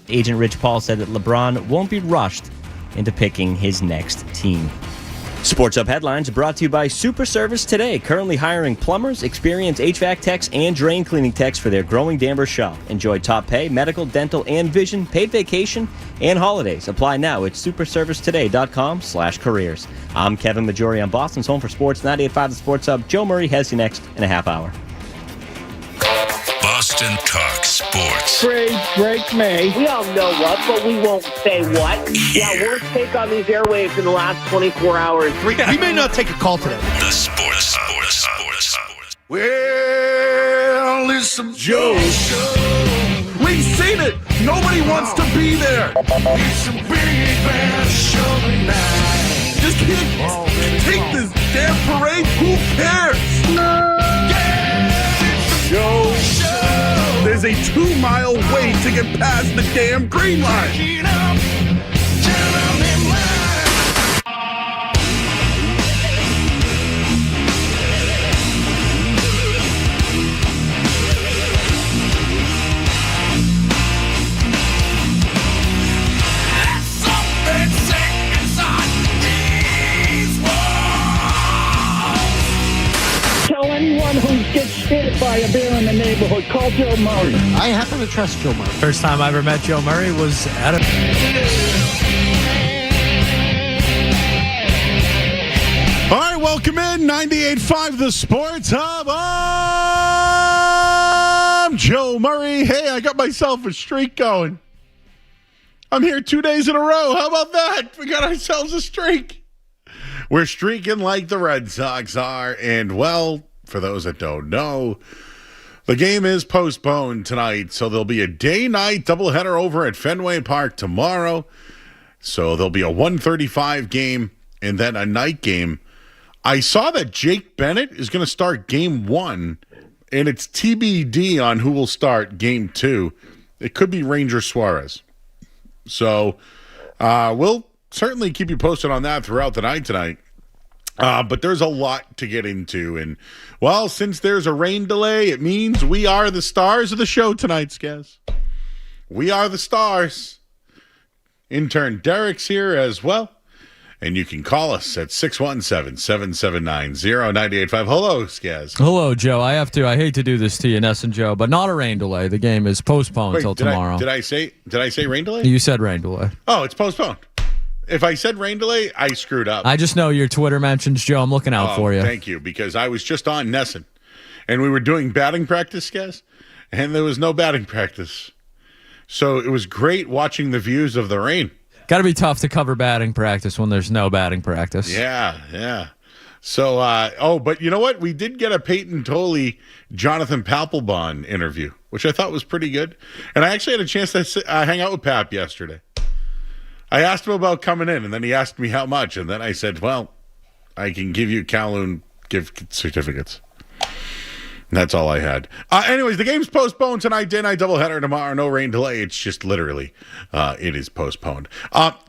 agent Rich Paul said that LeBron won't be rushed into picking his next team. Sports Hub headlines are brought to you by Super Service Today, currently hiring plumbers, experienced HVAC techs, and drain cleaning techs for their growing Danvers shop. Enjoy top pay, medical, dental, and vision, paid vacation, and holidays. Apply now at superservicetoday.com/careers. I'm Kevin Majori on Boston's Home for Sports 98.5 The Sports Hub. Joe Murray has you next in a half hour. Boston Talk Sports. Break me. We all know what, but we won't say what. Yeah, worst take on these airwaves in the last 24 hours. We may not take a call today. The Sports Hub. Well, listen, Joe. We've seen it. Nobody wants to be there. It's a big bad show tonight. Just can't take this damn parade. Who cares? Joe. There's a 2-mile wait to get past the damn green line. Anyone who gets hit by a bear in the neighborhood, call Joe Murray. I happen to trust Joe Murray. First time I ever met Joe Murray was at a... All right, welcome in 98.5 The Sports Hub. I'm Joe Murray. Hey, I got myself a streak going. I'm here 2 days in a row. How about that? We got ourselves a streak. We're streaking like the Red Sox are, and well, for those that don't know, the game is postponed tonight, so there'll be a day-night doubleheader over at Fenway Park tomorrow. So there'll be a 1:35 game and then a night game. I saw that Jake Bennett is going to start game 1, and it's TBD on who will start game 2. It could be Ranger Suarez. So we'll certainly keep you posted on that throughout the night tonight. But there's a lot to get into. And, well, since there's a rain delay, it means we are the stars of the show tonight, Skaz. We are the stars. Intern Derek's here as well. And you can call us at 617-779-0985. Hello, Skaz. Hello, Joe. I hate to do this to you, Ness and Joe, but not a rain delay. The game is postponed until tomorrow. Did I say rain delay? You said rain delay. Oh, it's postponed. If I said rain delay, I screwed up. I just know your Twitter mentions, Joe. I'm looking out for you. Thank you, because I was just on Nesson, and we were doing batting practice, guys, and there was no batting practice. So it was great watching the views of the rain. Got to be tough to cover batting practice when there's no batting practice. Yeah. So, but you know what? We did get a Peyton Tolley, Jonathan Papelbon interview, which I thought was pretty good. And I actually had a chance to hang out with Pap yesterday. I asked him about coming in, and then he asked me how much. And then I said, well, I can give you Kowloon gift certificates. And that's all I had. Anyways, the game's postponed tonight. Day-night doubleheader tomorrow. No rain delay. It's just literally, it is postponed.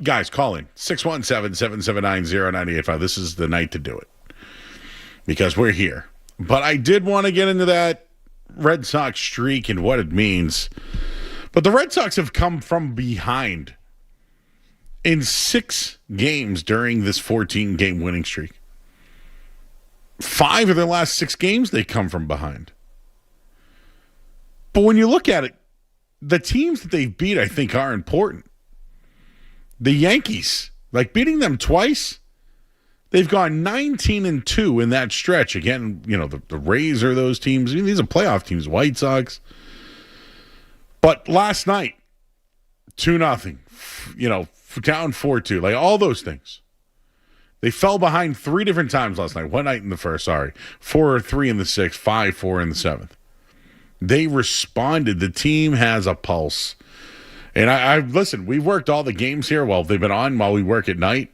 Guys, call in. 617-779-0985. This is the night to do it. Because we're here. But I did want to get into that Red Sox streak and what it means. But the Red Sox have come from behind in 6 games during this 14-game winning streak. 5 of their last 6 games, they come from behind. But when you look at it, the teams that they've beat, I think, are important. The Yankees, like beating them twice, they've gone 19-2 in that stretch. Again, you know, the Rays are those teams. I mean, these are playoff teams, White Sox. But last night, 2-0, you know, down 4-2, like all those things. They fell behind 3 different times last night. One night in the first, 4-3 in the 6th, 5-4 in the 7th. They responded. The team has a pulse. And I listen, we've worked all the games here while they've been on, while we work at night.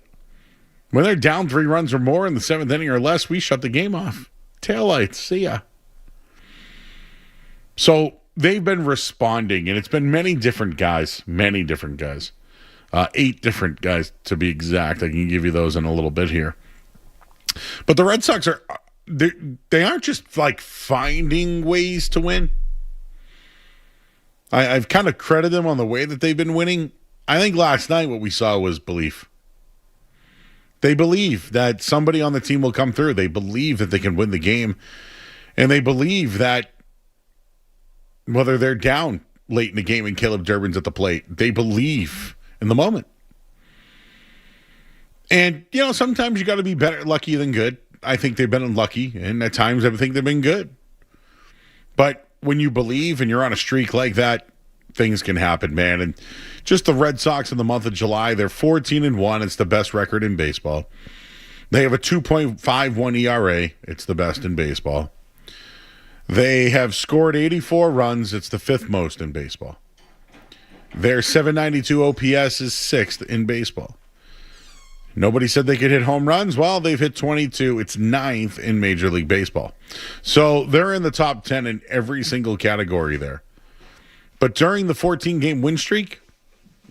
When they're down 3 runs or more in the 7th inning or less, we shut the game off. Taillights, see ya. So they've been responding, and it's been many different guys. 8 different guys, to be exact. I can give you those in a little bit here. But the Red Sox they aren't just like finding ways to win. I've kind of credited them on the way that they've been winning. I think last night what we saw was belief. They believe that somebody on the team will come through. They believe that they can win the game. And they believe that whether they're down late in the game and Caleb Durbin's at the plate, they believe in the moment. And, sometimes you got to be better lucky than good. I think they've been unlucky, and at times I think they've been good. But when you believe and you're on a streak like that, things can happen, man. And just the Red Sox in the month of July, they're 14-1. It's the best record in baseball. They have a 2.51 ERA. It's the best in baseball. They have scored 84 runs. It's the fifth most in baseball. Their 792 OPS is sixth in baseball. Nobody said they could hit home runs. Well, they've hit 22. It's ninth in Major League Baseball. So they're in the top 10 in every single category there. But during the 14-game win streak,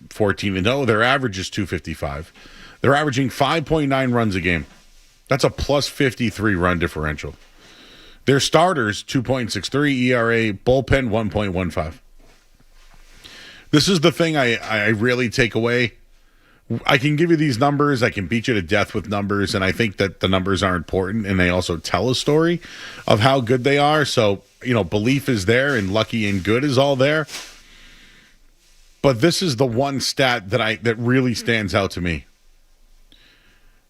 14-0, their average is 255. They're averaging 5.9 runs a game. That's a plus 53 run differential. Their starters, 2.63 ERA, bullpen 1.15. This is the thing I really take away. I can give you these numbers. I can beat you to death with numbers, and I think that the numbers are important, and they also tell a story of how good they are. So, belief is there, and lucky and good is all there. But this is the one stat that really stands out to me.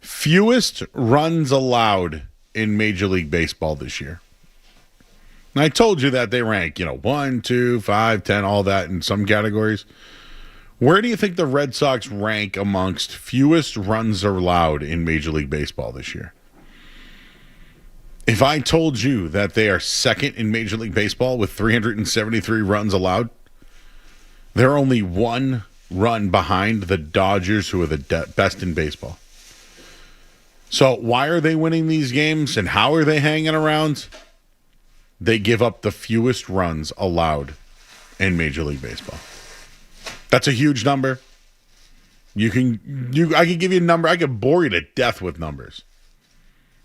Fewest runs allowed in Major League Baseball this year. And I told you that they rank, 1, 2, 5, 10, all that in some categories. Where do you think the Red Sox rank amongst fewest runs allowed in Major League Baseball this year? If I told you that they are second in Major League Baseball with 373 runs allowed, they're only one run behind the Dodgers, who are the best in baseball. So why are they winning these games, and how are they hanging around? They give up the fewest runs allowed in Major League Baseball. That's a huge number. I can give you a number. I could bore you to death with numbers.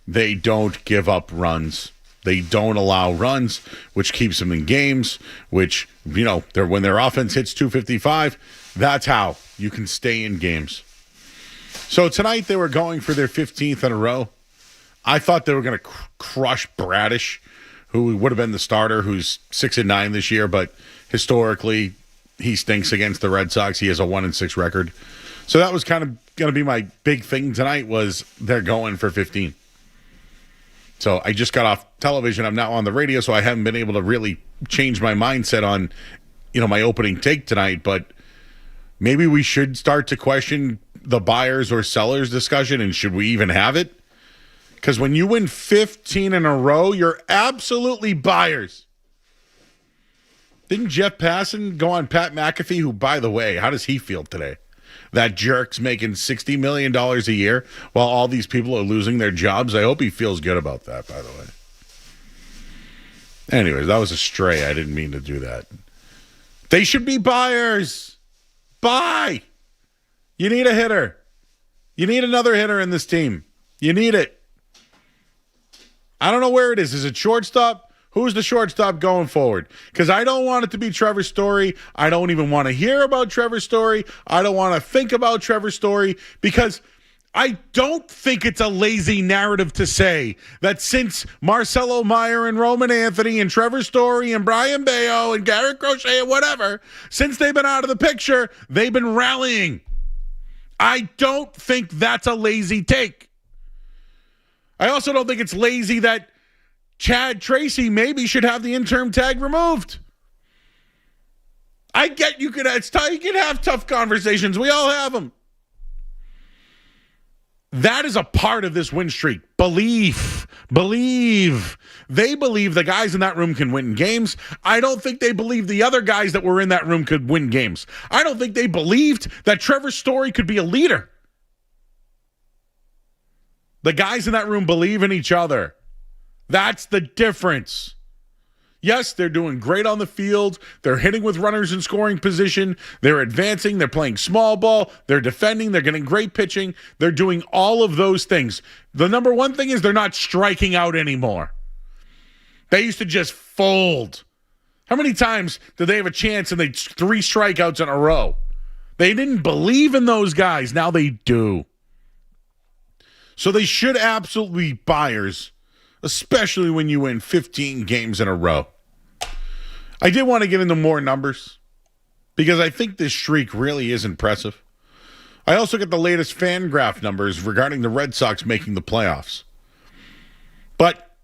They don't give up runs. They don't allow runs, which keeps them in games, which, when their offense hits 255, that's how you can stay in games. So tonight they were going for their 15th in a row. I thought they were going to crush Bradish, who would have been the starter, who's 6-9 this year, but historically he stinks against the Red Sox. He has a 1-6 record. So that was kind of going to be my big thing tonight, was they're going for 15. So I just got off television. I'm now on the radio, so I haven't been able to really change my mindset on, my opening take tonight. But maybe we should start to question the buyers or sellers discussion, and should we even have it? Because when you win 15 in a row, you're absolutely buyers. Didn't Jeff Passan go on Pat McAfee, who, by the way, how does he feel today? That jerk's making $60 million a year while all these people are losing their jobs. I hope he feels good about that, by the way. Anyways, that was a stray. I didn't mean to do that. They should be buyers. Buy. You need a hitter. You need another hitter in this team. You need it. I don't know where it is. Is it shortstop? Who's the shortstop going forward? Because I don't want it to be Trevor Story. I don't even want to hear about Trevor Story. I don't want to think about Trevor Story, because I don't think it's a lazy narrative to say that since Marcelo Meyer and Roman Anthony and Trevor Story and Brian Bayo and Garrett Crochet and whatever, since they've been out of the picture, they've been rallying. I don't think that's a lazy take. I also don't think it's lazy that Chad Tracy maybe should have the interim tag removed. I get you can have tough conversations. We all have them. That is a part of this win streak. Believe. They believe the guys in that room can win games. I don't think they believe the other guys that were in that room could win games. I don't think they believed that Trevor Story could be a leader. The guys in that room believe in each other. That's the difference. Yes, they're doing great on the field. They're hitting with runners in scoring position. They're advancing. They're playing small ball. They're defending. They're getting great pitching. They're doing all of those things. The number one thing is they're not striking out anymore. They used to just fold. How many times did they have a chance and they 3 strikeouts in a row? They didn't believe in those guys. Now they do. So they should absolutely be buyers, especially when you win 15 games in a row. I did want to get into more numbers because I think this streak really is impressive. I also get the latest FanGraph numbers regarding the Red Sox making the playoffs. But,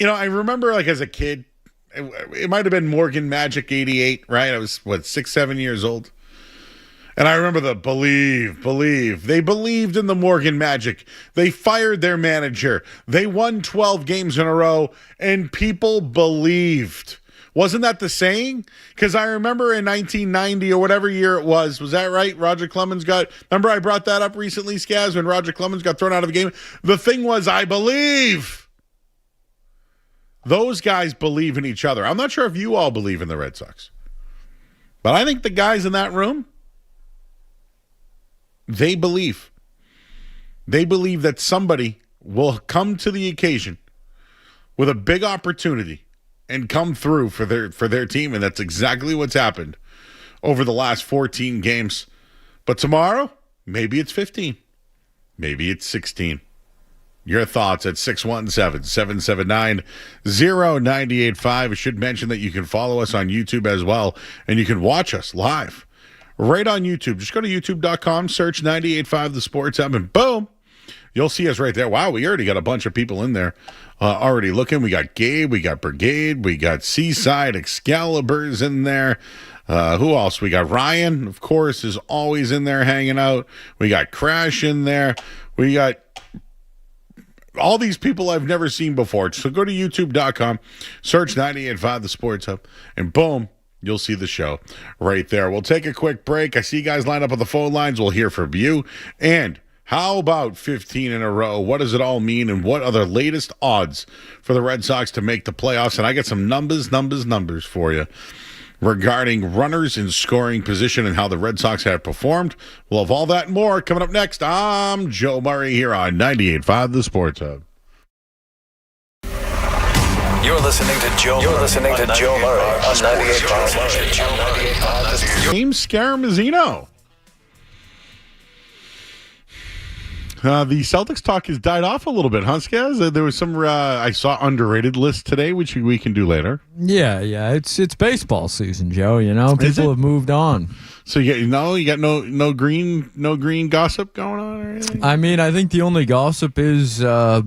I remember like as a kid, it might have been Morgan Magic 88, right? I was, 6, 7 years old. And I remember the believe. They believed in the Morgan Magic. They fired their manager. They won 12 games in a row, and people believed. Wasn't that the saying? Because I remember in 1990 or whatever year it was that right? Roger Clemens remember I brought that up recently, Skaz, when Roger Clemens got thrown out of the game? The thing was, I believe. Those guys believe in each other. I'm not sure if you all believe in the Red Sox. But I think the guys in that room, they believe. They believe that somebody will come to the occasion with a big opportunity and come through for their team, and that's exactly what's happened over the last 14 games. But tomorrow, maybe it's 15. Maybe it's 16. Your thoughts at 617-779-0985. I should mention that you can follow us on YouTube as well, and you can watch us live right on YouTube. Just go to youtube.com, search 98.5 The Sports Hub, and boom, you'll see us right there. Wow, we already got a bunch of people in there already looking. We got Gabe, we got Brigade, we got Seaside, Excalibur's in there. Who else? We got Ryan, of course, is always in there hanging out. We got Crash in there. We got all these people I've never seen before. So go to youtube.com, search 98.5 The Sports Hub, and boom, you'll see the show right there. We'll take a quick break. I see you guys lined up on the phone lines. We'll hear from you. And how about 15 in a row? What does it all mean? And what are the latest odds for the Red Sox to make the playoffs? And I got some numbers for you regarding runners in scoring position and how the Red Sox have performed. We'll have all that and more coming up next. I'm Joe Murray here on 98.5 The Sports Hub. You're listening to Joe Murray on 98.5. James Scaramazino. The Celtics talk has died off a little bit, huh, Skaz? There was some, I saw underrated list today, which we can do later. Yeah. It's baseball season, Joe. People have moved on. So you got no green gossip going on or anything? I mean, I think the only gossip is, I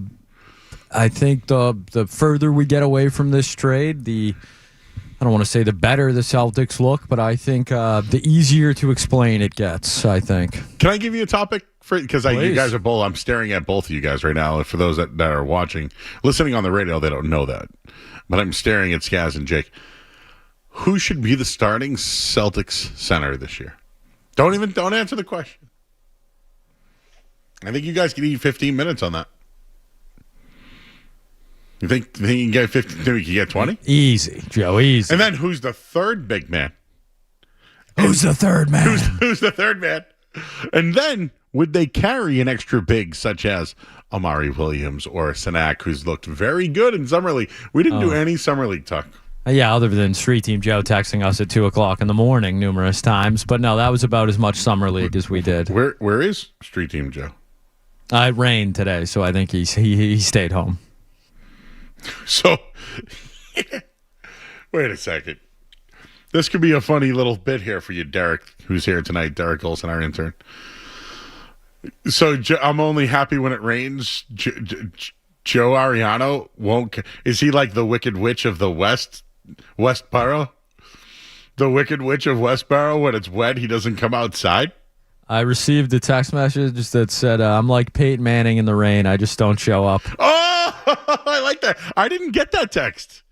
think the further we get away from this trade, I don't want to say the better the Celtics look, but I think the easier to explain it gets, I think. Can I give you a topic? Because you guys are both, I'm staring at both of you guys right now. For those that are listening on the radio, they don't know that. But I'm staring at Skaz and Jake. Who should be the starting Celtics center this year? Don't answer the question. I think you guys can eat 15 minutes on that. You think you can get 15? You can get 20? Easy, Joe, easy. And then who's the third big man? Who's the third man? Who's the third man? And then would they carry an extra big such as Amari Williams or Sanak, who's looked very good in Summer League? We didn't do any Summer League talk. Yeah, other than Street Team Joe texting us at 2 o'clock in the morning numerous times. But no, that was about as much Summer League as we did. Where is Street Team Joe? It rained today, so I think he stayed home. So, wait a second. This could be a funny little bit here for you, Derek, who's here tonight. Derek Olson, our intern. So I'm only happy when it rains. Joe Ariano won't. Is he like the Wicked Witch of the Westboro? The Wicked Witch of Westboro. When it's wet, he doesn't come outside. I received a text message that said, "I'm like Peyton Manning in the rain. I just don't show up." Oh, I like that. I didn't get that text.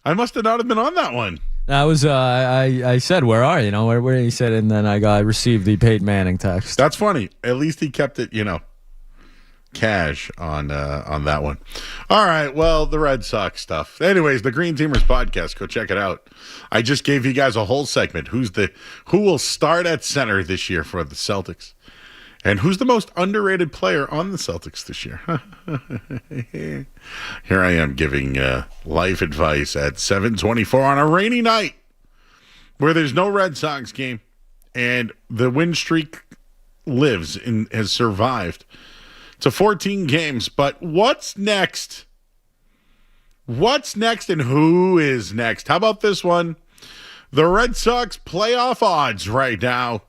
I must have not have been on that one. That was I said, "Where are you?" Where he said, and then I received the Peyton Manning text. That's funny. At least he kept it, cash on that one. All right. Well, the Red Sox stuff. Anyways, the Green Teamers podcast. Go check it out. I just gave you guys a whole segment. Who will start at center this year for the Celtics? And who's the most underrated player on the Celtics this year? Here I am giving life advice at 7:24 on a rainy night where there's no Red Sox game and the win streak lives and has survived. It's a 14 games, but what's next? What's next and who is next? How about this one? The Red Sox playoff odds right now,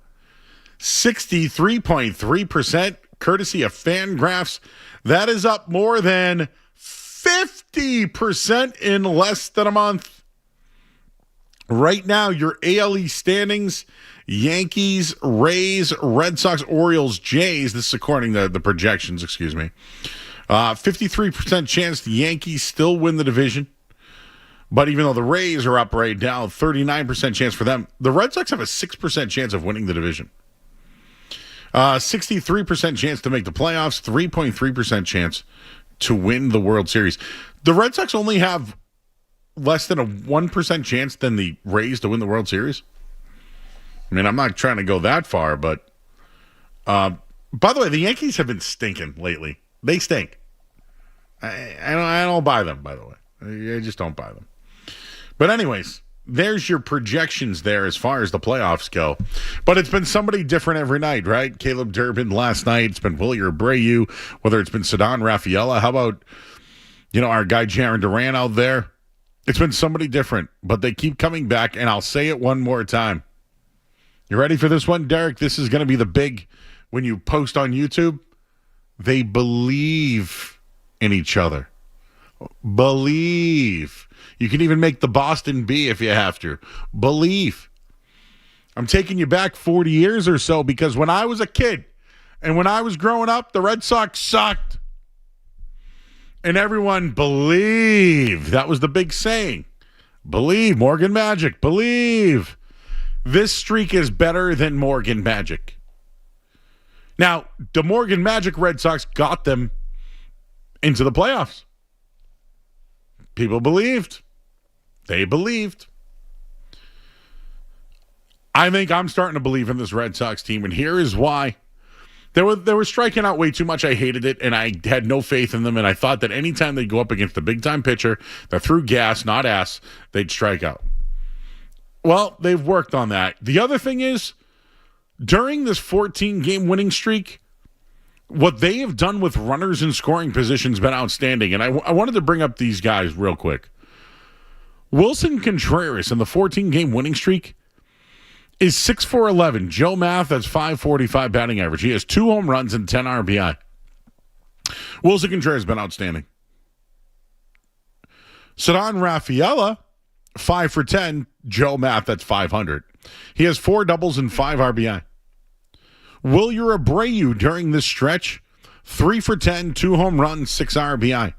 63.3%, courtesy of Fangraphs. That is up more than 50% in less than a month. Right now, your ALE standings, Yankees, Rays, Red Sox, Orioles, Jays. This is according to the projections, 53% chance the Yankees still win the division. But even though the Rays are up right now, 39% chance for them. The Red Sox have a 6% chance of winning the division. 63% chance to make the playoffs, 3.3% chance to win the World Series. The Red Sox only have less than a 1% chance than the Rays to win the World Series. I mean, I'm not trying to go that far, but by the way, the Yankees have been stinking lately. They stink. I don't buy them, by the way. I just don't buy them. But anyways, there's your projections there as far as the playoffs go. But it's been somebody different every night, right? Caleb Durbin last night. It's been Willie Abreu, whether it's been Ceddanne Rafaela. How about, our guy Jaron Duran out there? It's been somebody different, but they keep coming back, and I'll say it one more time. You ready for this one, Derek? This is going to be the big, when you post on YouTube, they believe in each other. Believe. You can even make the Boston B if you have to. Believe. I'm taking you back 40 years or so because when I was a kid and when I was growing up, the Red Sox sucked. And everyone believed. That was the big saying. Believe. Morgan Magic. Believe. This streak is better than Morgan Magic. Now, the Morgan Magic Red Sox got them into the playoffs. People believed. They believed. I think I'm starting to believe in this Red Sox team, and here is why. They were striking out way too much. I hated it, and I had no faith in them, and I thought that anytime they'd go up against the big-time pitcher that threw gas, not ass, they'd strike out. Well, they've worked on that. The other thing is, during this 14-game winning streak, what they have done with runners in scoring position has been outstanding. And I wanted to bring up these guys real quick. Wilson Contreras in the 14-game winning streak is 6-for-11. Joe Math, that's .545 batting average. He has 2 home runs and 10 RBI. Wilson Contreras has been outstanding. Ceddanne Rafaela, 5-for-10. Joe Math, that's .500. He has 4 doubles and 5 RBI. Wilyer Abreu during this stretch, 3-for-10, 2 home runs, 6 RBI.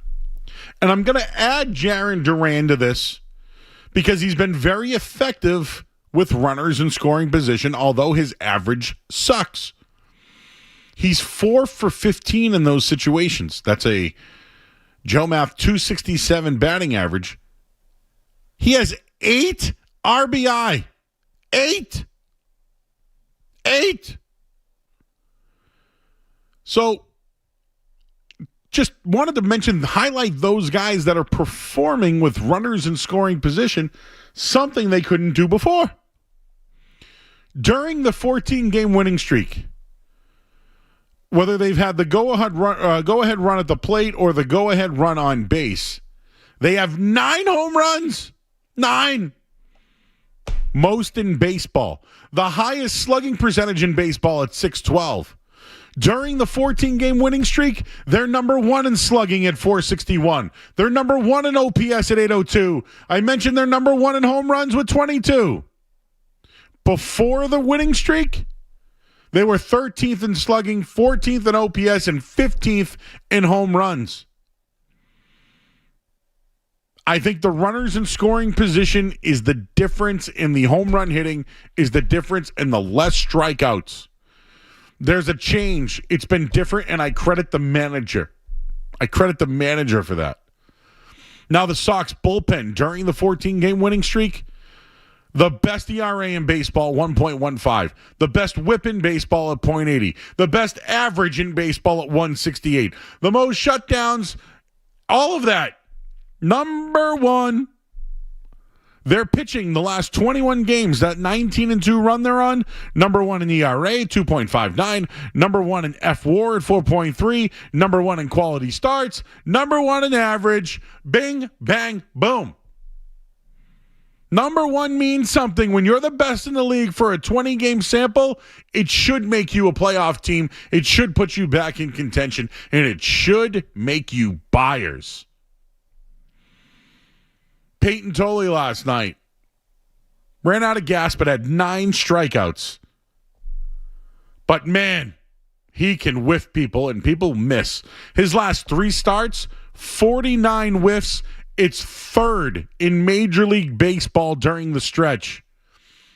And I'm going to add Jaron Duran to this because he's been very effective with runners in scoring position, although his average sucks. He's 4-for-15 in those situations. That's a Joe Math 267 batting average. He has 8 RBI. 8. So, just wanted to highlight those guys that are performing with runners in scoring position, something they couldn't do before. During the 14-game winning streak, whether they've had the go-ahead run at the plate or the go-ahead run on base, they have 9 home runs. 9. Most in baseball. The highest slugging percentage in baseball at .612. During the 14-game winning streak, they're number 1 in slugging at .461. They're number 1 in OPS at .802. I mentioned they're number 1 in home runs with 22. Before the winning streak, they were 13th in slugging, 14th in OPS, and 15th in home runs. I think the runners in scoring position is the difference in the home run hitting, is the difference in the less strikeouts. There's a change. It's been different, and I credit the manager. For that. Now the Sox bullpen during the 14-game winning streak, The best ERA in baseball, 1.15. The best whip in baseball at .80. The best average in baseball at 168. The most shutdowns, all of that. Number one. They're pitching the last 21 games, that 19-2 run they're on. Number one in ERA, 2.59. Number one in F-WAR at 4.3. Number one in quality starts. Number one in average. Bing, bang, boom. Number one means something. When you're the best in the league for a 20-game sample, it should make you a playoff team. It should put you back in contention, and it should make you buyers. Peyton Tolley last night ran out of gas but had 9 strikeouts. But, man, he can whiff people, and people miss. His last 3 starts, 49 whiffs. It's third in Major League Baseball during the stretch.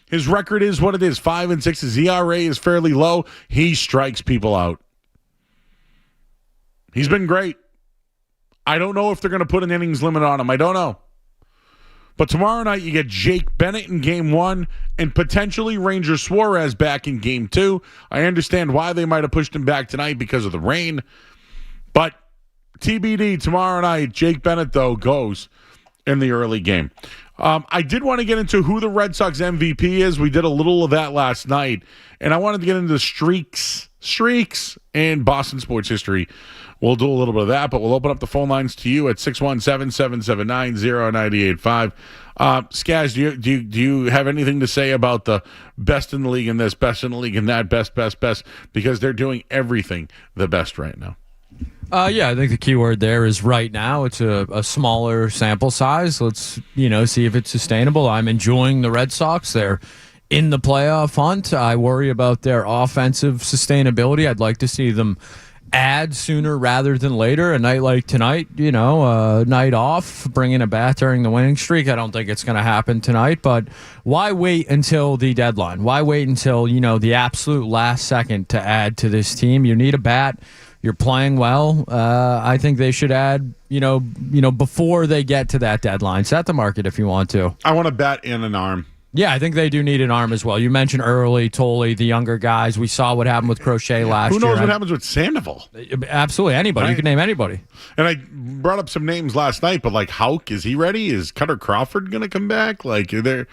His record is what it is, 5-6. His ERA is fairly low. He strikes people out. He's been great. I don't know if they're going to put an innings limit on him. I don't know. But tomorrow night you get Jake Bennett in Game 1 and potentially Ranger Suarez back in Game 2. I understand why they might have pushed him back tonight because of the rain. But TBD tomorrow night, Jake Bennett, though, goes in the early game. I did want to get into who the Red Sox MVP is. We did a little of that last night. And I wanted to get into streaks, and Boston sports history. We'll do a little bit of that, but we'll open up the phone lines to you at 617-779-0985. Skaz, do you have anything to say about the best in the league in this, best in the league in that, best? Because they're doing everything the best right now. Yeah, I think the key word there is right now. It's a smaller sample size. Let's, see if it's sustainable. I'm enjoying the Red Sox. They're in the playoff hunt. I worry about their offensive sustainability. I'd like to see them add sooner rather than later. A night like tonight, night off, bringing a bat during the winning streak. I don't think it's going to happen tonight, but why wait until the deadline? Why wait until, the absolute last second to add to this team? You need a bat. You're playing well. I think they should add, before they get to that deadline. Set the market if you want to. I want a bat and an arm. Yeah, I think they do need an arm as well. You mentioned early, Tolley, the younger guys. We saw what happened with Crochet last year. Who knows what happens with Sandoval? Absolutely, anybody. Right. You can name anybody. And I brought up some names last night, but like Houck, is he ready? Is Cutter Crawford going to come back? Like, can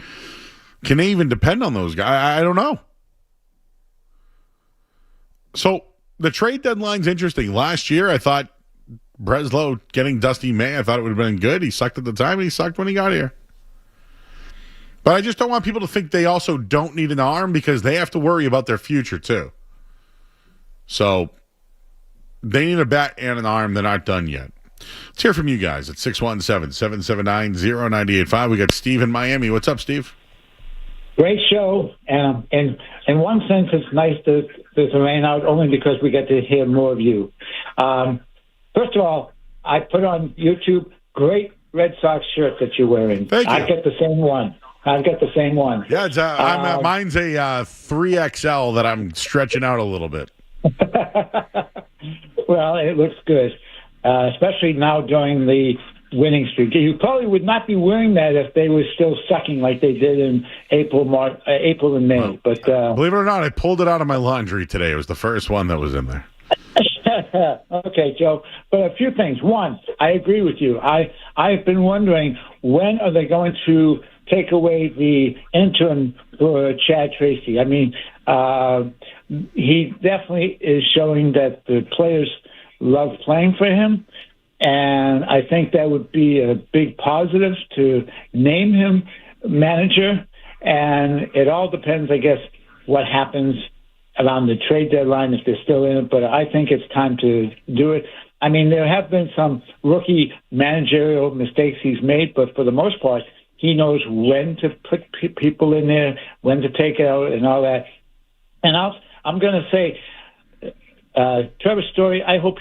they even depend on those guys? I don't know. So the trade deadline's interesting. Last year, I thought Breslow getting Dusty May, I thought it would have been good. He sucked at the time, and he sucked when he got here. But I just don't want people to think they also don't need an arm because they have to worry about their future too. So they need a bat and an arm. They're not done yet. Let's hear from you guys at 617-779-0985. We got Steve in Miami. What's up, Steve? Great show. And in one sense, it's nice to rain out only because we get to hear more of you. First of all, I put on YouTube, great Red Sox shirt that you're wearing. Thank you. I get the same one. I've got the same one. Yeah, it's mine's a 3XL that I'm stretching out a little bit. Well, it looks good, especially now during the winning streak. You probably would not be wearing that if they were still sucking like they did in April and May. Well, but believe it or not, I pulled it out of my laundry today. It was the first one that was in there. Okay, Joe. But a few things. One, I agree with you. I've been wondering, when are they going to take away the interim for Chad Tracy? I mean, he definitely is showing that the players love playing for him, and I think that would be a big positive to name him manager. And it all depends, I guess, what happens around the trade deadline if they're still in it. But I think it's time to do it. I mean, there have been some rookie managerial mistakes he's made, but for the most part, he knows when to put people in there, when to take it out, and all that. And I'm going to say, Trevor Story, I hope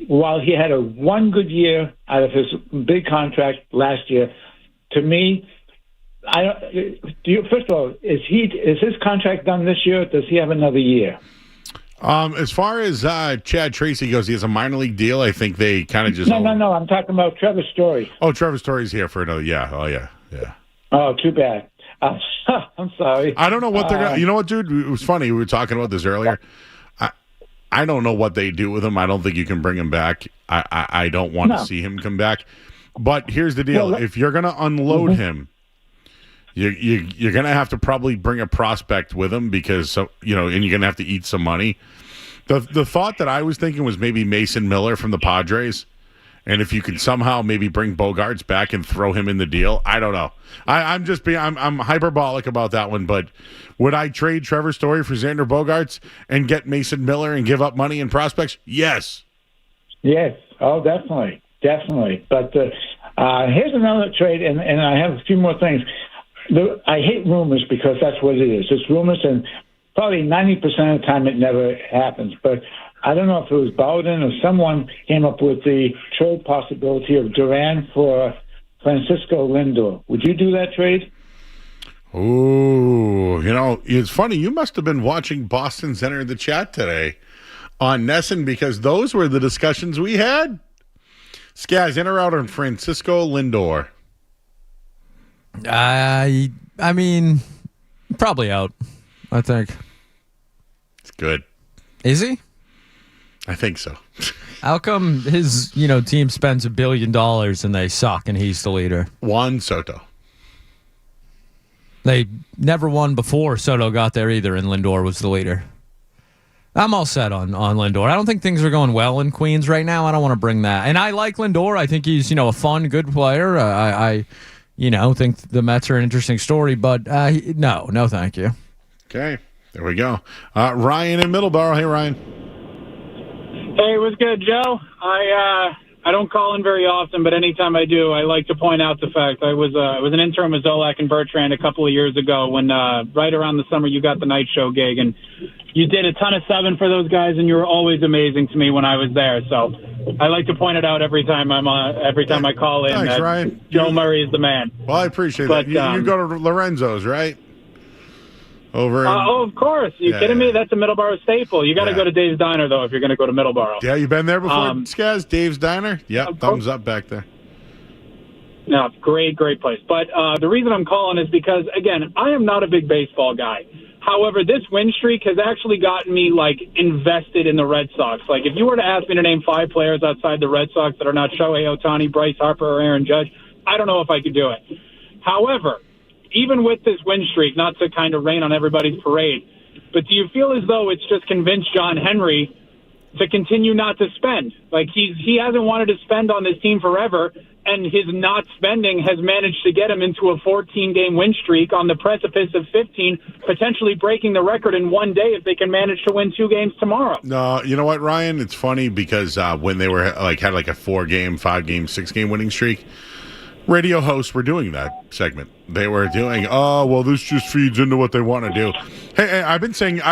while he had one good year out of his big contract last year, to me, first of all, is his contract done this year? Or does he have another year? As far as Chad Tracy goes, he has a minor league deal. I think they kind of just... No. I'm talking about Trevor Story. Oh, Trevor Story's here for another... Yeah. Oh, yeah. Oh, too bad. I'm sorry. I don't know what they're gonna. You know what, dude? It was funny. We were talking about this earlier. I don't know what they do with him. I don't think you can bring him back. I don't want to see him come back. But here's the deal: if you're gonna unload him, you're gonna have to probably bring a prospect with him because and you're gonna have to eat some money. The thought that I was thinking was maybe Mason Miller from the Padres. And if you could somehow maybe bring Bogarts back and throw him in the deal, I don't know. I'm hyperbolic about that one, but would I trade Trevor Story for Xander Bogarts and get Mason Miller and give up money and prospects? Yes. Yes. Oh, definitely. But here's another trade, and I have a few more things. I hate rumors because that's what it is. It's rumors, and probably 90% of the time it never happens. But I don't know if it was Bowden or someone came up with the trade possibility of Duran for Francisco Lindor. Would you do that trade? Ooh, it's funny. You must have been watching Boston's Enter the Chat today on Nesson because those were the discussions we had. Skaz, in or out on Francisco Lindor? I mean, probably out, I think. It's good. Is he? I think so. How come his team spends $1 billion and they suck and he's the leader? Juan Soto. They never won before Soto got there either, and Lindor was the leader. I'm all set on Lindor. I don't think things are going well in Queens right now. I don't want to bring that. And I like Lindor. I think he's a fun, good player. I think the Mets are an interesting story, but no, thank you. Okay, there we go. Ryan in Middleborough. Hey, Ryan. Hey, what's good, Joe? I don't call in very often, but anytime I do, I like to point out the fact I was an intern with Zolak and Bertrand a couple of years ago when right around the summer you got the night show gig, and you did a ton of subbing for those guys, and you were always amazing to me when I was there. So I like to point it out every time I call in. Thanks, Ryan. Joe Murray is the man. Well, I appreciate that. You go to Lorenzo's, right? Of course. You kidding me? That's a Middleborough staple. You got to go to Dave's Diner, though, if you're going to go to Middleborough. Yeah, you been there before, Skaz? Dave's Diner? Yep, thumbs up back there. No, great place. But the reason I'm calling is because, again, I am not a big baseball guy. However, this win streak has actually gotten me, invested in the Red Sox. If you were to ask me to name 5 players outside the Red Sox that are not Shohei Ohtani, Bryce Harper, or Aaron Judge, I don't know if I could do it. However, even with this win streak, not to kind of rain on everybody's parade, but do you feel as though it's just convinced John Henry to continue not to spend? He hasn't wanted to spend on this team forever, and his not spending has managed to get him into a 14-game win streak on the precipice of 15, potentially breaking the record in one day if they can manage to win 2 games tomorrow. No, you know what, Ryan? It's funny because when they were had a 4-game, 5-game, 6-game winning streak, radio hosts were doing that segment. They were doing, this just feeds into what they want to do. Hey, I've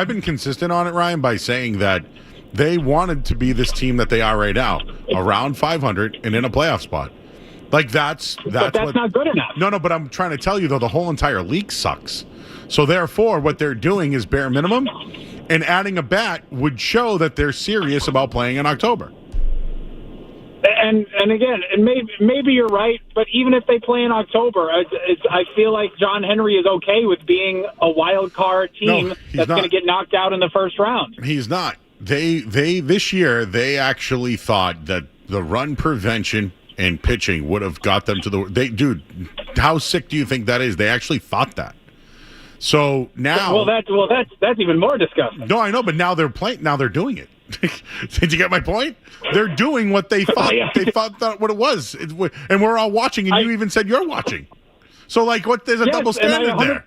been consistent on it, Ryan, by saying that they wanted to be this team that they are right now, around 500 and in a playoff spot. That's not good enough. No, but I'm trying to tell you, though, the whole entire league sucks. So therefore, what they're doing is bare minimum, and adding a bat would show that they're serious about playing in October. And again, maybe you're right, but even if they play in October, I feel like John Henry is okay with being a wild card team that's going to get knocked out in the first round. He's not. They this year they actually thought that the run prevention and pitching would have got them to dude, how sick do you think that is? They actually thought that. So now, that's even more disgusting. No, I know, but now they're playing. Now they're doing it. Did you get my point? They're doing what they thought. They thought that what it was, and we're all watching. And you even said you're watching. So, there's a double standard there.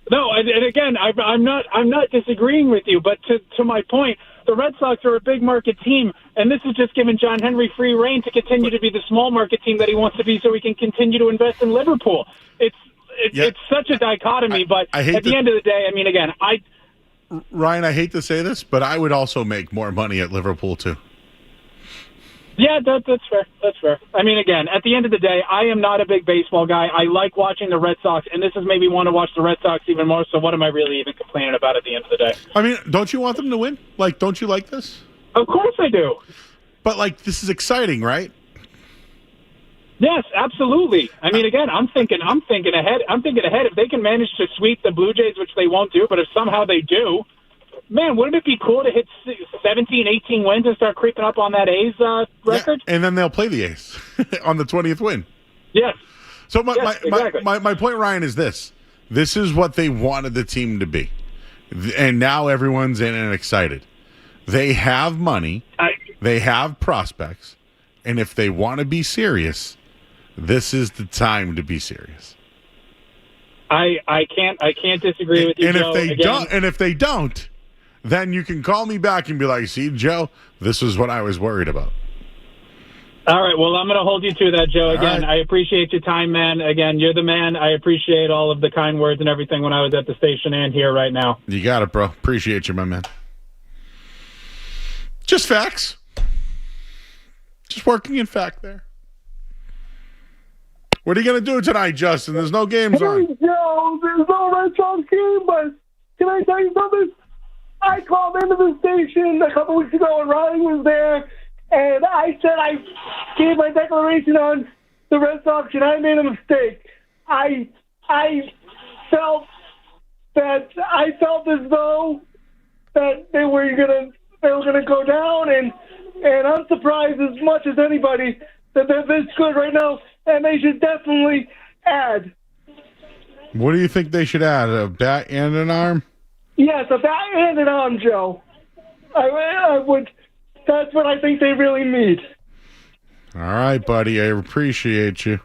No, and again, I'm not disagreeing with you, but to my point, the Red Sox are a big market team, and this is just giving John Henry free reign to continue to be the small market team that he wants to be, so he can continue to invest in Liverpool. It's such a dichotomy, but at the end of the day, Ryan, I hate to say this, but I would also make more money at Liverpool too. Yeah, that's fair. That's fair. Again, at the end of the day, I am not a big baseball guy. I like watching the Red Sox, and this has made me want to watch the Red Sox even more, so what am I really even complaining about at the end of the day? Don't you want them to win? Don't you like this? Of course I do. But, this is exciting, right? Yes, absolutely. I mean, again, I'm thinking ahead. If they can manage to sweep the Blue Jays, which they won't do, but if somehow they do, man, wouldn't it be cool to hit 17, 18 wins and start creeping up on that A's record? Yeah, and then they'll play the A's on the 20th win. Yes. So exactly. my point, Ryan, is this. This is what they wanted the team to be. And now everyone's in and excited. They have money. They have prospects. And if they want to be serious, this is the time to be serious. I can't disagree with you, Joe. If they don't, then you can call me back and be like, see, Joe, this is what I was worried about. All right, well, I'm going to hold you to that, Joe. Again, right. I appreciate your time, man. Again, you're the man. I appreciate all of the kind words and everything when I was at the station and here right now. You got it, bro. Appreciate you, my man. Just facts. Just working in fact there. What are you going to do tonight, Justin? There's no games on. Joe, there's no Red Sox game, but can I tell you something? I called into the station a couple weeks ago and Ronnie was there, and I said I gave my declaration on the Red Sox, and I made a mistake. I felt as though that they were gonna go down, and I'm surprised as much as anybody that they're this good right now, and they should definitely add. What do you think they should add? A bat and an arm? Yes, a bat and an arm, Joe. I would. That's what I think they really need. All right, buddy. I appreciate you.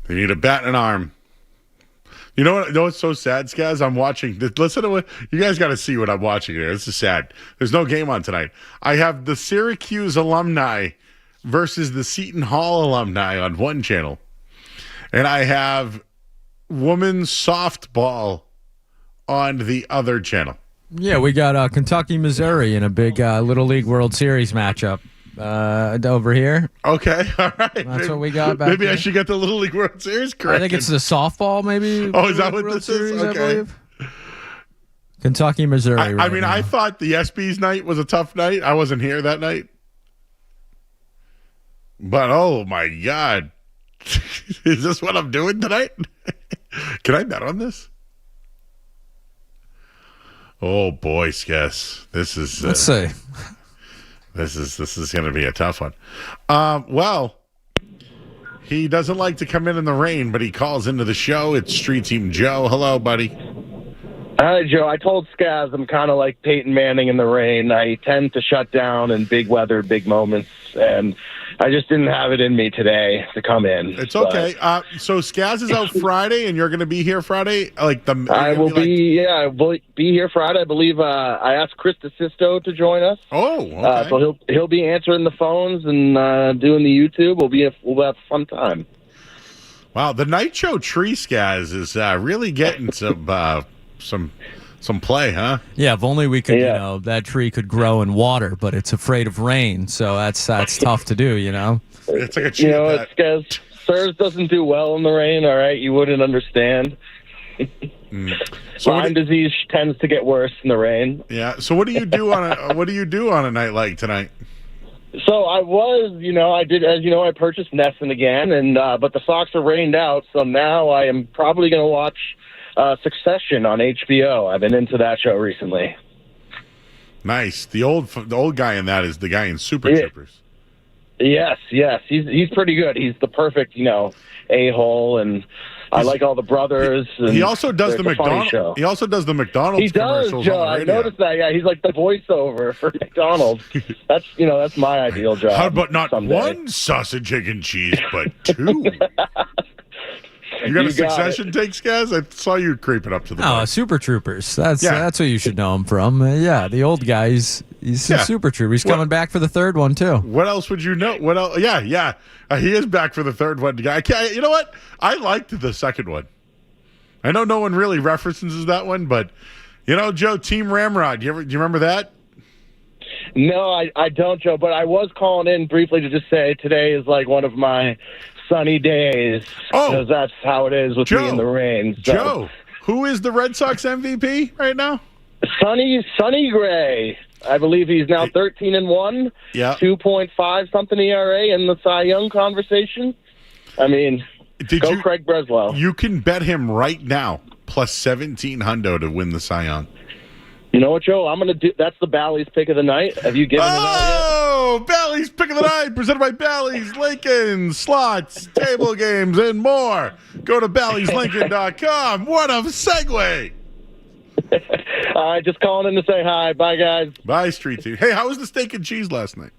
They need a bat and an arm. You know what's so sad, Skaz? I'm watching. Listen to what you guys got to see what I'm watching here. This is sad. There's no game on tonight. I have the Syracuse alumni versus the Seton Hall alumni on one channel, and I have women's softball on the other channel. Yeah, we got Kentucky, Missouri in a big Little League World Series matchup over here. Okay, all right. That's what we got back Maybe here. I should get the Little League World Series correct. I think it's the softball, maybe. Oh, is that what World this Series, is? Okay. I believe. Kentucky, Missouri. I mean, I thought the ESPYs night was a tough night. I wasn't here that night. But, oh, my God. Is this what I'm doing tonight? Can I bet on this? Oh, boy, Skess. This is... Let's see. This is going to be a tough one. Well, he doesn't like to come in the rain, but he calls into the show. It's Street Team Joe. Hello, buddy. Hi, Joe. I told Skaz I'm kind of like Peyton Manning in the rain. I tend to shut down in big weather, big moments, and I just didn't have it in me today to come in. It's okay. So Skaz is out Friday, and you're going to be here Friday? I will be here Friday. I believe I asked Chris DeSisto to join us. Oh, okay. So he'll be answering the phones and doing the YouTube. We'll have a fun time. Wow, the night show tree Skaz is really getting some play, huh? Yeah, if only we could, that tree could grow in water, but it's afraid of rain, so that's tough to do, It's like a cheat. It's Skaz. SIRS doesn't do well in the rain, all right? You wouldn't understand. So Lyme disease tends to get worse in the rain. Yeah. So what do you do on a night like tonight? So I was, I purchased Nesson again, and but the Sox are rained out, so now I am probably going to watch Succession on HBO. I've been into that show recently. Nice. The old guy in that is the guy in Super Troopers. Yes. He's pretty good. He's the perfect, a-hole, and I like all the brothers. And he also does the McDonald's show. He also does the McDonald's He does, commercials Joe. on the I radio. noticed that. Yeah, he's like the voiceover for McDonald's. That's my ideal job. How about not someday. one sausage, egg, and cheese, but two? You got a Succession take, Skaz? I saw you creeping up to the mic. Super Troopers. That's what you should know him from. The old guy. He's a Super Trooper. He's coming back for the third one, too. What else would you know? What else? Yeah. He is back for the third one. You know what? I liked the second one. I know no one really references that one, but, Joe, Team Ramrod, do you remember that? No, I don't, Joe, but I was calling in briefly to just say today is like one of my sunny days, because that's how it is with me in the rain. So. Joe, who is the Red Sox MVP right now? Sonny Gray. I believe he's now 13-1. Yeah. 2.5 something ERA in the Cy Young conversation. I mean, go Craig Breslow. You can bet him right now plus 1700 to win the Cy Young. You know what, Joe? I'm gonna do. That's the Bally's pick of the night. Have you given it out yet? Oh, Bally's pick of the night, presented by Bally's Lincoln, slots, table games, and more. Go to Bally'sLincoln.com. What a segue! All right, just calling in to say hi. Bye, guys. Bye, Street Team. Hey, how was the steak and cheese last night?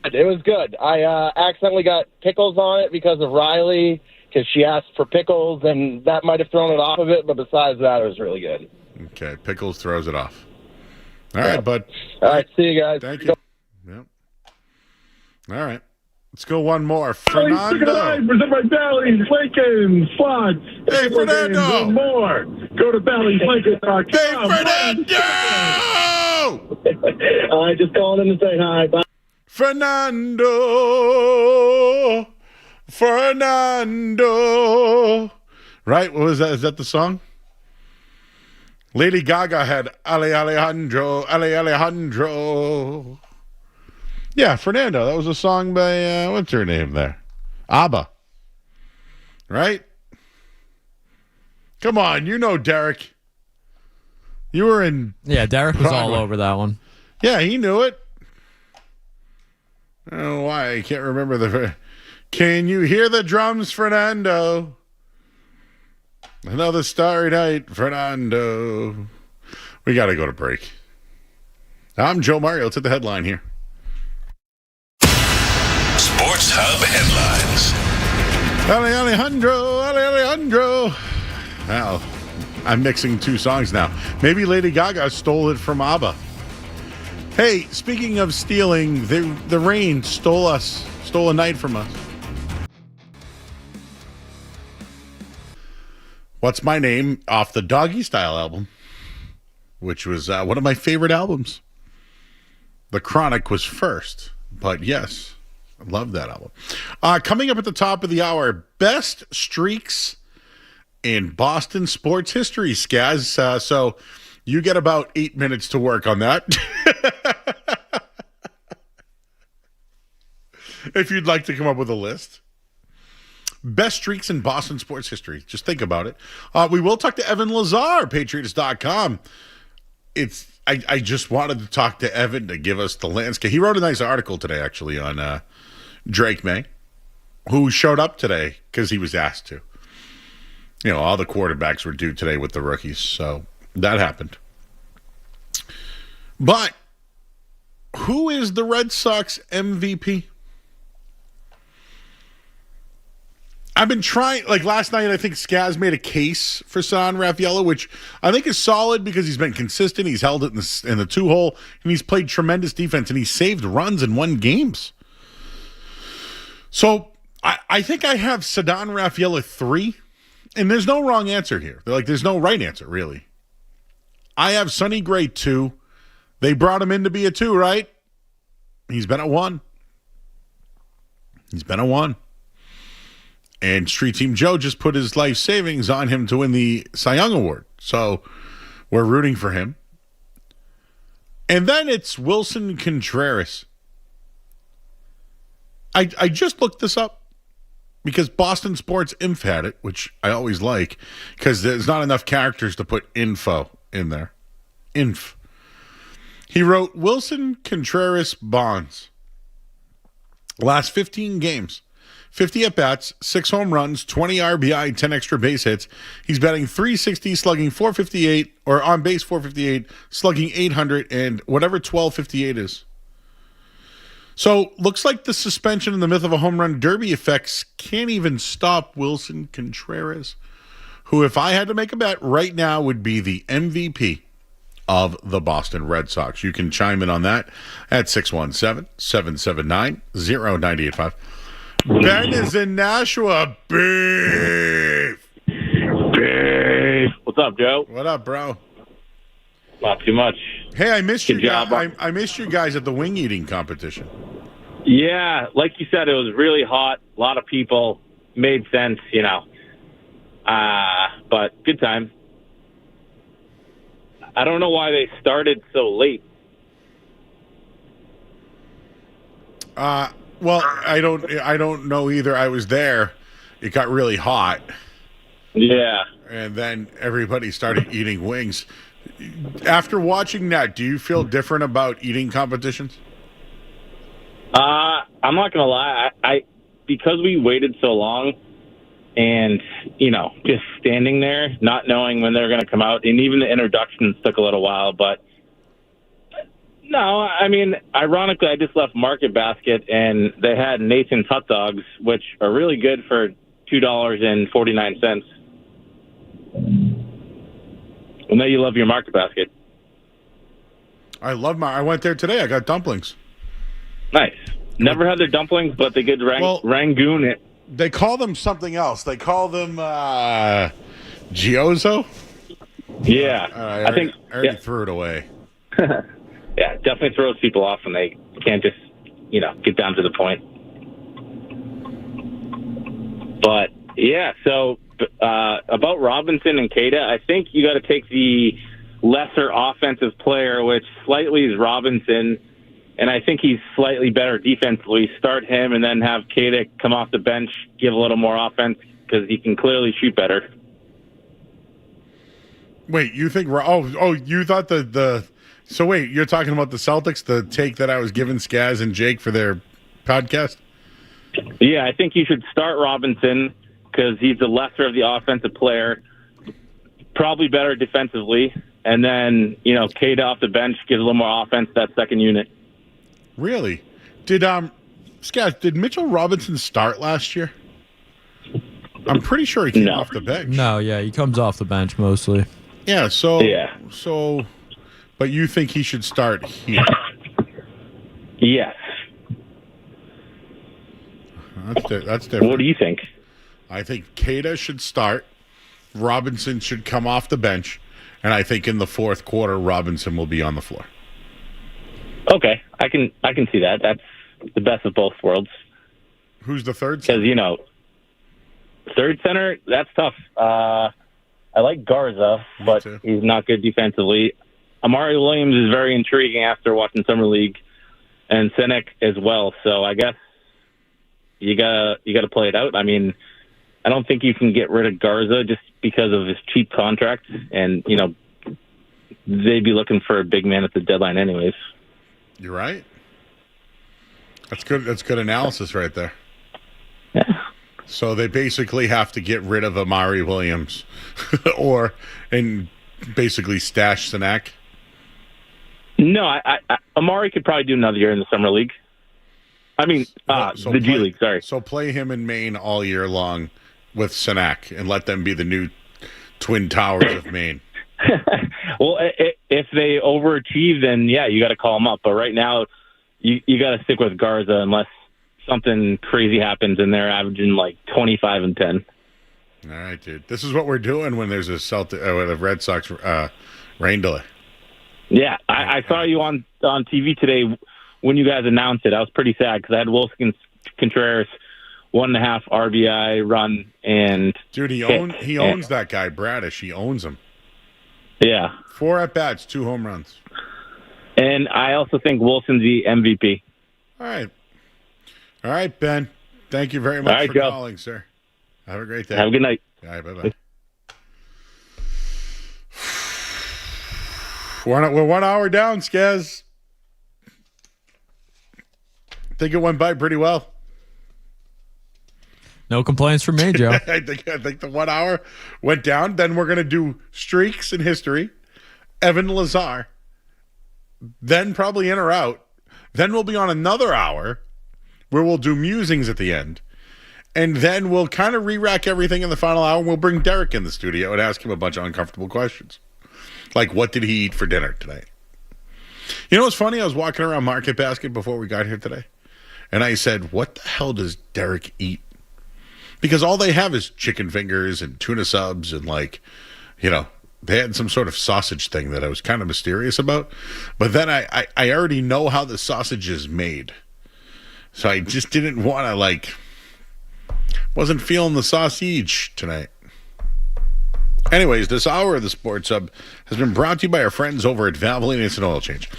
It was good. I accidentally got pickles on it because of Riley, because she asked for pickles, and that might have thrown it off of it. But besides that, it was really good. Okay, pickles throws it off. All right, bud. All right, see you guys. Thank you. Yep. All right. Let's go one more. Fernando. Presented by Bally's Lincoln, slots, Hey, Fernando. and more. Go to Bally'sLincoln.com. Hey, Fernando! All right, just calling in to say hi. Bye. Fernando. Right? What was that? Is that the song? Lady Gaga had Alejandro. Yeah, Fernando. That was a song by, what's her name there? ABBA. Right? Come on, you know Derek. You were in... Yeah, Derek was all Broadway. over that one. Yeah, he knew it. I don't know why. I can't remember the... Can you hear the drums, Fernando? Another starry night, Fernando. We got to go to break. I'm Joe Mario. Let's hit the headline here. Sports Hub headlines. Alejandro. Well, I'm mixing two songs now. Maybe Lady Gaga stole it from ABBA. Hey, speaking of stealing, the rain stole a night from us. What's My Name off the Doggy Style album, which was one of my favorite albums. The Chronic was first, but yes, I love that album. Coming up at the top of the hour, best streaks in Boston sports history, Skaz. So you get about 8 minutes to work on that. If you'd like to come up with a list. Best streaks in Boston sports history. Just think about it. We will talk to Evan Lazar, Patriots.com. I just wanted to talk to Evan to give us the landscape. He wrote a nice article today, actually, on Drake May, who showed up today because he was asked to. You know, all the quarterbacks were due today with the rookies, so that happened. But who is the Red Sox MVP? I've been trying, like last night, I think Skaz made a case for San Raffaello, which I think is solid because he's been consistent. He's held it in the two-hole, and he's played tremendous defense, and he's saved runs and won games. So I think I have Ceddanne Rafaela 3, and there's no wrong answer here. There's no right answer, really. I have Sonny Gray 2. They brought him in to be a 2, right? He's been a 1. And Street Team Joe just put his life savings on him to win the Cy Young Award. So we're rooting for him. And then it's Wilson Contreras. I just looked this up because Boston Sports Inf had it, which I always like because there's not enough characters to put info in there. Inf. He wrote Wilson Contreras Bonds. Last 15 games. 50 at-bats, 6 home runs, 20 RBI, 10 extra base hits. He's batting .360, slugging .458, or on base .458, slugging .800, and whatever 1258 is. So, looks like the suspension and the myth of a home run derby effects can't even stop Wilson Contreras, who, if I had to make a bet right now, would be the MVP of the Boston Red Sox. You can chime in on that at 617-779-0985. Ben is in Nashua. Beef. What's up, Joe? What up, bro? Not too much. Hey, I missed Good you job. guys. I missed you guys at the wing eating competition. Yeah, like you said, it was really hot. A lot of people. Made sense, you know. But good time. I don't know why they started so late. Well, I don't know either. I was there. It got really hot. Yeah. And then everybody started eating wings. After watching that, do you feel different about eating competitions? I'm not gonna lie. I because we waited so long, and just standing there, not knowing when they're gonna come out, and even the introductions took a little while. But no, I mean, ironically, I just left Market Basket, and they had Nathan's hot dogs, which are really good for $2.49. I know you love your Market Basket. I went there today. I got dumplings. Nice. Never had their dumplings, but they could Rangoon it. They call them something else. They call them Gyozo? Yeah. I already threw it away. Yeah, definitely throws people off when they can't just, get down to the point. But, yeah, so about Robinson and Keita, I think you got to take the lesser offensive player, which slightly is Robinson, and I think he's slightly better defensively. Start him and then have Keita come off the bench, give a little more offense, because he can clearly shoot better. Wait, you think... you thought the... So wait, you're talking about the Celtics, the take that I was giving Skaz and Jake for their podcast? Yeah, I think you should start Robinson because he's the lesser of the offensive player, probably better defensively, and then, Keita off the bench gives a little more offense to that second unit. Really? Skaz, did Mitchell Robinson start last year? I'm pretty sure he came off the bench. No, yeah, he comes off the bench mostly. Yeah, so but you think he should start here? Yes. That's different. What do you think? I think Keita should start. Robinson should come off the bench. And I think in the fourth quarter, Robinson will be on the floor. Okay. I can see that. That's the best of both worlds. Who's the third center? Because, third center, that's tough. I like Garza, but he's not good defensively. Amari Williams is very intriguing after watching Summer League, and Sinek as well. So I guess you gotta play it out. I mean, I don't think you can get rid of Garza just because of his cheap contract, and they'd be looking for a big man at the deadline anyways. You're right. That's good. That's good analysis right there. Yeah. So they basically have to get rid of Amari Williams, and basically stash Sinek. No, Amari could probably do another year in the Summer League. I mean, the G League, sorry. So play him in Maine all year long with Sinek and let them be the new Twin Towers of Maine. Well, if they overachieve, then, yeah, you got to call them up. But right now, you got to stick with Garza unless something crazy happens and they're averaging like 25 and 10. All right, dude. This is what we're doing when there's a Red Sox rain delay. Yeah, I saw you on TV today when you guys announced it. I was pretty sad because I had Wilson Contreras 1.5 RBI run and dude, he owns that guy Bradish. He owns him. Yeah, 4 at bats, 2 home runs. And I also think Wilson's the MVP. All right, Ben. Thank you very much for Joe. calling, sir. Have a great day. Have a good night. All right, bye-bye. We're 1 hour down, Skaz. I think it went by pretty well. No complaints from me, Joe. I think the 1 hour went down. Then we're going to do streaks in history. Evan Lazar. Then probably in or out. Then we'll be on another hour where we'll do musings at the end. And then we'll kind of re-rack everything in the final hour. We'll bring Derek in the studio and ask him a bunch of uncomfortable questions. Like, what did he eat for dinner tonight? You know what's funny? I was walking around Market Basket before we got here today. And I said, what the hell does Derek eat? Because all they have is chicken fingers and tuna subs and they had some sort of sausage thing that I was kind of mysterious about. But then I already know how the sausage is made. So I just didn't want to, wasn't feeling the sausage tonight. Anyways, this hour of the Sports Hub has been brought to you by our friends over at Valvoline Instant Oil Change.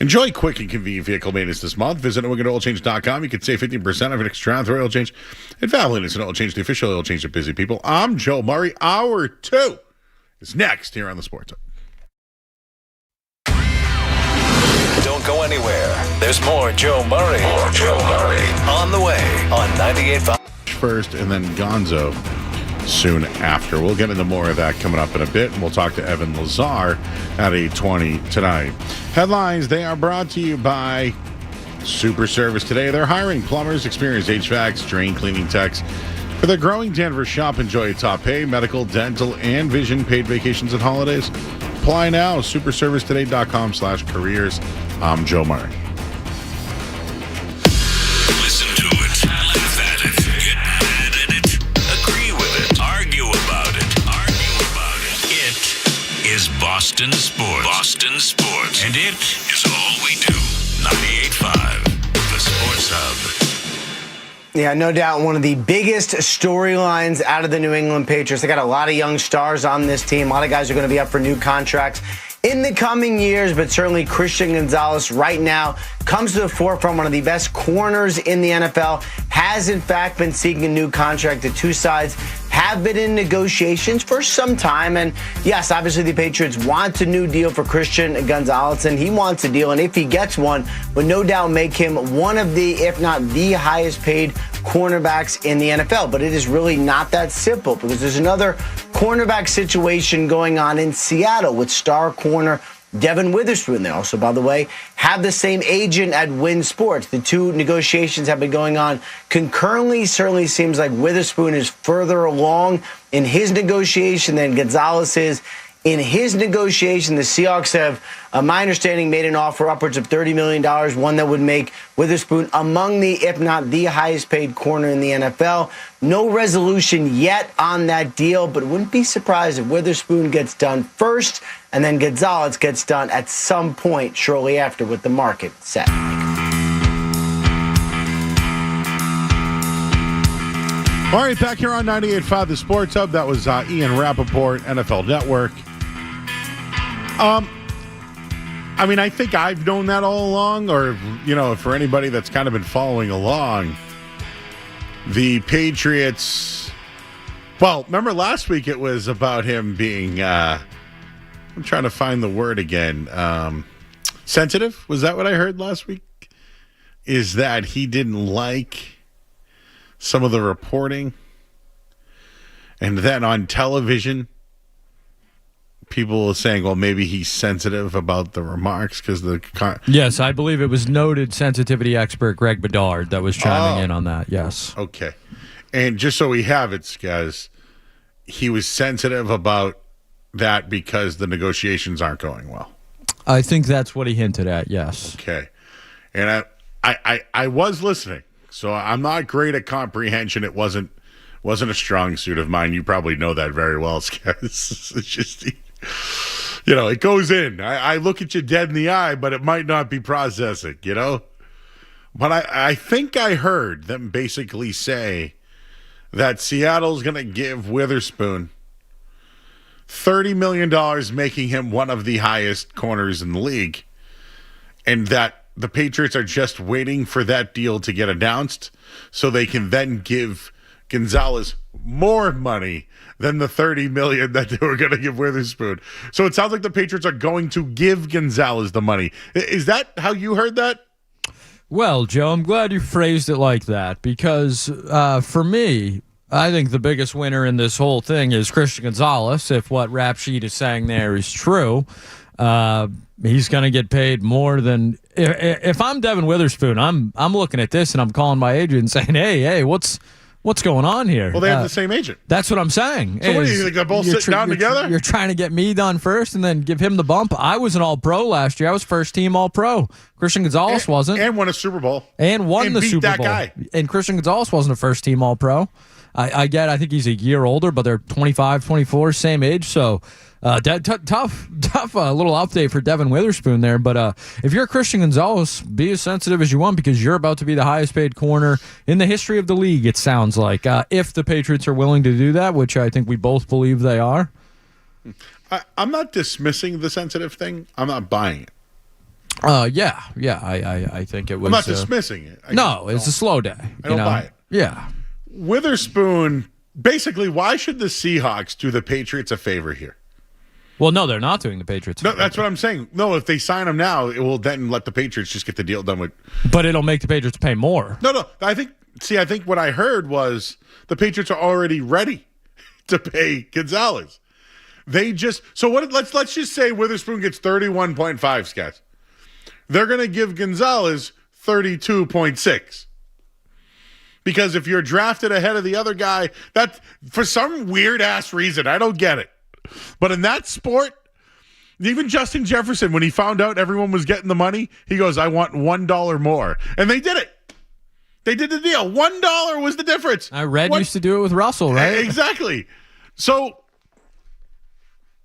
Enjoy quick and convenient vehicle maintenance this month. Visit NewEnglandOilChange.com. You can save 15% off an extra round through oil change at Valvoline Instant Oil Change, the official oil change of busy people. I'm Joe Murray. Hour 2 is next here on the Sports Hub. Don't go anywhere. There's more Joe Murray. On the way on 98.5. First, and then Gonzo soon after. We'll get into more of that coming up in a bit, and we'll talk to Evan Lazar at 8:20 tonight. Headlines, they are brought to you by Super Service Today. They're hiring plumbers, experienced HVACs, drain cleaning techs. For their growing Denver shop, enjoy top pay, medical, dental, and vision paid vacations and holidays. Apply now, superservicetoday.com/careers. I'm Joe Murray. Listen to it, laugh at it, get mad at it, agree with it, argue about it. It is Boston Sports. Boston Sports. And it is all we do. 98.5, the Sports Hub. Yeah, no doubt one of the biggest storylines out of the New England Patriots. They got a lot of young stars on this team. A lot of guys are going to be up for new contracts in the coming years, but certainly Christian Gonzalez right now comes to the forefront. One of the best corners in the NFL has in fact been seeking a new contract. The two sides have been in negotiations for some time, and yes, obviously the Patriots want a new deal for Christian Gonzalez, and he wants a deal, and if he gets one, would no doubt make him one of the, if not the highest paid cornerbacks in the NFL. But it is really not that simple, because there's another cornerback situation going on in Seattle with star corner Devin Witherspoon. They also, by the way, have the same agent at Wynn Sports. The two negotiations have been going on concurrently. Certainly seems like Witherspoon is further along in his negotiation than Gonzalez is in his negotiation. The Seahawks have, my understanding, made an offer upwards of $30 million, one that would make Witherspoon among the, if not the highest paid corner in the NFL. No resolution yet on that deal, but wouldn't be surprised if Witherspoon gets done first and then Gonzalez gets done at some point shortly after with the market set. All right, back here on 98.5, the Sports Hub. That was Ian Rappaport, NFL Network. I mean, I think I've known that all along, or, you know, for anybody that's kind of been following along, the Patriots, well, remember last week it was about him being, I'm trying to find the word again, sensitive? Was that what I heard last week? Is that he didn't like some of the reporting, and then on television, people were saying, well, maybe he's sensitive about the remarks because the... Yes, I believe it was noted sensitivity expert Greg Bedard that was chiming in on that, yes. Okay. And just so we have it, guys, he was sensitive about that because the negotiations aren't going well. I think that's what he hinted at, yes. Okay. And I was listening, so I'm not great at comprehension. It wasn't a strong suit of mine. You probably know that very well, guys. It's just... You know, it goes in. I look at you dead in the eye, but it might not be processing, you know? But I think I heard them basically say that Seattle's going to give Witherspoon $30 million, making him one of the highest corners in the league, and that the Patriots are just waiting for that deal to get announced so they can then give Gonzalez more money than the $30 million that they were going to give Witherspoon. So it sounds like the Patriots are going to give Gonzalez the money. Is that how you heard that? Well, Joe, I'm glad you phrased it like that because for me, I think the biggest winner in this whole thing is Christian Gonzalez. If what Rap Sheet is saying there is true, he's going to get paid more than... If I'm Devin Witherspoon, I'm looking at this and I'm calling my agent and saying, hey, what's going on here? Well, they have the same agent. That's what I'm saying. So what do you think? They're both sitting down together? You're trying to get me done first and then give him the bump. I was an All-Pro last year. I was first-team All-Pro. Christian Gonzalez wasn't. And won a Super Bowl. And won the Super Bowl. That guy. And Christian Gonzalez wasn't a first-team All-Pro. I think he's a year older, but they're 25, 24, same age. So tough little update for Devin Witherspoon there. But if you're Christian Gonzalez, be as sensitive as you want because you're about to be the highest paid corner in the history of the league, it sounds like. If the Patriots are willing to do that, which I think we both believe they are. I'm not dismissing the sensitive thing. I'm not buying it. Yeah. I think it was. I'm not dismissing it. It's a slow day. I don't buy it. Yeah. Witherspoon, basically, why should the Seahawks do the Patriots a favor here? Well, no, they're not doing the Patriots. No, that's what I'm saying. No, if they sign him now, it will then let the Patriots just get the deal done with. But it'll make the Patriots pay more. No. I think what I heard was the Patriots are already ready to pay Gonzalez. They just let's just say Witherspoon gets 31.5, Scats. They're going to give Gonzalez 32.6. Because if you're drafted ahead of the other guy, that for some weird ass reason, I don't get it. But in that sport, even Justin Jefferson, when he found out everyone was getting the money, he goes, I want $1 more. And they did it. They did the deal. $1 was the difference. Red used to do it with Russell, right? Exactly. So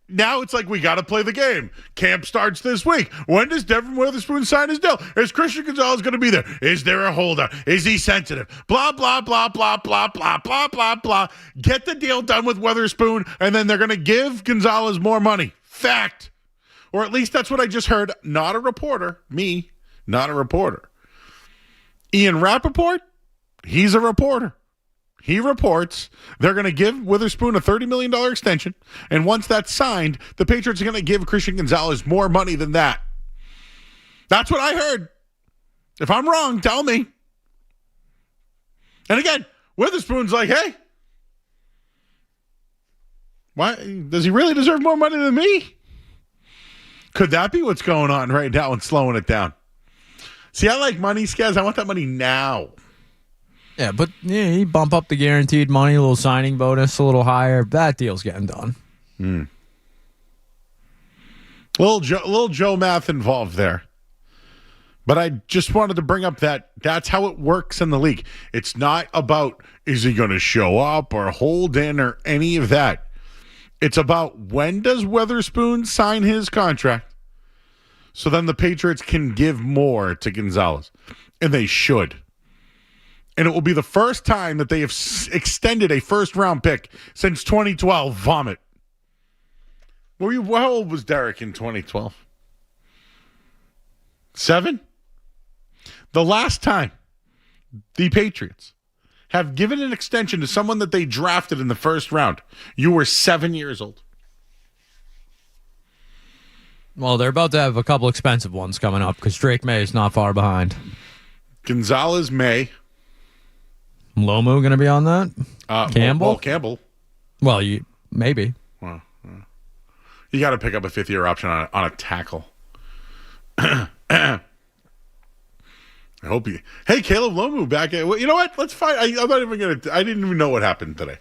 now it's like we got to play the game. Camp starts this week. When does Devin Witherspoon sign his deal? Is Christian Gonzalez going to be there? Is there a holdout? Is he sensitive? Blah, blah, blah, blah, blah, blah, blah, blah, blah. Get the deal done with Witherspoon, and then they're going to give Gonzalez more money. Fact. Or at least that's what I just heard. Not a reporter. Me, not a reporter. Ian Rappaport, he's a reporter. He reports they're going to give Witherspoon a $30 million extension, and once that's signed, the Patriots are going to give Christian Gonzalez more money than that. That's what I heard. If I'm wrong, tell me. And again, Witherspoon's like, hey, why does he really deserve more money than me? Could that be what's going on right now and slowing it down? See, I like money, Skaz. I want that money now. Yeah, but you bump up the guaranteed money, a little signing bonus, a little higher. That deal's getting done. Little Joe math involved there. But I just wanted to bring up that's how it works in the league. It's not about is he going to show up or hold in or any of that. It's about when does Witherspoon sign his contract so then the Patriots can give more to Gonzalez. And they should. And it will be the first time that they have extended a first-round pick since 2012. Vomit. How old was Derek in 2012? 7? The last time the Patriots have given an extension to someone that they drafted in the first round, you were 7 years old. Well, they're about to have a couple expensive ones coming up because Drake May is not far behind. Gonzalez May. Lomu going to be on that? Campbell? Well, Campbell. Well, maybe. Well, you got to pick up a fifth-year option on a tackle. I hope you. Hey, Caleb Lomu back. You know what? Let's find. I'm not even going to. I didn't even know what happened today.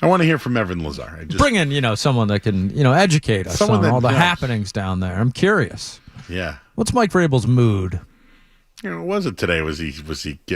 I want to hear from Evan Lazar. Bring in, someone that can, educate us on all the happenings down there. I'm curious. Yeah. What's Mike Vrabel's mood? What was it today? Was he?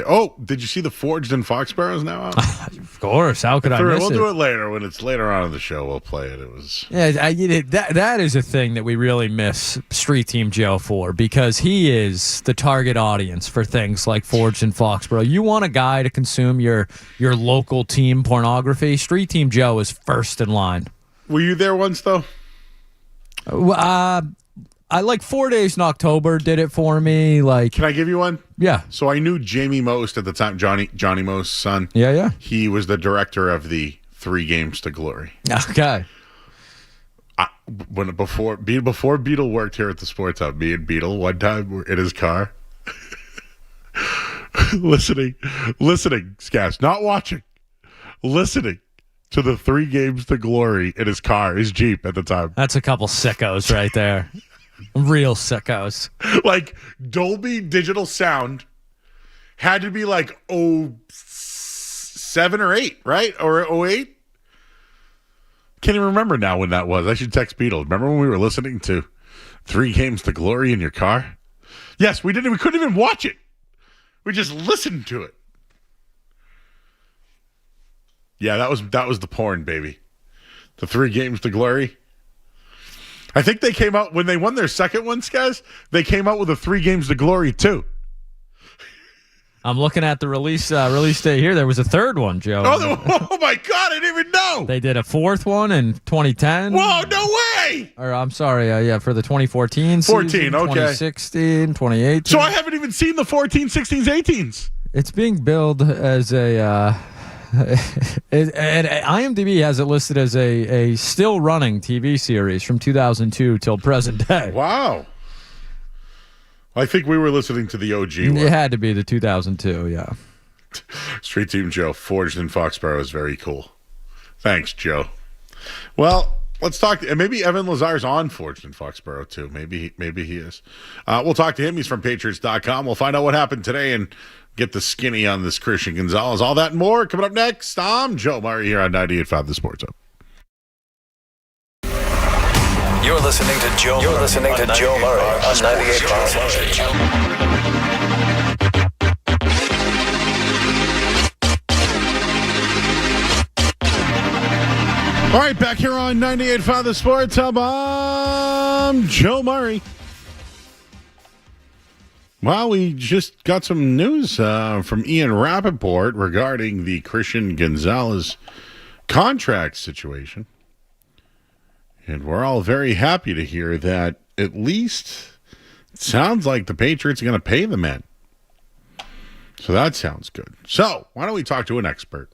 Oh, did you see the Forged in Foxborough's now out? Of course. How could I miss it? We'll do it later. When it's later on in the show, we'll play it. It was. Yeah, that is a thing that we really miss Street Team Joe for because he is the target audience for things like Forged in Foxborough. You want a guy to consume your local team pornography? Street Team Joe is first in line. Were you there once though? I like 4 Days in October did it for me. Can I give you one? Yeah. So I knew Jamie Most at the time, Johnny Most's son. Yeah. He was the director of the 3 Games to Glory. Okay. Before Beetle worked here at the Sports Hub, me and Beetle one time were in his car, listening, Scass, not watching, listening to the 3 Games to Glory in his car, his Jeep at the time. That's a couple sickos right there. Real sickos. Like Dolby Digital Sound had to be like 07 or 8, right? Or 08? Can't even remember now when that was. I should text Beetle. Remember when we were listening to 3 Games to Glory in your car? Yes, we couldn't even watch it. We just listened to it. Yeah, that was the porn, baby. The 3 Games to Glory. I think they came out when they won their second one, guys. They came out with a 3 Games to Glory too. I'm looking at the release date here. There was a third one, Joe. Oh my God! I didn't even know. They did a 4th one in 2010. Whoa! No Really? Or I'm sorry, for the 2014 14, season, okay. 2016, 2018. So I haven't even seen the 14, 16s, 18s. It's being billed as a and IMDb has it listed as a still running TV series from 2002 till present day. Wow. I think we were listening to the OG one. It had to be the 2002, yeah. Street Team Joe, forged in Foxborough is very cool. Thanks, Joe. Well, let's talk. Maybe Evan Lazar's on Forged in Foxborough, too. Maybe he is. We'll talk to him. He's from Patriots.com. We'll find out what happened today and get the skinny on this Christian Gonzalez. All that and more coming up next. I'm Joe Murray here on 98.5 The Sports Hub. You're listening to Joe Murray on 98.5. All right, back here on 98.5 The Sports Hub. I'm Joe Murray. Well, we just got some news from Ian Rappaport regarding the Christian Gonzalez contract situation. And we're all very happy to hear that at least it sounds like the Patriots are going to pay the men. So that sounds good. So why don't we talk to an expert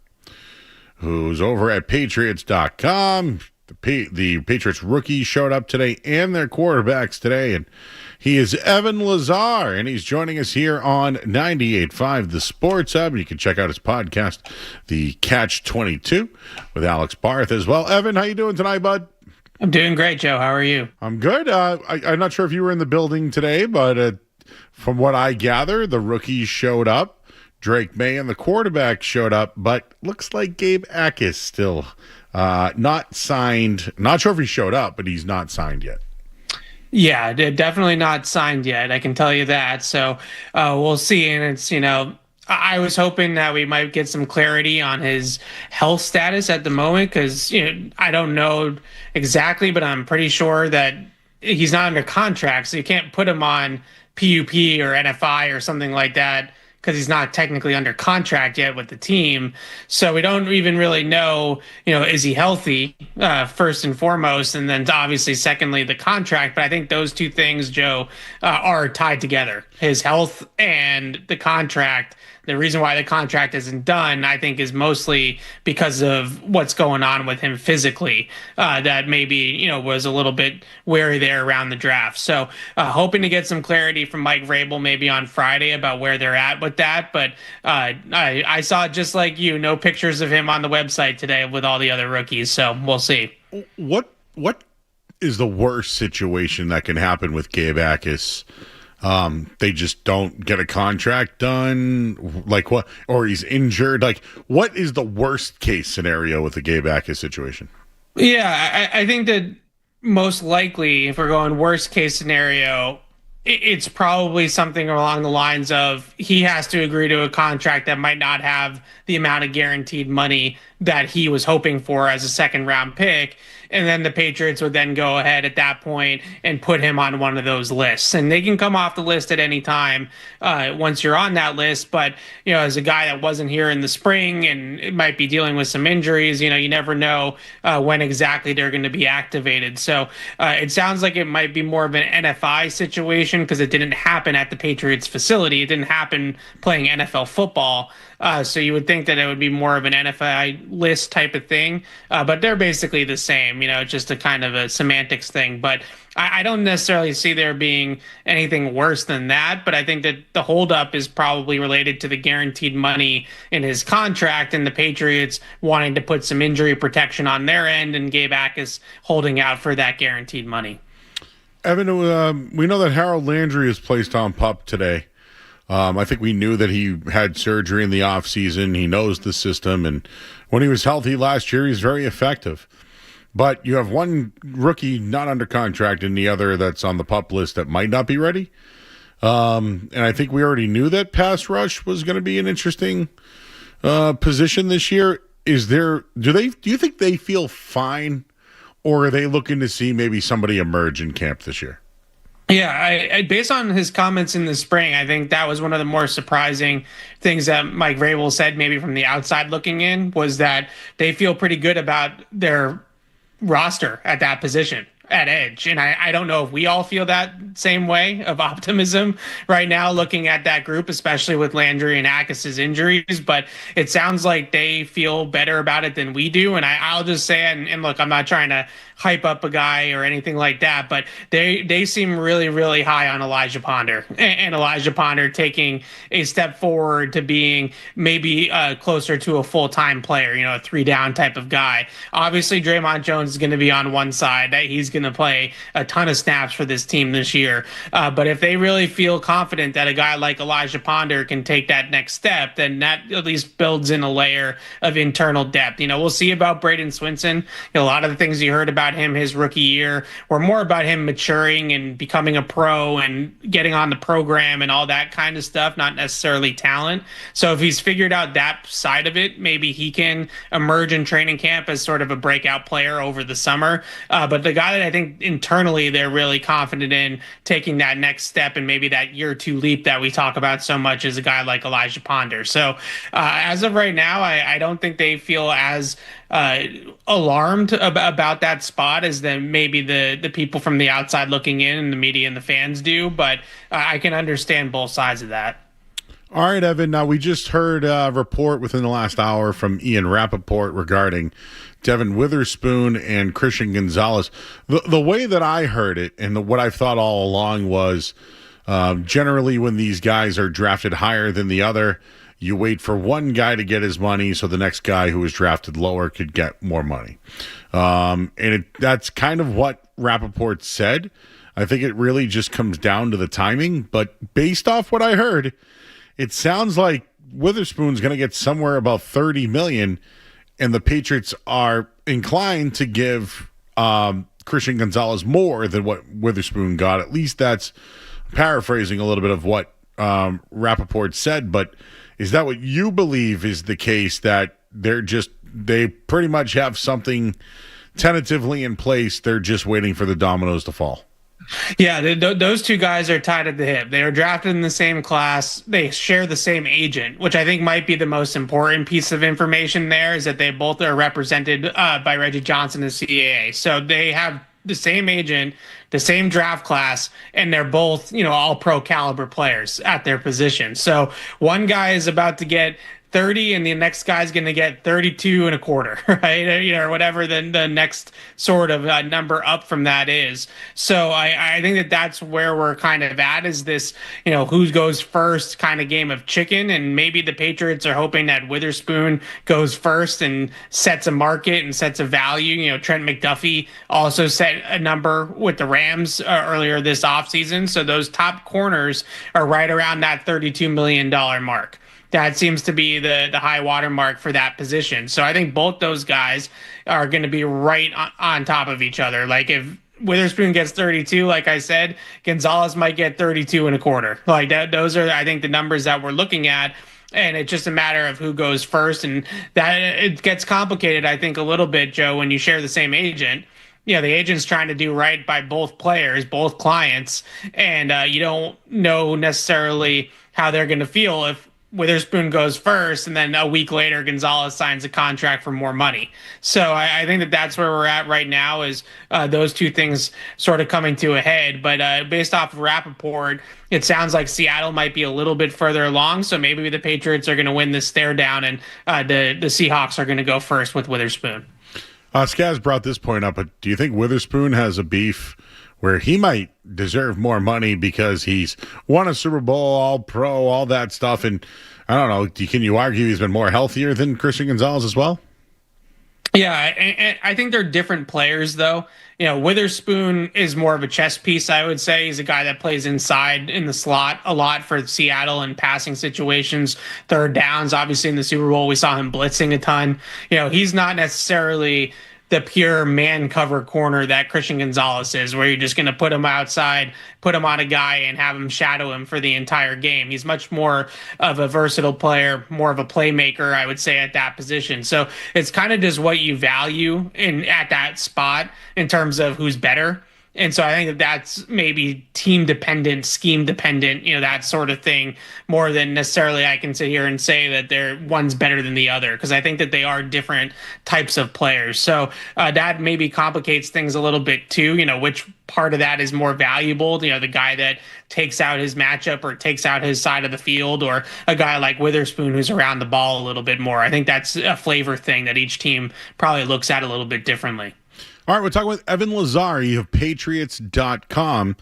who's over at Patriots.com. The Patriots rookies showed up today and their quarterbacks today, and he is Evan Lazar, and he's joining us here on 98.5 The Sports Hub. You can check out his podcast, The Catch 22, with Alex Barth as well. Evan, how you doing tonight, bud? I'm doing great, Joe. How are you? I'm good. I'm not sure if you were in the building today, but from what I gather, the rookies showed up. Drake May and the quarterback showed up, but looks like Gabe Akis still not signed. Not sure if he showed up, but he's not signed yet. Yeah, definitely not signed yet. I can tell you that. So we'll see. And it's, I was hoping that we might get some clarity on his health status at the moment because, I don't know exactly, but I'm pretty sure that he's not under contract. So you can't put him on PUP or NFI or something like that, because he's not technically under contract yet with the team. So we don't even really know, is he healthy, first and foremost, and then obviously, secondly, the contract. But I think those two things, Joe, are tied together. His health and the contract. The reason why the contract isn't done, I think, is mostly because of what's going on with him physically. That maybe, was a little bit wary there around the draft. So hoping to get some clarity from Mike Vrabel maybe on Friday about where they're at with that. But I saw, just like you, no pictures of him on the website today with all the other rookies. So we'll see. What is the worst situation that can happen with Gabe Akis? They just don't get a contract done, like what, or he's injured. Like, what is the worst case scenario with the Gabe Akis situation? Yeah, I think that most likely, if we're going worst case scenario, it's probably something along the lines of he has to agree to a contract that might not have the amount of guaranteed money that he was hoping for as a second round pick. And then the Patriots would then go ahead at that point and put him on one of those lists. And they can come off the list at any time once you're on that list. But, as a guy that wasn't here in the spring and it might be dealing with some injuries, you never know when exactly they're going to be activated. So it sounds like it might be more of an NFI situation because it didn't happen at the Patriots facility. It didn't happen playing NFL football. So you would think that it would be more of an NFI list type of thing, but they're basically the same, just a kind of a semantics thing. But I don't necessarily see there being anything worse than that. But I think that the holdup is probably related to the guaranteed money in his contract and the Patriots wanting to put some injury protection on their end and Gabe Akis holding out for that guaranteed money. Evan, we know that Harold Landry is placed on PUP today. I think we knew that he had surgery in the offseason. He knows the system. And when he was healthy last year, he's very effective. But you have one rookie not under contract and the other that's on the PUP list that might not be ready. And I think we already knew that pass rush was going to be an interesting position this year. Do you think they feel fine, or are they looking to see maybe somebody emerge in camp this year? Yeah, I based on his comments in the spring, I think that was one of the more surprising things that Mike Vrabel said, maybe from the outside looking in, was that they feel pretty good about their roster at that position. at edge. And I don't know if we all feel that same way of optimism right now, looking at that group, especially with Landry and Akis's injuries, but it sounds like they feel better about it than we do. And I'll just say, and look, I'm not trying to hype up a guy or anything like that, but they seem really, really high on Elijah Ponder, and Elijah Ponder taking a step forward to being maybe closer to a full-time player, a 3-down type of guy. Obviously, Draymond Jones is going to be on one side. He's going to play a ton of snaps for this team this year. But if they really feel confident that a guy like Elijah Ponder can take that next step, then that at least builds in a layer of internal depth. We'll see about Braden Swinson. A lot of the things you heard about him his rookie year were more about him maturing and becoming a pro and getting on the program and all that kind of stuff, not necessarily talent. So if he's figured out that side of it, maybe he can emerge in training camp as sort of a breakout player over the summer. But the guy that I think internally they're really confident in taking that next step and maybe that year 2 leap that we talk about so much is a guy like Elijah Ponder. So as of right now, I don't think they feel as alarmed about that spot as then maybe the people from the outside looking in and the media and the fans do. But I can understand both sides of that. All right, Evan. Now, we just heard a report within the last hour from Ian Rappaport regarding Devin Witherspoon and Christian Gonzalez. The way that I heard it and what I've thought all along was generally when these guys are drafted higher than the other, you wait for one guy to get his money so the next guy who was drafted lower could get more money. That's kind of what Rappaport said. I think it really just comes down to the timing. But based off what I heard, it sounds like Witherspoon's going to get somewhere about $30 million, and the Patriots are inclined to give Christian Gonzalez more than what Witherspoon got. At least that's paraphrasing a little bit of what Rappaport said. But is that what you believe is the case, that they pretty much have something tentatively in place? They're just waiting for the dominoes to fall. Yeah, those two guys are tied at the hip. They are drafted in the same class. They share the same agent, which I think might be the most important piece of information there, is that they both are represented by Reggie Johnson and CAA. So they have the same agent, the same draft class, and they're both, all pro caliber players at their position. So one guy is about to get 30 and the next guy's going to get 32 and a quarter, right? Or whatever the next sort of number up from that is. So I think that that's where we're kind of at, is this, who goes first kind of game of chicken. And maybe the Patriots are hoping that Witherspoon goes first and sets a market and sets a value. Trent McDuffie also set a number with the Rams earlier this offseason. So those top corners are right around that $32 million mark. That seems to be the high water mark for that position. So I think both those guys are going to be right on top of each other. Like if Witherspoon gets 32, like I said, Gonzalez might get 32 and a quarter. Like that, those are, I think, the numbers that we're looking at. And it's just a matter of who goes first. And that it gets complicated, I think, a little bit, Joe, when you share the same agent. The agent's trying to do right by both players, both clients. And you don't know necessarily how they're going to feel if Witherspoon goes first, and then a week later, Gonzalez signs a contract for more money. So I think that that's where we're at right now, is those two things sort of coming to a head. But based off of Rappaport, it sounds like Seattle might be a little bit further along. So maybe the Patriots are going to win this stare down, and the Seahawks are going to go first with Witherspoon. Skaz brought this point up, but do you think Witherspoon has a beef where he might deserve more money because he's won a Super Bowl, all pro, all that stuff? And I don't know, can you argue he's been more healthier than Christian Gonzalez as well? Yeah, I think they're different players, though. Witherspoon is more of a chess piece, I would say. He's a guy that plays inside in the slot a lot for Seattle in passing situations, third downs. Obviously, in the Super Bowl, we saw him blitzing a ton. He's not necessarily the pure man cover corner that Christian Gonzalez is, where you're just going to put him outside, put him on a guy, and have him shadow him for the entire game. He's much more of a versatile player, more of a playmaker, I would say, at that position. So it's kind of just what you value at that spot in terms of who's better. And so I think that's maybe team dependent, scheme dependent, that sort of thing, more than necessarily I can sit here and say that one's better than the other, because I think that they are different types of players. So that maybe complicates things a little bit too, which part of that is more valuable, the guy that takes out his matchup or takes out his side of the field, or a guy like Witherspoon who's around the ball a little bit more. I think that's a flavor thing that each team probably looks at a little bit differently. All right, we're talking with Evan Lazar of Patriots.com.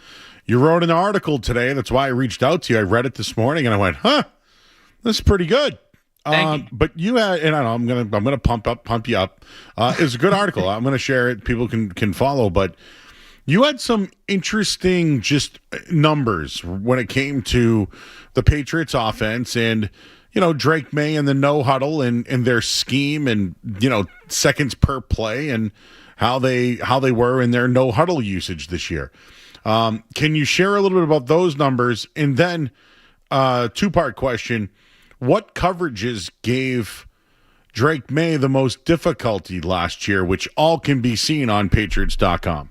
You wrote an article today. That's why I reached out to you. I read it this morning, and I went, this is pretty good. Thank you. But you had, and I don't know, I'm gonna pump you up. It's a good article. I'm gonna share it. People can follow. But you had some interesting just numbers when it came to the Patriots offense and, Drake May and the no huddle and their scheme and, seconds per play and how they were in their no huddle usage this year. Can you share a little bit about those numbers? And then two-part question, what coverages gave Drake May the most difficulty last year, which all can be seen on Patriots.com?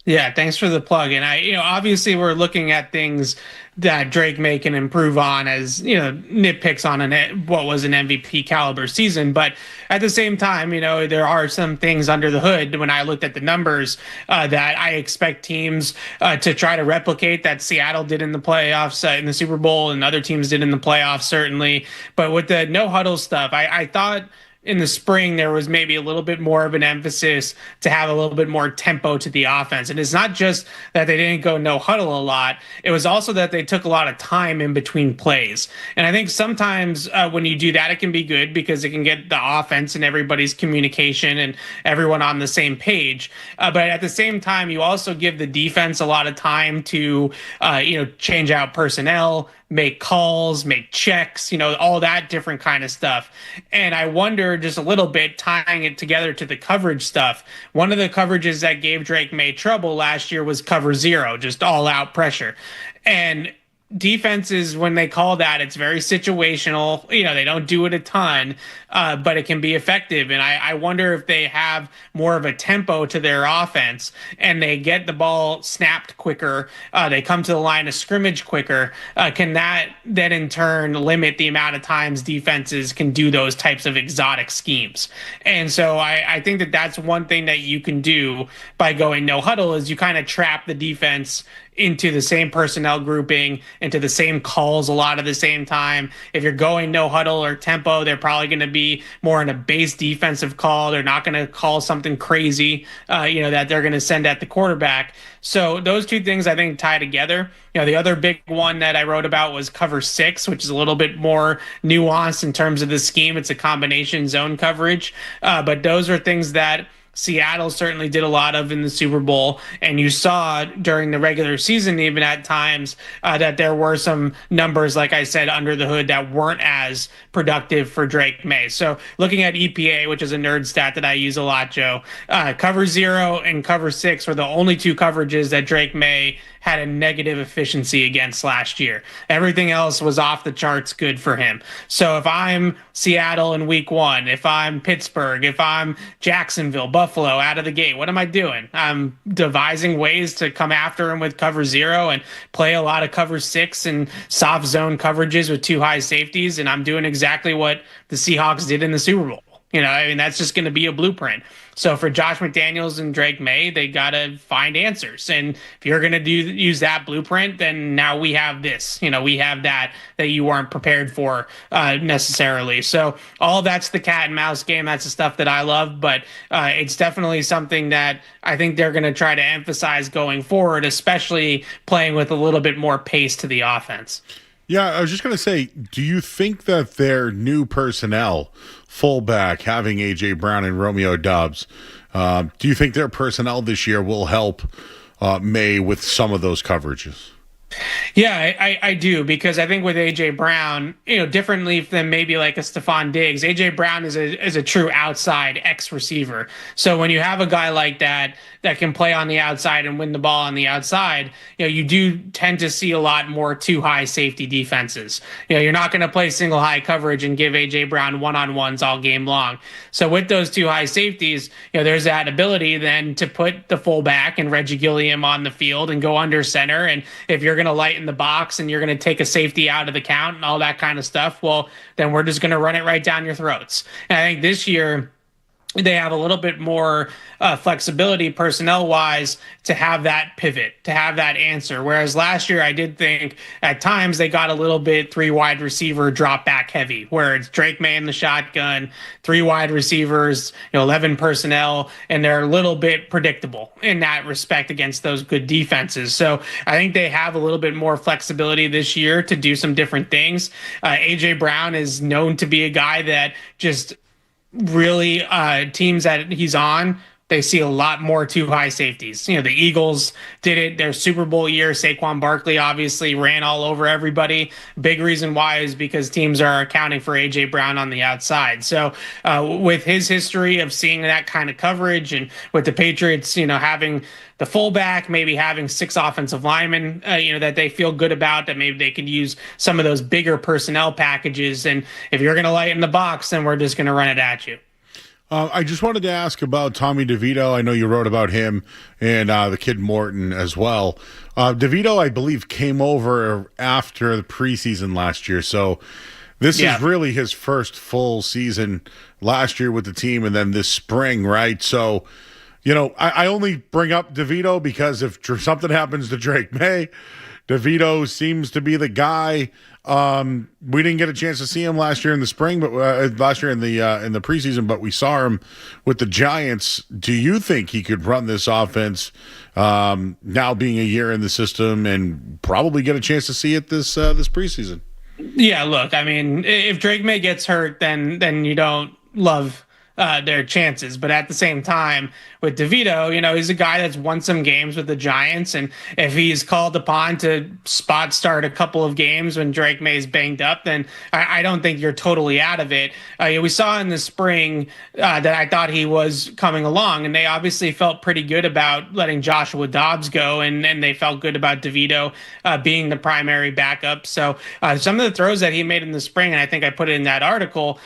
Yeah, thanks for the plug. And obviously we're looking at things that Drake May can improve on as, nitpicks on what was an MVP caliber season. But at the same time, there are some things under the hood when I looked at the numbers that I expect teams to try to replicate that Seattle did in the playoffs, in the Super Bowl, and other teams did in the playoffs, certainly. But with the no huddle stuff, I thought in the spring, there was maybe a little bit more of an emphasis to have a little bit more tempo to the offense. And it's not just that they didn't go no huddle a lot. It was also that they took a lot of time in between plays. And I think sometimes when you do that, it can be good because it can get the offense and everybody's communication and everyone on the same page. But at the same time, you also give the defense a lot of time to, change out personnel, make calls, make checks, all that different kind of stuff. And I wonder just a little bit, tying it together to the coverage stuff. One of the coverages that gave Drake May trouble last year was cover zero, just all out pressure. And defenses, when they call that, it's very situational. They don't do it a ton, but it can be effective. And I wonder if they have more of a tempo to their offense and they get the ball snapped quicker, they come to the line of scrimmage quicker, can that then in turn limit the amount of times defenses can do those types of exotic schemes? And so I think that that's one thing that you can do by going no huddle is you kind of trap the defense into the same personnel grouping, into the same calls a lot of the same time. If you're going no huddle or tempo, they're probably going to be more in a base defensive call. They're not going to call something crazy, that they're going to send at the quarterback. So those two things I think tie together. The other big one that I wrote about was cover 6, which is a little bit more nuanced in terms of the scheme. It's a combination zone coverage, but those are things that Seattle certainly did a lot of in the Super Bowl, and you saw during the regular season even at times that there were some numbers, like I said, under the hood that weren't as productive for Drake May. So looking at EPA, which is a nerd stat that I use a lot, Joe, cover 0 and cover 6 were the only two coverages that Drake May had a negative efficiency against last year. Everything else was off the charts good for him. So if I'm Seattle in week 1, if I'm Pittsburgh, if I'm Jacksonville, Buffalo out of the gate, what am I doing? I'm devising ways to come after him with cover 0 and play a lot of cover 6 and soft zone coverages with 2 high safeties. And I'm doing exactly what the Seahawks did in the Super Bowl. That's just going to be a blueprint. So for Josh McDaniels and Drake May, they got to find answers. And if you're going to use that blueprint, then now we have this. We have that you weren't prepared for necessarily. So all that's the cat and mouse game. That's the stuff that I love. But it's definitely something that I think they're going to try to emphasize going forward, especially playing with a little bit more pace to the offense. Yeah, I was just going to say, do you think that their new personnel, fullback, having A.J. Brown and Romeo Doubs, do you think their personnel this year will help May with some of those coverages? Yeah, I do, because I think with AJ Brown, differently than maybe like a Stephon Diggs, AJ Brown is a true outside X receiver. So when you have a guy like that can play on the outside and win the ball on the outside, you do tend to see a lot more too high safety defenses. You're not going to play single high coverage and give AJ Brown one-on-ones all game long. So with those two high safeties, there's that ability then to put the fullback and Reggie Gilliam on the field and go under center. And if you're going to lighten the box and you're going to take a safety out of the count and all that kind of stuff, well, then we're just going to run it right down your throats. And I think this year they have a little bit more flexibility personnel wise to have that pivot, to have that answer. Whereas last year, I did think at times they got a little bit three wide receiver drop back heavy, where it's Drake May in the shotgun, three wide receivers, 11 personnel, and they're a little bit predictable in that respect against those good defenses. So I think they have a little bit more flexibility this year to do some different things. AJ Brown is known to be a guy that just really teams that he's on, they see a lot more too high safeties. The Eagles did it their Super Bowl year. Saquon Barkley obviously ran all over everybody. Big reason why is because teams are accounting for AJ Brown on the outside. So with his history of seeing that kind of coverage, and with the Patriots, having the fullback, maybe having 6 offensive linemen, that they feel good about, that maybe they could use some of those bigger personnel packages. And if you're going to lighten the box, then we're just going to run it at you. I just wanted to ask about Tommy DeVito. I know you wrote about him and the kid Morton as well. DeVito, I believe, came over after the preseason last year. So this is really his first full season last year with the team, and then this spring, right? So, I only bring up DeVito because if something happens to Drake May, DeVito seems to be the guy. We didn't get a chance to see him last year in the spring, but last year in the preseason, but we saw him with the Giants. Do you think he could run this offense now being a year in the system and probably get a chance to see it this preseason? Yeah, look, I mean, if Drake May gets hurt, then you don't love their chances. But at the same time, with DeVito, he's a guy that's won some games with the Giants. And if he's called upon to spot start a couple of games when Drake May's banged up, then I don't think you're totally out of it. We saw in the spring that I thought he was coming along, and they obviously felt pretty good about letting Joshua Dobbs go, and they felt good about DeVito being the primary backup. So some of the throws that he made in the spring, and I think I put it in that article,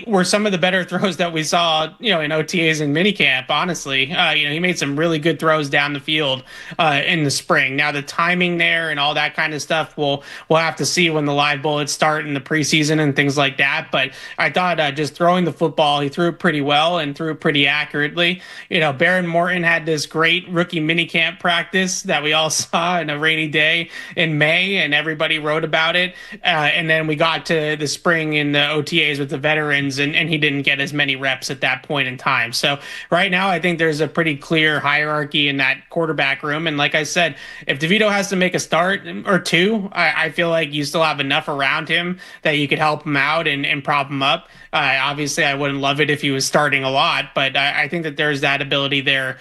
were some of the better throws that we saw, in OTAs and minicamp, honestly. He made some really good throws down the field in the spring. Now, the timing there and all that kind of stuff, we'll have to see when the live bullets start in the preseason and things like that. But I thought just throwing the football, he threw it pretty well and threw it pretty accurately. Baron Morton had this great rookie minicamp practice that we all saw in a rainy day in May, and everybody wrote about it. And then we got to the spring in the OTAs with the veterans, and he didn't get as many reps at that point in time. So right now, I think there's a pretty clear hierarchy in that quarterback room. And like I said, if DeVito has to make a start or two, I feel like you still have enough around him that you could help him out and prop him up. Obviously, I wouldn't love it if he was starting a lot, but I think that there's that ability there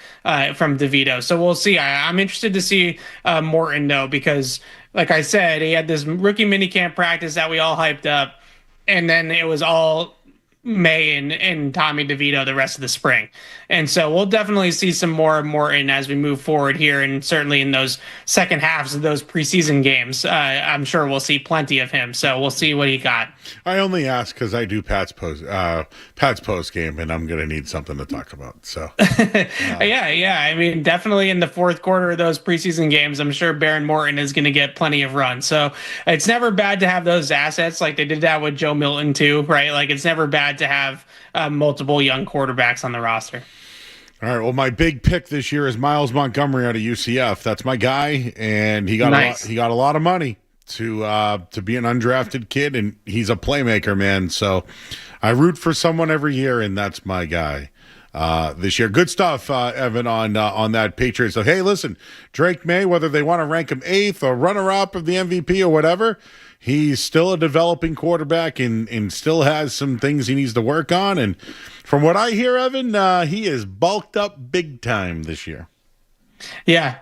from DeVito. So we'll see. I'm interested to see Morton, though, because like I said, he had this rookie minicamp practice that we all hyped up, and then it was all May and Tommy DeVito the rest of the spring. And so we'll definitely see some more Morton as we move forward here, and certainly in those second halves of those preseason games. I'm sure we'll see plenty of him, so we'll see what he got. I only ask because I do Pat's post game, and I'm going to need something to talk about. So, yeah. I mean, definitely in the fourth quarter of those preseason games, I'm sure Baron Morton is going to get plenty of runs. So it's never bad to have those assets. Like they did that with Joe Milton too, right? Like it's never bad to have multiple young quarterbacks on the roster. All right. Well, my big pick this year is Miles Montgomery out of UCF. That's my guy, and he got a lot of money to be an undrafted kid, and he's a playmaker, man. So I root for someone every year, and that's my guy this year. Good stuff, Evan, on that Patriots. So hey, listen, Drake May, whether they want to rank him 8th or runner-up of the MVP or whatever, he's still a developing quarterback and still has some things he needs to work on. And from what I hear, Evan, he is bulked up big time this year. Yeah.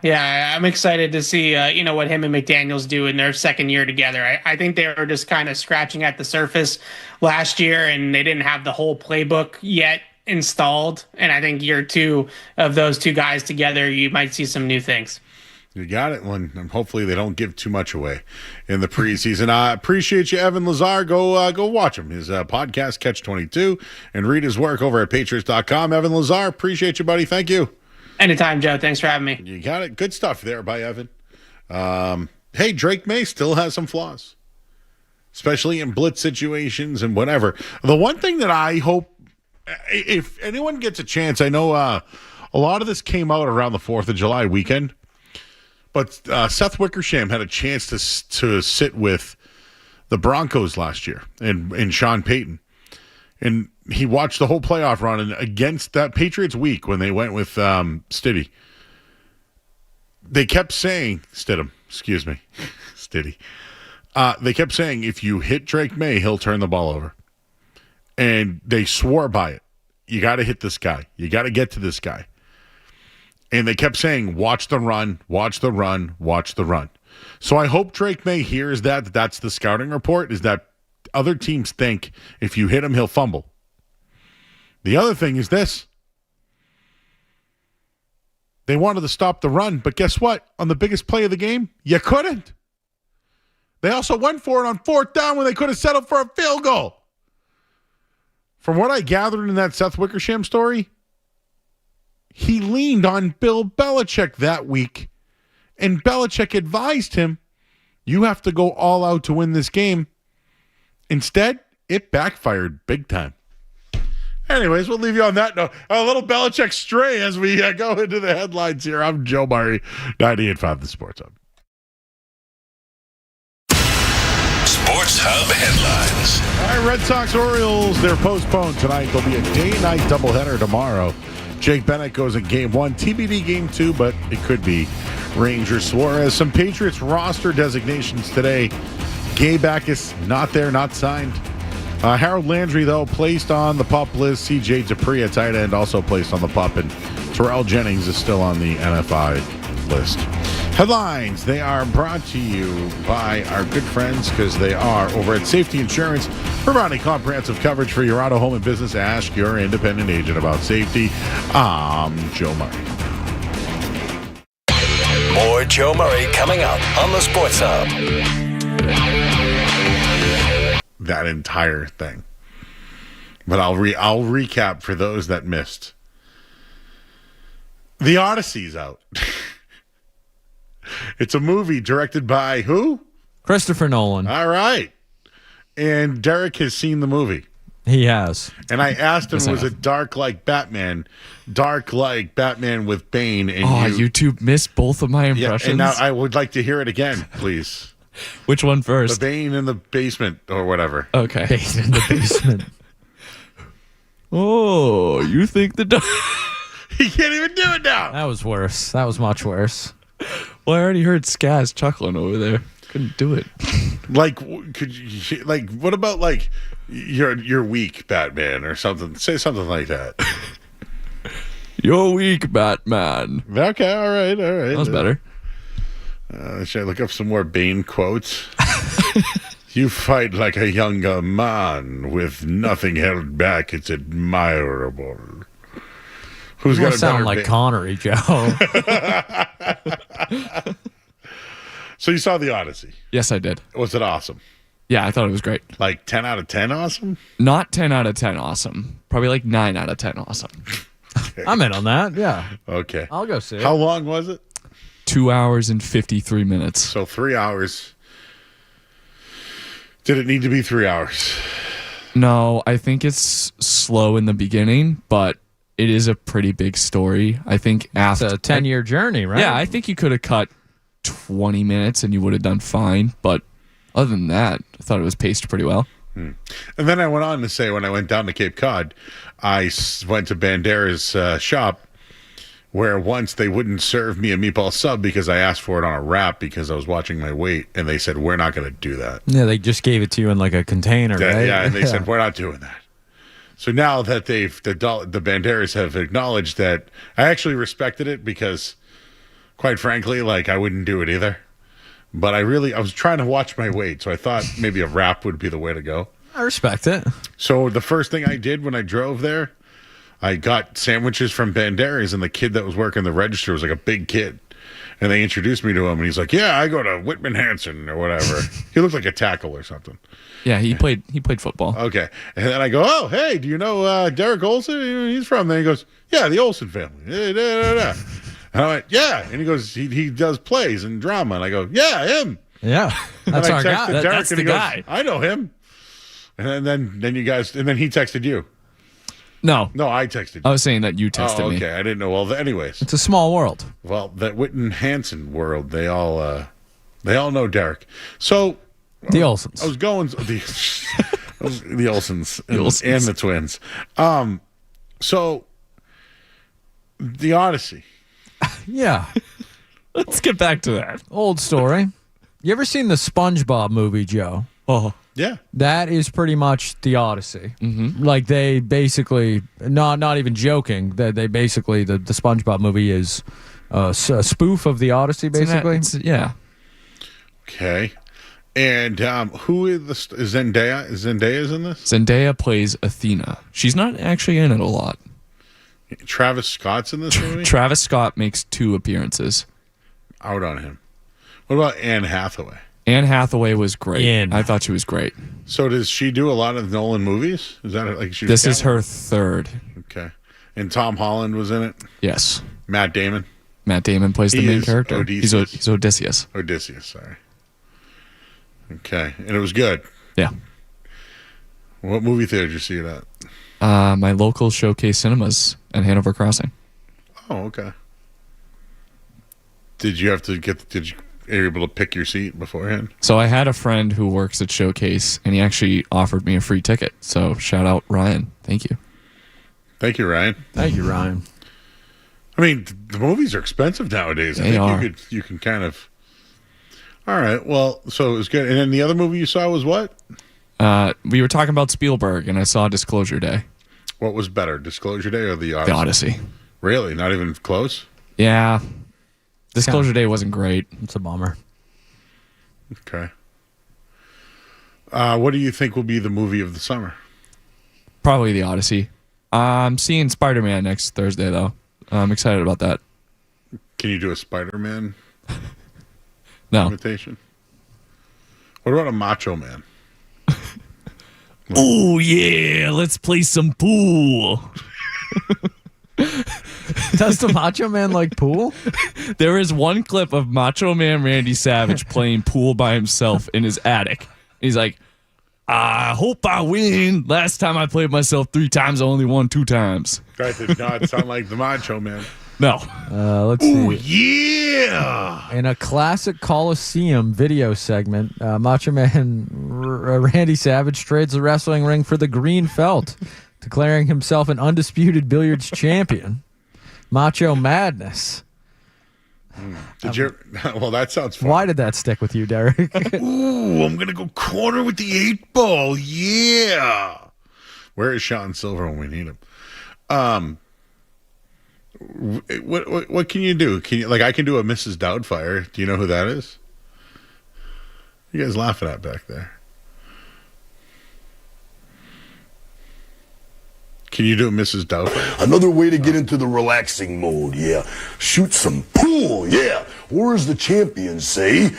I'm excited to see, what him and McDaniels do in their second year together. I think they were just kind of scratching at the surface last year, and they didn't have the whole playbook yet installed. And I think year two of those two guys together, you might see some new things. You got it. Hopefully they don't give too much away in the preseason. I appreciate you, Evan Lazar. Go watch him. His podcast, Catch 22, and read his work over at Patriots.com. Evan Lazar, appreciate you, buddy. Thank you. Anytime, Joe. Thanks for having me. You got it. Good stuff there by Evan. Hey, Drake May still has some flaws, especially in blitz situations and whatever. The one thing that I hope, if anyone gets a chance, I know a lot of this came out around the 4th of July weekend, but Seth Wickersham had a chance to sit with the Broncos last year and Sean Payton. And he watched the whole playoff run, and against that Patriots week when they went with Stiddy, they kept saying, Stidham, excuse me, Stiddy. They kept saying, if you hit Drake May, he'll turn the ball over. And they swore by it. You got to hit this guy. You got to get to this guy. And they kept saying, watch the run, watch the run, watch the run. So I hope Drake May hears that's the scouting report, is that other teams think if you hit him, he'll fumble. The other thing is this. They wanted to stop the run, but guess what? On the biggest play of the game, you couldn't. They also went for it on 4th down when they could have settled for a field goal. From what I gathered in that Seth Wickersham story, he leaned on Bill Belichick that week, and Belichick advised him, you have to go all out to win this game. Instead, it backfired big time. Anyways, we'll leave you on that note. A little Belichick stray as we go into the headlines here. I'm Joe Murray, 98.5 The Sports Hub. Sports Hub headlines. All right, Red Sox Orioles, they're postponed tonight. There'll be a day-night doubleheader tomorrow. Jake Bennett goes in Game 1, TBD Game 2, but it could be Ranger Suarez. Some Patriots roster designations today. Gabe Backus, not there, not signed. Harold Landry, though, placed on the PUP list. C.J. Dupree, a tight end, also placed on the PUP. And Terrell Jennings is still on the NFI list. Headlines, they are brought to you by our good friends, because they are over at Safety Insurance, providing comprehensive coverage for your auto, home, and business. Ask your independent agent about safety. I'm Joe Murray. More Joe Murray coming up on the Sports Hub. That entire thing. But I'll recap for those that missed. The Odyssey's out. It's a movie directed by who? Christopher Nolan. All right. And Derek has seen the movie. He has. And I asked him, was it dark like Batman? Dark like Batman with Bane. And you two missed both of my impressions. Yeah, and now I would like to hear it again, please. Which one first? The Bane in the basement or whatever. Okay. Bane in the basement. Oh, you think the... He can't even do it now. That was worse. That was much worse. Well, I already heard Skaz chuckling over there. Couldn't do it. What about you're weak, Batman, or something? Say something like that. You're weak, Batman. Okay, all right. That was better. Should I look up some more Bane quotes? You fight like a younger man with nothing held back. It's admirable. Who's going to sound like Connery, Joe? So you saw The Odyssey? Yes, I did. Was it awesome? Yeah, I thought it was great. Like 10 out of 10 awesome? Not 10 out of 10 awesome. Probably like 9 out of 10 awesome. Okay. I'm in on that, yeah. Okay. I'll go see it. How long was it? 2 hours and 53 minutes. So 3 hours. Did it need to be 3 hours? No, I think it's slow in the beginning, but it is a pretty big story. I think it's a 10-year journey, right? Yeah, I think you could have cut 20 minutes and you would have done fine. But other than that, I thought it was paced pretty well. And then I went on to say, when I went down to Cape Cod, I went to Bandera's shop, where once they wouldn't serve me a meatball sub because I asked for it on a wrap because I was watching my weight, and they said, we're not going to do that. Yeah, they just gave it to you in like a container, right? Yeah, and they said, we're not doing that. So now that the Banderas have acknowledged that, I actually respected it because quite frankly, like I wouldn't do it either. But I was trying to watch my weight, so I thought maybe a wrap would be the way to go. I respect it. So the first thing I did when I drove there, I got sandwiches from Banderas, and the kid that was working the register was like a big kid. And they introduced me to him, and he's like, "Yeah, I go to Whitman Hanson or whatever." He looked like a tackle or something. Yeah, he played football. Okay. And then I go, "Oh, hey, do you know Derek Olson? He's from there." He goes, "Yeah, the Olson family." And I went, "Yeah." And he goes, he does plays and drama. And I go, "Yeah, him." Yeah. That's our guy. That's the guy. "I know him." And then you guys, and then he texted you. No, I texted you. I was saying that you texted me. Okay, I didn't know. Well, anyways, It's a small world. well, that Whitman Hanson world, they all know Derek. So The Olsons. I was going the Olsons and the twins. So the Odyssey. Yeah. Let's get back to that. Old story. You ever seen the SpongeBob movie, Joe? Oh, yeah. That is pretty much the Odyssey. Mm-hmm. Like they basically, not even joking, that they basically, the SpongeBob movie is a spoof of the Odyssey, basically. Yeah. Okay. And who is Zendaya? Zendaya's in this? Zendaya plays Athena. She's not actually in it a lot. Travis Scott's in this movie? Travis Scott makes 2 appearances. Out on him. What about Anne Hathaway? Anne Hathaway was great. I thought she was great. So does she do a lot of Nolan movies? Is that like she? This is her 3rd. Okay. And Tom Holland was in it? Yes. Matt Damon? Matt Damon plays the main character. Odysseus. He's Odysseus. Odysseus, sorry. Okay. And it was good? Yeah. What movie theater did you see it at? My local Showcase Cinemas at Hanover Crossing. Oh, okay. Did you are you able to pick your seat beforehand? So I had a friend who works at Showcase, and he actually offered me a free ticket. So shout out Ryan. Thank you. Thank you, Ryan. Thank you, Ryan. I mean, the movies are expensive nowadays. I think you can kind of. All right. Well, so it was good. And then the other movie you saw was what? We were talking about Spielberg, and I saw Disclosure Day. What was better, Disclosure Day or The Odyssey? The Odyssey. Really? Not even close? Yeah. Disclosure Day wasn't great. It's a bummer. Okay. What do you think will be the movie of the summer? Probably The Odyssey. I'm seeing Spider-Man next Thursday, though. I'm excited about that. Can you do a Spider-Man imitation? What about a Macho Man? Oh, yeah. Let's play some pool. Does the Macho Man like pool? There is one clip of Macho Man Randy Savage playing pool by himself in his attic. He's like, I hope I win. Last time I played myself 3 times, I only won 2 times. That did not sound like the Macho Man. No. Let's see. Oh, yeah. In a classic Coliseum video segment, Macho Man Randy Savage trades the wrestling ring for the green felt, declaring himself an undisputed billiards champion. Macho Madness. Did you? Well, that sounds fun. Why did that stick with you, Derek? Ooh, I'm gonna go corner with the 8 ball. Yeah. Where is Sean Silver when we need him? What can you do? Can you I can do a Mrs. Doubtfire. Do you know who that is? You guys laughing at back there? Can you do a Mrs. Doubtfire? Another way to get into the relaxing mode, yeah. Shoot some pool, yeah. Or as the champions say,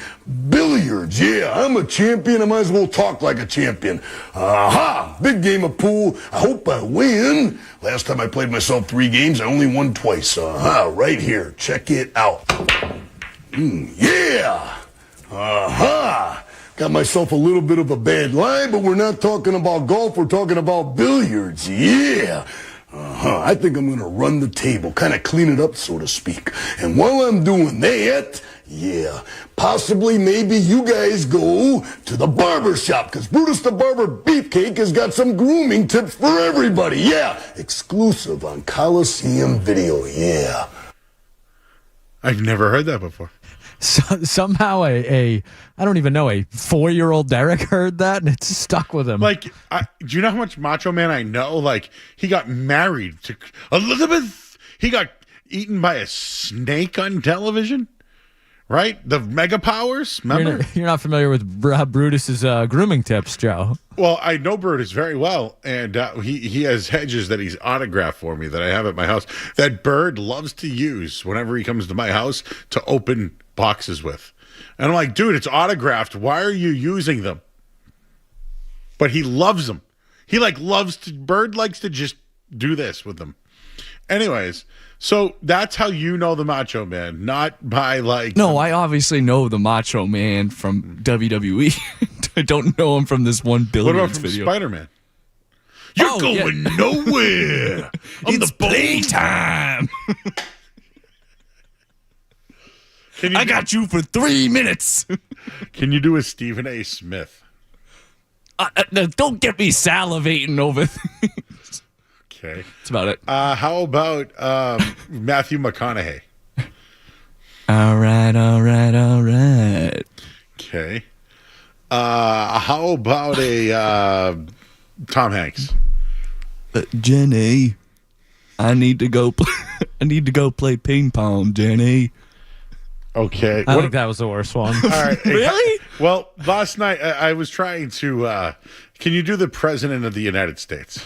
billiards, yeah. I'm a champion, I might as well talk like a champion. Aha! Big game of pool, I hope I win. Last time I played myself 3 games, I only won twice. Aha, right here, check it out. Yeah! Aha! Got myself a little bit of a bad line, but we're not talking about golf, we're talking about billiards. Yeah. I think I'm going to run the table, kind of clean it up, so to speak. And while I'm doing that, yeah, possibly maybe you guys go to the barber shop, because Brutus the Barber Beefcake has got some grooming tips for everybody. Yeah, exclusive on Coliseum Video. Yeah. I've never heard that before. So, somehow I don't even know, a 4-year-old Derek heard that and it's stuck with him. Do you know how much Macho Man I know? Like, he got married to Elizabeth. eaten by a snake on television, right? The Mega Powers, remember? You're not familiar with Brutus's grooming tips, Joe. Well, I know Brutus very well, and he has hedges that he's autographed for me that I have at my house. That Bird loves to use whenever he comes to my house to open boxes with. And I'm like, dude, it's autographed. Why are you using them? But he loves them. He Bird likes to just do this with them. Anyways, so that's how you know the Macho Man, not by No, I obviously know the Macho Man from WWE. I don't know him from this one What about Billions from video. Spider-Man? You're going nowhere. It's playtime. I got you for 3 minutes. Can you do a Stephen A. Smith? Don't get me salivating over things. Okay. That's about it. How about Matthew McConaughey? All right. Okay. How about a Tom Hanks? Jenny, I need to go. I need to go play ping pong, Jenny. Okay. I think that was the worst one. All right. Really? Well, last night I was trying to. Can you do the President of the United States?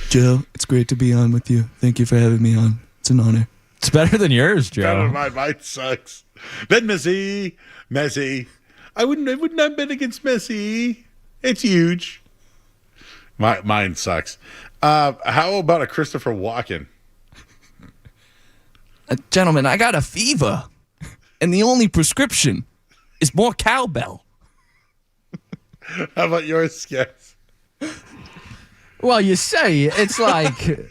Joe, it's great to be on with you. Thank you for having me on. It's an honor. It's better than yours, Joe. Mine sucks. Then Messi. I wouldn't have been against Messi. It's huge. Mine sucks. How about a Christopher Walken? Gentlemen, I got a fever, and the only prescription is more cowbell. How about yours, Skets? Well, you say it's like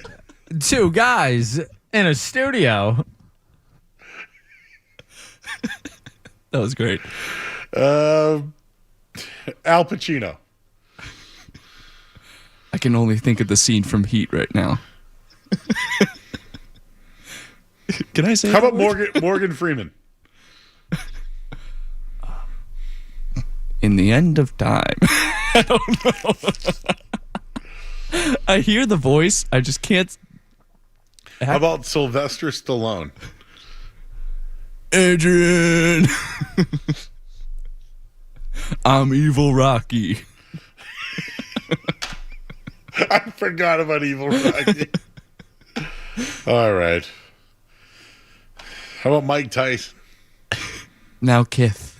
two guys in a studio. That was great. Al Pacino. I can only think of the scene from Heat right now. Can I say? How about Morgan Freeman? In the end of time. I don't know. I hear the voice. I just can't. How about Sylvester Stallone? Adrian. I'm Evil Rocky. I forgot about Evil Rocky. All right. How about Mike Tyson? Now Kith.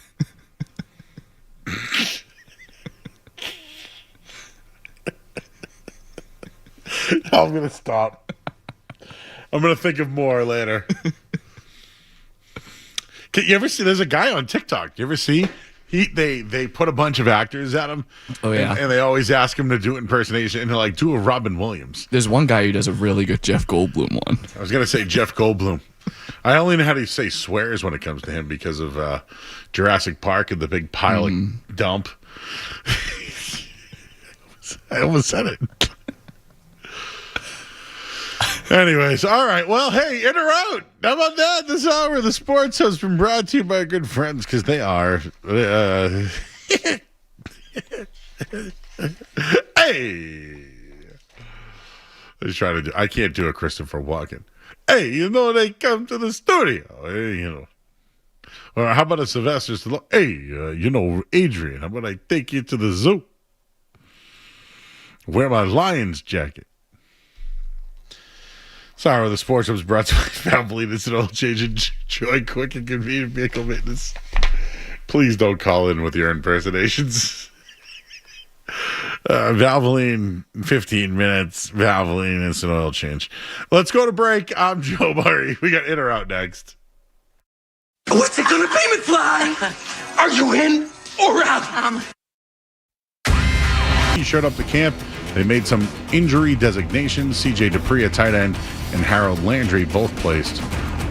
I'm going to stop. I'm going to think of more later. You ever see, there's a guy on TikTok. You ever see? They put a bunch of actors at him. Oh, yeah. And they always ask him to do impersonation. And they're like, do a Robin Williams. There's one guy who does a really good Jeff Goldblum one. I was going to say Jeff Goldblum. I only know how to say swears when it comes to him because of Jurassic Park and the big pile of dump. I almost said it. Anyways, all right. Well, hey, in or out. How about that? This hour of the sports has been brought to you by good friends because they are. Hey. I can't do a Christopher Walken. Hey, they come to the studio. Hey, Or how about a Sylvester Stallone? Hey, Adrian, how about I take you to the zoo? Wear my Lions jacket. Sorry, the sports was brought to you by Valvoline Instant Oil Change and Joy Quick and Convenient Vehicle Maintenance. Please don't call in with your impersonations. Valvoline, 15 minutes. Valvoline Instant Oil Change. Let's go to break. I'm Joe Murray. We got in or out next. What's it gonna be, McFly? Are you in or out? He showed up to camp. They made some injury designations. C.J. Dupree, a tight end, and Harold Landry both placed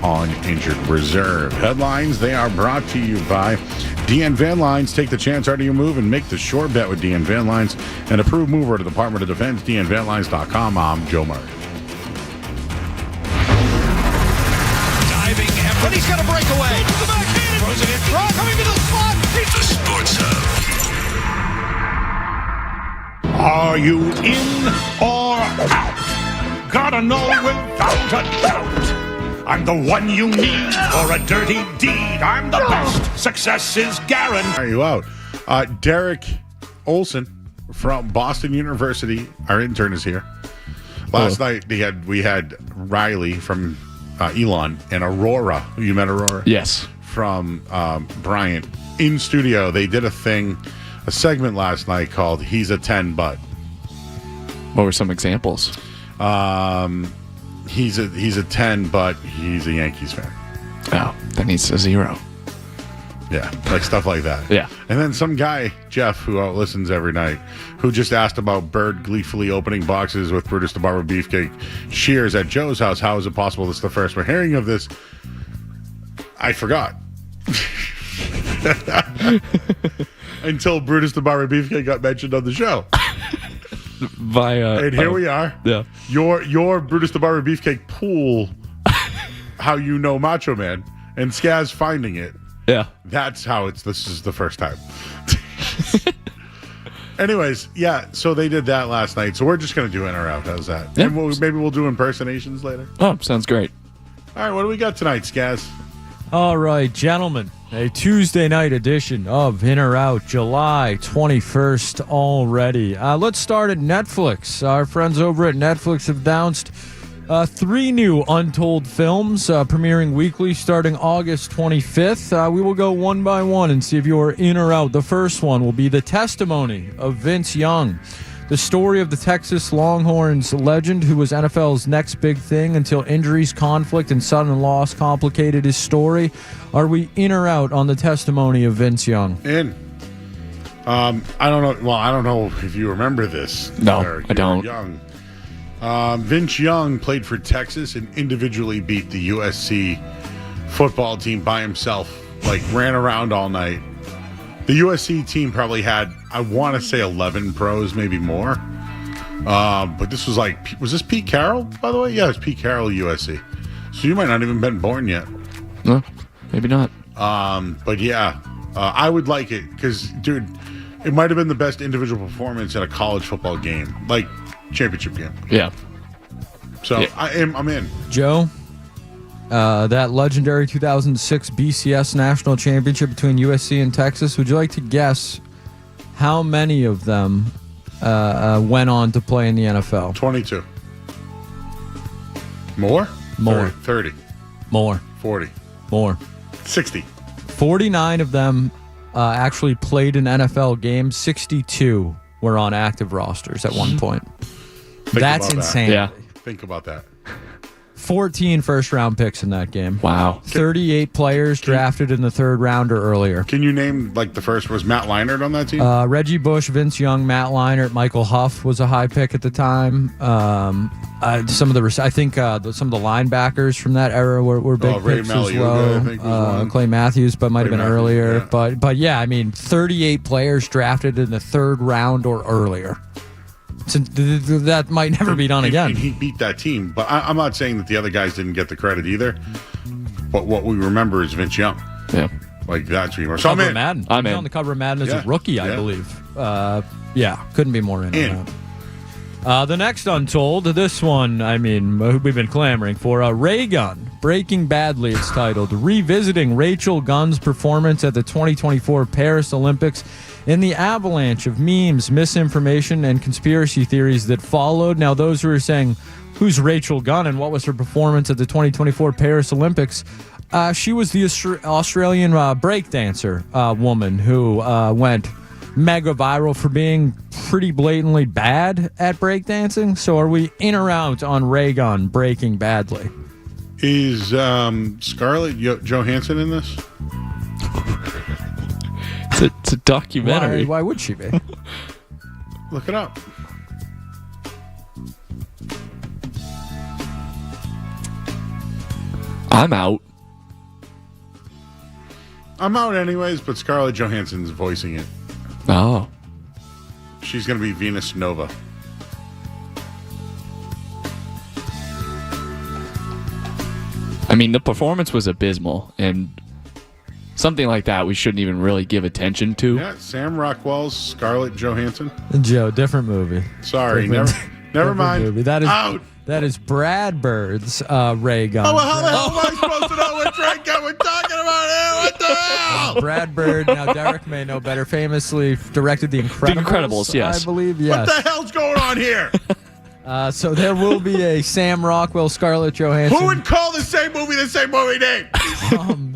on injured reserve. Headlines, they are brought to you by DN Van Lines. Take the chance out of your move and make the sure bet with DN Van Lines. An approved mover at the Department of Defense, DNVanLines.com. I'm Joe Murray. Diving effort. He's got a breakaway. To the backhand. Throws it in front. Coming to the spot. The Sports Hub. Are you in or out? gotta know without a doubt. I'm the one you need for a dirty deed. I'm the best. Success is guaranteed. Are you out? Derek Olson from Boston University, our intern, is here. Last night we had Riley from Elon and Aurora. You met Aurora? Yes. From Bryant in studio. They did a segment last night called "He's a 10 But." What were some examples? He's a 10, but he's a Yankees fan. Oh, then he's a 0. Yeah, like stuff like that. Yeah. And then some guy, Jeff, who listens every night, who just asked about Bird gleefully opening boxes with Brutus the Barber Beefcake shears at Joe's house. How is it possible this is the first we're hearing of this? I forgot. Until Brutus the Barber Beefcake got mentioned on the show. And here we are. Yeah. Your Brutus the Barber Beefcake pool, how you know Macho Man, and Skaz finding it. Yeah. That's how this is the first time. Anyways, yeah, so they did that last night. So we're just going to do in or out. How's that? Yeah. And maybe we'll do impersonations later. Oh, sounds great. All right, what do we got tonight, Skaz? All right, gentlemen, a Tuesday night edition of In or Out, July 21st already. Let's start at Netflix. Our friends over at Netflix have announced 3 new untold films premiering weekly starting August 25th. We will go one by one and see if you're in or out. The first one will be The Testimony of Vince Young, the story of the Texas Longhorns legend who was NFL's next big thing until injuries, conflict, and sudden loss complicated his story. Are we in or out on The Testimony of Vince Young? In. I don't know. Well, I don't know if you remember this. No, I don't. Young. Vince Young played for Texas and individually beat the USC football team by himself. Like, ran around all night. The USC team probably had, I want to say 11 pros, maybe more. But this was was this Pete Carroll, by the way? Yeah, it's Pete Carroll, USC. So you might not even been born yet. No, maybe not. But yeah, I would like it because, dude, it might have been the best individual performance in a college football game, like championship game. Yeah. So yeah. I'm in. Joe, that legendary 2006 BCS national championship between USC and Texas, would you like to guess how many of them went on to play in the NFL? 22. More? More. 30. More. 40. More. 60. 49 of them actually played in NFL games. 62 were on active rosters at one point. That's insane. Yeah. Think about that. 14 first-round picks in that game. Wow. 38 players drafted in the third round or earlier. Can you name, like, the first? Was Matt Leinart on that team? Reggie Bush, Vince Young, Matt Leinart, Michael Huff was a high pick at the time. Some of the linebackers from that era were big picks as well. I think, was one. Clay Matthews, but might have been Matthews, earlier. yeah. But yeah, I mean, 38 players drafted in the third round or earlier. So that might never be done again. And he beat that team. But I'm not saying that the other guys didn't get the credit either. But what we remember is Vince Young. Yeah. Like, that's what you remember. So I'm in. Madden. I'm He was in. on the cover of Madden as a rookie, I Yeah. believe. Yeah, couldn't be more in. In. on that. The next Untold, this one, I mean, we've been clamoring for. Ray Gun, Breaking Badly, it's titled. Revisiting Rachel Gunn's performance at the 2024 Paris Olympics in the avalanche of memes, misinformation, and conspiracy theories that followed. Now, those who are saying, who's Rachel Gunn and what was her performance at the 2024 Paris Olympics? She was the Australian breakdancer woman who went mega viral for being pretty blatantly bad at breakdancing. So are we in or out on Ray Gun Breaking Badly? Is Scarlett Johansson in this? It's a documentary. Why would she be? Look it up. I'm out. I'm out anyways, but Scarlett Johansson's voicing it. Oh. She's going to be Venus Nova. I mean, the performance was abysmal, and something like that we shouldn't even really give attention to. Yeah, Sam Rockwell's Scarlett Johansson. Joe, different movie. Sorry, Different never mind. movie. That is out. That is Brad Bird's ray gun. Oh, well, how the hell am I supposed to know what train gun we're talking about here? What the hell? Brad Bird. Now, Derek may know better. Famously directed The Incredibles. The Incredibles, yes. I believe, yes. What the hell's going on here? So there will be a Sam Rockwell, Scarlett Johansson. Who would call the same movie name?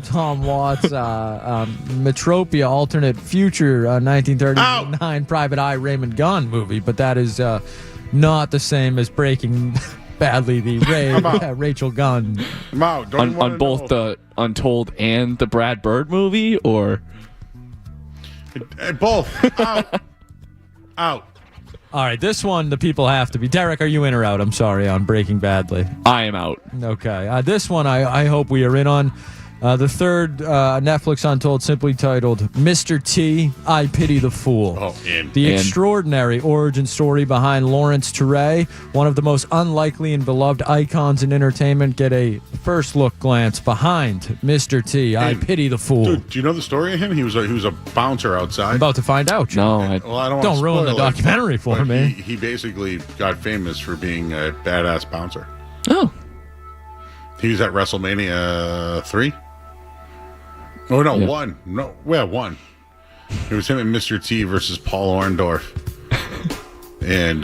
Tom Watts, Metropia, alternate future 1939 Private Eye Raymond Gunn movie, but that is not the same as Breaking Badly, the Rachel Gunn. I'm out. On both the Untold and the Brad Bird movie, or both. Out. All right, this one the people have to be. Derek, are you in or out? I'm sorry, on Breaking Badly. I am out. Okay. This one I hope we are in on. The third Netflix Untold, simply titled Mr. T, I Pity the Fool. Oh, in. The extraordinary origin story behind Lawrence Teray, one of the most unlikely and beloved icons in entertainment, get a first look glance behind Mr. T, I Pity the Fool. Dude, do you know the story of him? He was a bouncer outside. I'm about to find out. No, I don't ruin the documentary for me. He basically got famous for being a badass bouncer. Oh. He was at WrestleMania 3. Oh, no, Yeah. 1. No, yeah, 1. It was him and Mr. T versus Paul Orndorff. And,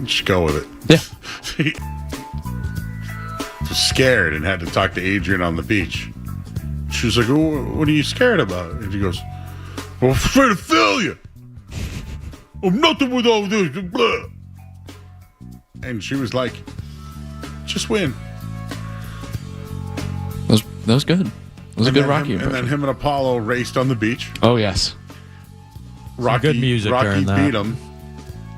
just go with it. Yeah. He was scared and had to talk to Adrian on the beach. She was like, what are you scared about? And he goes, I'm afraid to fail you. I'm nothing with all this. Blah. And she was like, just win. That was good. It was a good Rocky impression. And then him and Apollo raced on the beach. Oh, yes. Rocky, good music Rocky during that. beat him.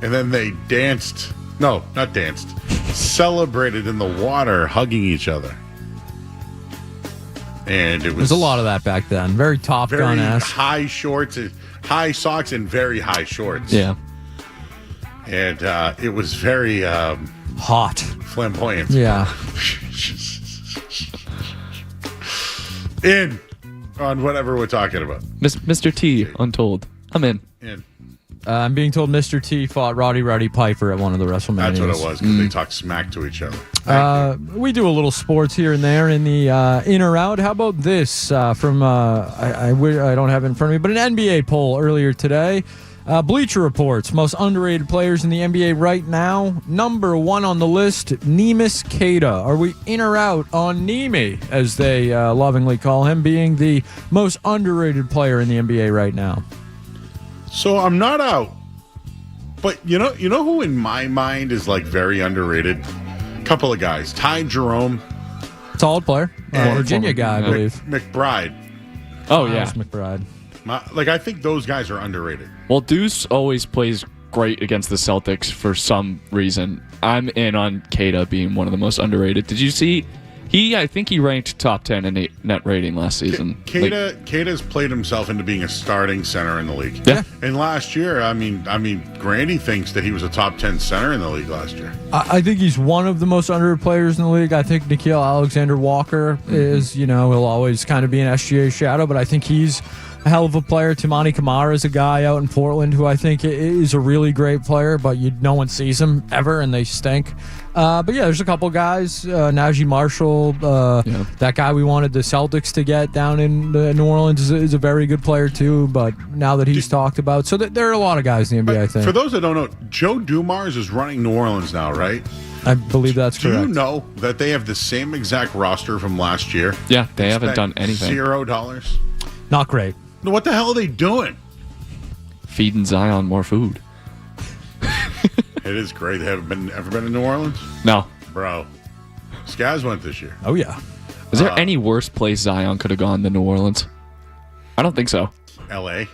And then they danced. No, not danced. Celebrated in the water, hugging each other. And it was There's a lot of that back then. Very Top very Gun-esque. high shorts, high socks, and very high shorts. Yeah. And it was very hot, flamboyant. Yeah. In on whatever we're talking about. Mr. T, Untold. I'm in. In. I'm being told Mr. T fought Roddy Piper at one of the WrestleManias. That's what it was, because they talk smack to each other. We do a little sports here and there in the in or out. How about this from I don't have it in front of me, but an NBA poll earlier today. Bleacher Report's most underrated players in the NBA right now. Number 1 on the list, Neemias Queta. Are we in or out on Neemi, as they lovingly call him, being the most underrated player in the NBA right now? So I'm not out. But you know who in my mind is like very underrated? Couple of guys. Ty Jerome. Solid player. Virginia guy, I believe. McBride. Oh, yeah. Miles McBride. I think those guys are underrated. Well, Deuce always plays great against the Celtics for some reason. I'm in on Queta being one of the most underrated. Did you see? I think he ranked top 10 in net rating last season. Queta's played himself into being a starting center in the league. Yeah. And last year, I mean, Grandy thinks that he was a top 10 center in the league last year. I think he's one of the most underrated players in the league. I think Nickeil Alexander-Walker is, he'll always kind of be an SGA shadow, but I think he's a hell of a player. Timani Kamara is a guy out in Portland who I think is a really great player, but no one sees him ever, and they stink. But yeah, there's a couple guys. Najee Marshall, that guy we wanted the Celtics to get down in New Orleans is a very good player too, but now that he's talked about. So there are a lot of guys in the NBA, I think. For those that don't know, Joe Dumars is running New Orleans now, right? I believe that's correct. Do you know that they have the same exact roster from last year? Yeah, they haven't done anything. $0. Not great. What the hell are they doing? Feeding Zion more food. It is great. They haven't ever been in New Orleans? No. Bro. Skaz went this year. Oh, yeah. Is there any worse place Zion could have gone than New Orleans? I don't think so. L.A.?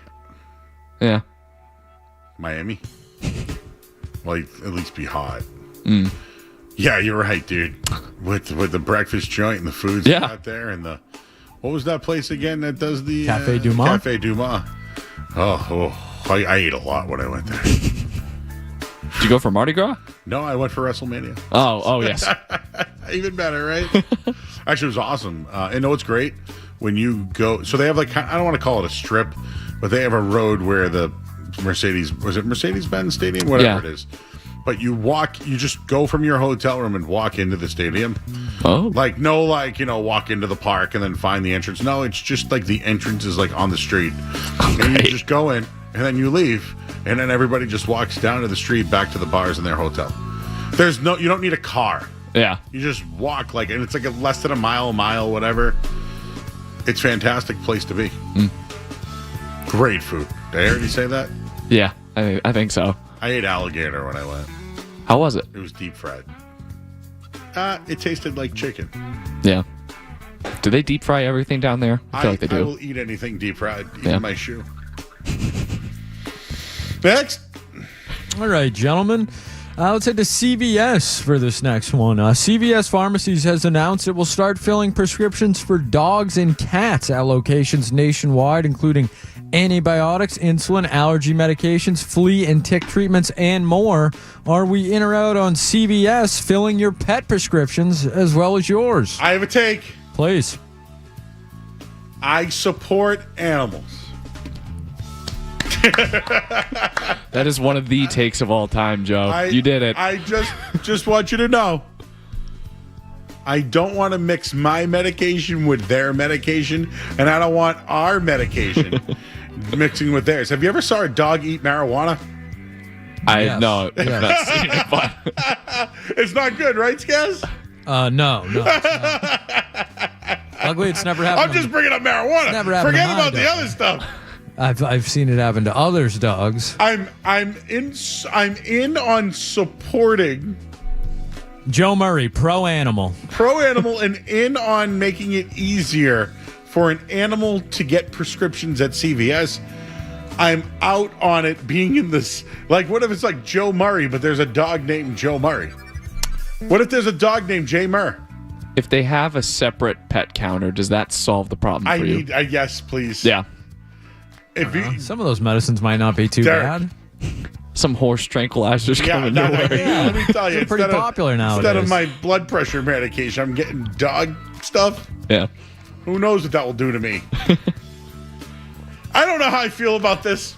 Yeah. Miami? Well, at least be hot. Mm. Yeah, you're right, dude. With the breakfast joint and the food's out there and the... What was that place again that does the... Cafe Du Monde? Cafe Du Monde. I ate a lot when I went there. Did you go for Mardi Gras? No, I went for WrestleMania. Oh, yes. Even better, right? Actually, it was awesome. And what's great? When you go... So they have I don't want to call it a strip, but they have a road where the Mercedes. Was it Mercedes-Benz Stadium? Whatever it is. But you just go from your hotel room and walk into the stadium. Oh. Walk into the park and then find the entrance. No, it's just like the entrance is like on the street. And you just go in and then you leave. And then everybody just walks down to the street back to the bars in their hotel. You don't need a car. Yeah. You just walk and it's like less than a mile, whatever. It's a fantastic place to be. Great food. Did I already say that? Yeah, I think so. I ate alligator when I went. How was it? It was deep fried. It tasted like chicken. Yeah. Do they deep fry everything down there? I feel like they do. I will eat anything deep fried, even my shoe. Next. All right, gentlemen. Let's head to CVS for this next one. CVS Pharmacies has announced it will start filling prescriptions for dogs and cats at locations nationwide, including antibiotics, insulin, allergy medications, flea and tick treatments, and more. Are we in or out on CVS filling your pet prescriptions as well as yours? I have a take. Please. I support animals. That is one of the takes of all time, Joe. You did it. I just want you to know. I don't want to mix my medication with their medication, and I don't want our medication mixing with theirs. Have you ever saw a dog eat marijuana? No, I've not seen it, but it's not good, right, Skaz? No. Luckily, it's never happened. I'm just bringing up marijuana. Never happened. Forget about the other stuff. I've seen it happen to others' dogs. I'm in on supporting Joe Murray, pro animal, and in on making it easier for an animal to get prescriptions at CVS. I'm out on it being in this. Like, what if it's like Joe Murray, but there's a dog named Joe Murray? What if there's a dog named Jay Murr? If they have a separate pet counter, does that solve the problem for you? Yes, please. Yeah. Some of those medicines might not be too bad. Some horse tranquilizers coming your way. Let me tell you, They're pretty popular nowadays. Instead of my blood pressure medication, I'm getting dog stuff. Yeah. Who knows what that will do to me? I don't know how I feel about this.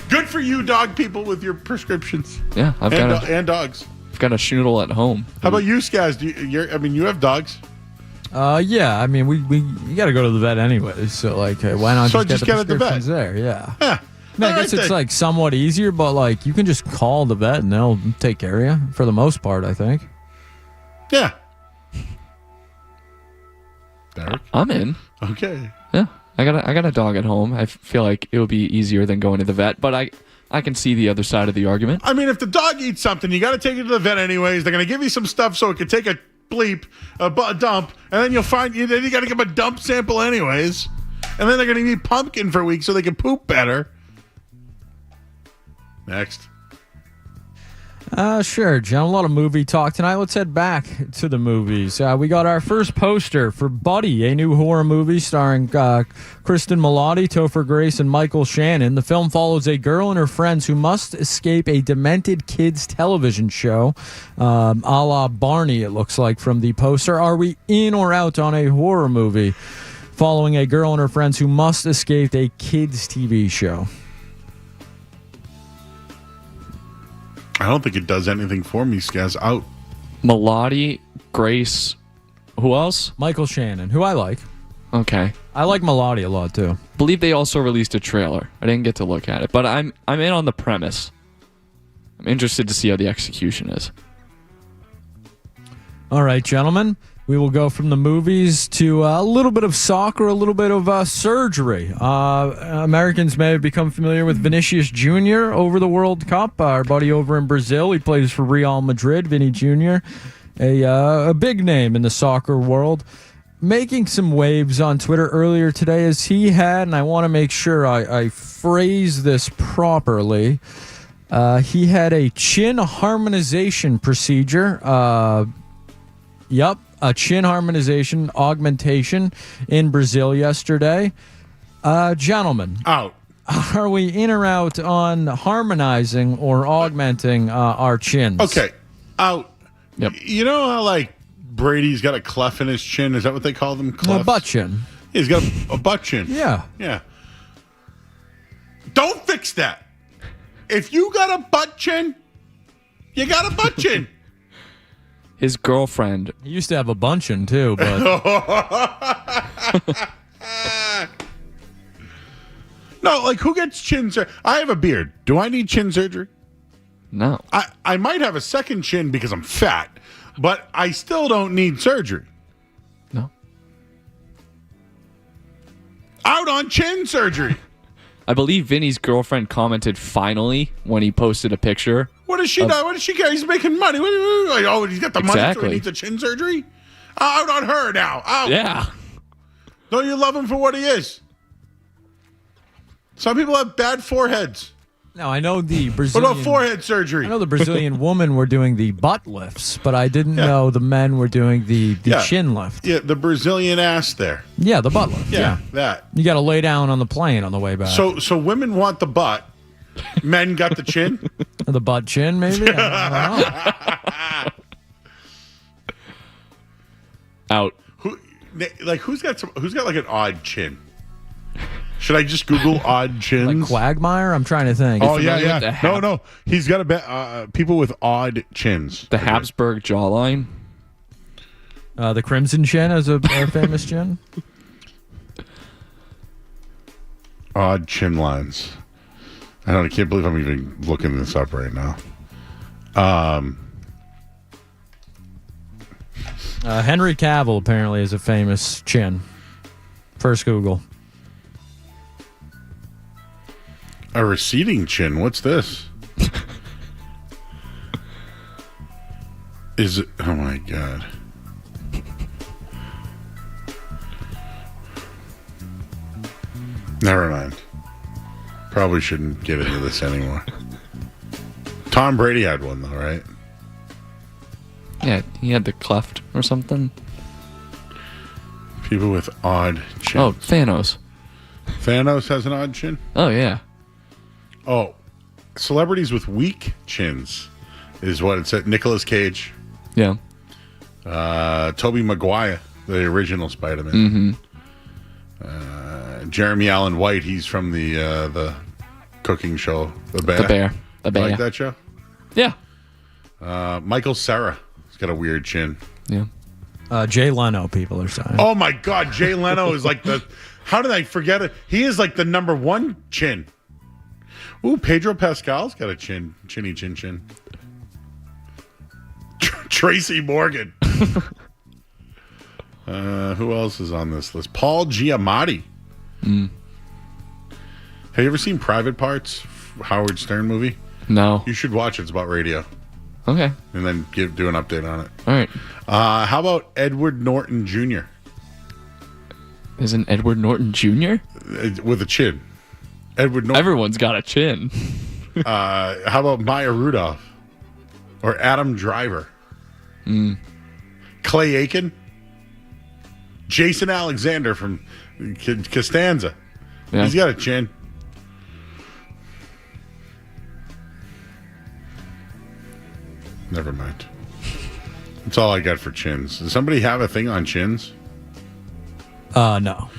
Good for you, dog people, with your prescriptions. Yeah, and dogs. I've got a schnoodle at home. How about you, Skaz? You have dogs. Yeah. I mean, we got to go to the vet anyways. So why not just get the prescriptions there? Yeah. Yeah. I guess it's somewhat easier, but you can just call the vet and they'll take care of you for the most part, I think. Yeah. Derek? I'm in. Okay. Yeah. I got a dog at home. I feel like it would be easier than going to the vet, but I can see the other side of the argument. I mean, if the dog eats something, you got to take it to the vet anyways. They're going to give you some stuff so it can take a dump, and then then you got to give them a dump sample anyways, and then they're going to eat pumpkin for a week so they can poop better. Next. Sure, John. A lot of movie talk tonight. Let's head back to the movies. We got our first poster for Buddy, a new horror movie starring Kristen Milotti, Topher Grace, and Michael Shannon. The film follows a girl and her friends who must escape a demented kids television show, a la Barney, it looks like from the poster. Are we in or out on a horror movie following a girl and her friends who must escape a kids TV show? I don't think it does anything for me, Skaz. Out. Milotti, Grace, who else? Michael Shannon, who I like. Okay. I like Milotti a lot, too. Believe they also released a trailer. I didn't get to look at it, but I'm in on the premise. I'm interested to see how the execution is. All right, gentlemen. We will go from the movies to a little bit of soccer, a little bit of surgery. Americans may have become familiar with Vinicius Jr. over the World Cup. Our buddy over in Brazil, he plays for Real Madrid, Vinny Jr., a big name in the soccer world, making some waves on Twitter earlier today as he had, and I want to make sure I phrase this properly, he had a chin harmonization procedure. A chin harmonization augmentation in Brazil yesterday. Gentlemen. Out. Are we in or out on harmonizing or augmenting our chins? Okay. Out. Yep. You know how, Brady's got a clef in his chin? Is that what they call them? Clefs? A butt chin. He's got a butt chin. Yeah. Yeah. Don't fix that. If you got a butt chin, you got a butt chin. His girlfriend. He used to have a bunchin' too, but no, like who gets chin surgery? I have a beard. Do I need chin surgery? No. I might have a second chin because I'm fat, but I still don't need surgery. No. Out on chin surgery. I believe Vinny's girlfriend commented finally when he posted a picture. What does she know? What does she care? He's making money. Oh, he's got the money, so Exactly. he needs a chin surgery? Out on her now. Out. Yeah. Don't you love him for what he is? Some people have bad foreheads. no, I know the What Brazilian. about forehead surgery? I know the Brazilian women were doing the butt lifts, but I didn't know the men were doing the chin lift. Yeah, the Brazilian ass there. Yeah, the butt lift. Yeah, that. You got to lay down on the plane on the way back. So women want the butt. Men got the chin. The butt chin, maybe. I don't know. Out. Who's got like an odd chin? Should I just Google odd chins? Like Quagmire? I'm trying to think. Oh yeah. No. He's got people with odd chins. The Habsburg jawline. The Crimson Chin is a famous chin. Odd chin lines. I can't believe I'm even looking this up right now. Henry Cavill apparently is a famous chin. First Google. A receding chin. What's this? Is it? Oh my god. Never mind. Probably shouldn't get into this anymore. Tom Brady had one though, right? Yeah, he had the cleft or something. People with odd chins. Oh, Thanos. Thanos has an odd chin? Oh, yeah. Oh, celebrities with weak chins is what it said. Nicolas Cage. Yeah. Tobey Maguire, the original Spider-Man. Jeremy Allen White, he's from the cooking show, The Bear. The Bear. Like that show? Yeah. Michael Cera, he's got a weird chin. Yeah. Jay Leno, people are saying. Oh my God, Jay Leno is like how did I forget it? He is like the number one chin. Ooh, Pedro Pascal's got a chinny chin. Tracy Morgan. Who else is on this list? Paul Giamatti. Have you ever seen Private Parts? Howard Stern movie? No. You should watch it. It's about radio. Okay. And then do an update on it. All right. How about Edward Norton Jr.? Isn't Edward Norton Jr.? With a chin. Edward Norton. Everyone's got a chin. How about Maya Rudolph? Or Adam Driver? Clay Aiken? Jason Alexander from Costanza. Yeah. He's got a chin. Never mind. That's all I got for chins. Does somebody have a thing on chins? No,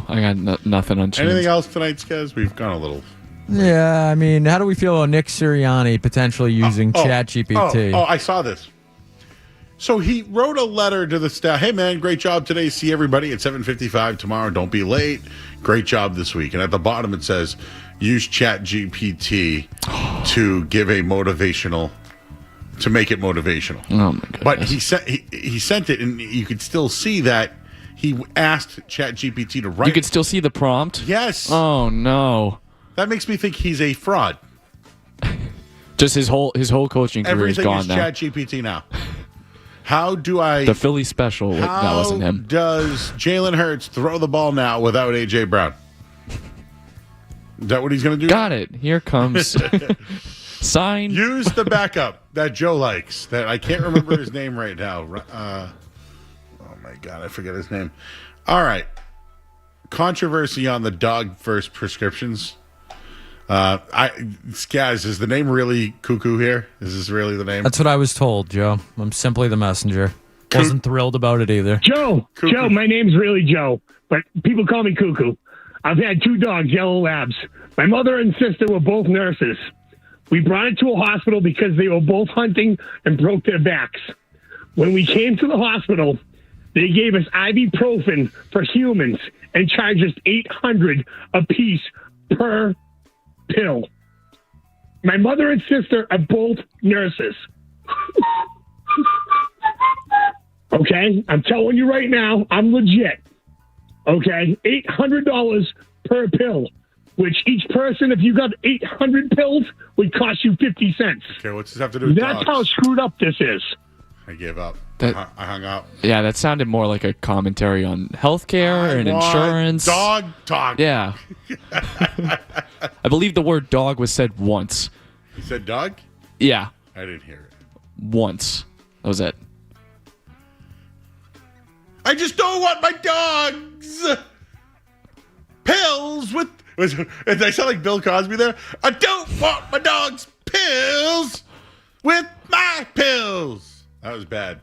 I got nothing on chins. Anything else tonight, guys? We've gone a little. Yeah, I mean, how do we feel about Nick Sirianni potentially using ChatGPT? Oh, I saw this. So he wrote a letter to the staff. Hey, man, great job today. See everybody at 7:55 tomorrow. Don't be late. Great job this week. And at the bottom it says, use ChatGPT to give a motivational, to make it motivational. Oh, my goodness. But he sent it, and you could still see that he asked ChatGPT to write. You could still see the prompt? Yes. Oh, no. That makes me think he's a fraud. Just his whole coaching career is Everything gone is now. ChatGPT now. How do I... The Philly special, that wasn't him. Does Jalen Hurts throw the ball now without A.J. Brown? Is that what he's going to do? Got it. Here comes... Sign. Use the backup that Joe likes. That I can't remember his name right now. Oh, my God. I forget his name. All right. Controversy on the dog first prescriptions. Skaz, is the name really Cuckoo here? Is this really the name? That's what I was told, Joe. I'm simply the messenger. Wasn't thrilled about it either. Joe, my name's really Joe, but people call me Cuckoo. I've had 2 dogs, yellow labs. My mother and sister were both nurses. We brought it to a hospital because they were both hunting and broke their backs. When we came to the hospital, they gave us ibuprofen for humans and charged us $800 a piece per pill. My mother and sister are both nurses. Okay? I'm telling you right now, I'm legit. Okay? $800 per pill, which each person, if you got 800 pills, would cost you 50 cents. Okay, what's this have to do with That's dogs? how screwed up this is. I gave up. That- I hung up. Yeah, that sounded more like a commentary on healthcare and want insurance. Dog talk. Yeah. I believe the word dog was said once. You said dog? Yeah, I didn't hear it. once. That was it. I just don't want my dogs pills with. Did I sound like Bill Cosby there? I don't want my dogs pills with my pills. That was bad.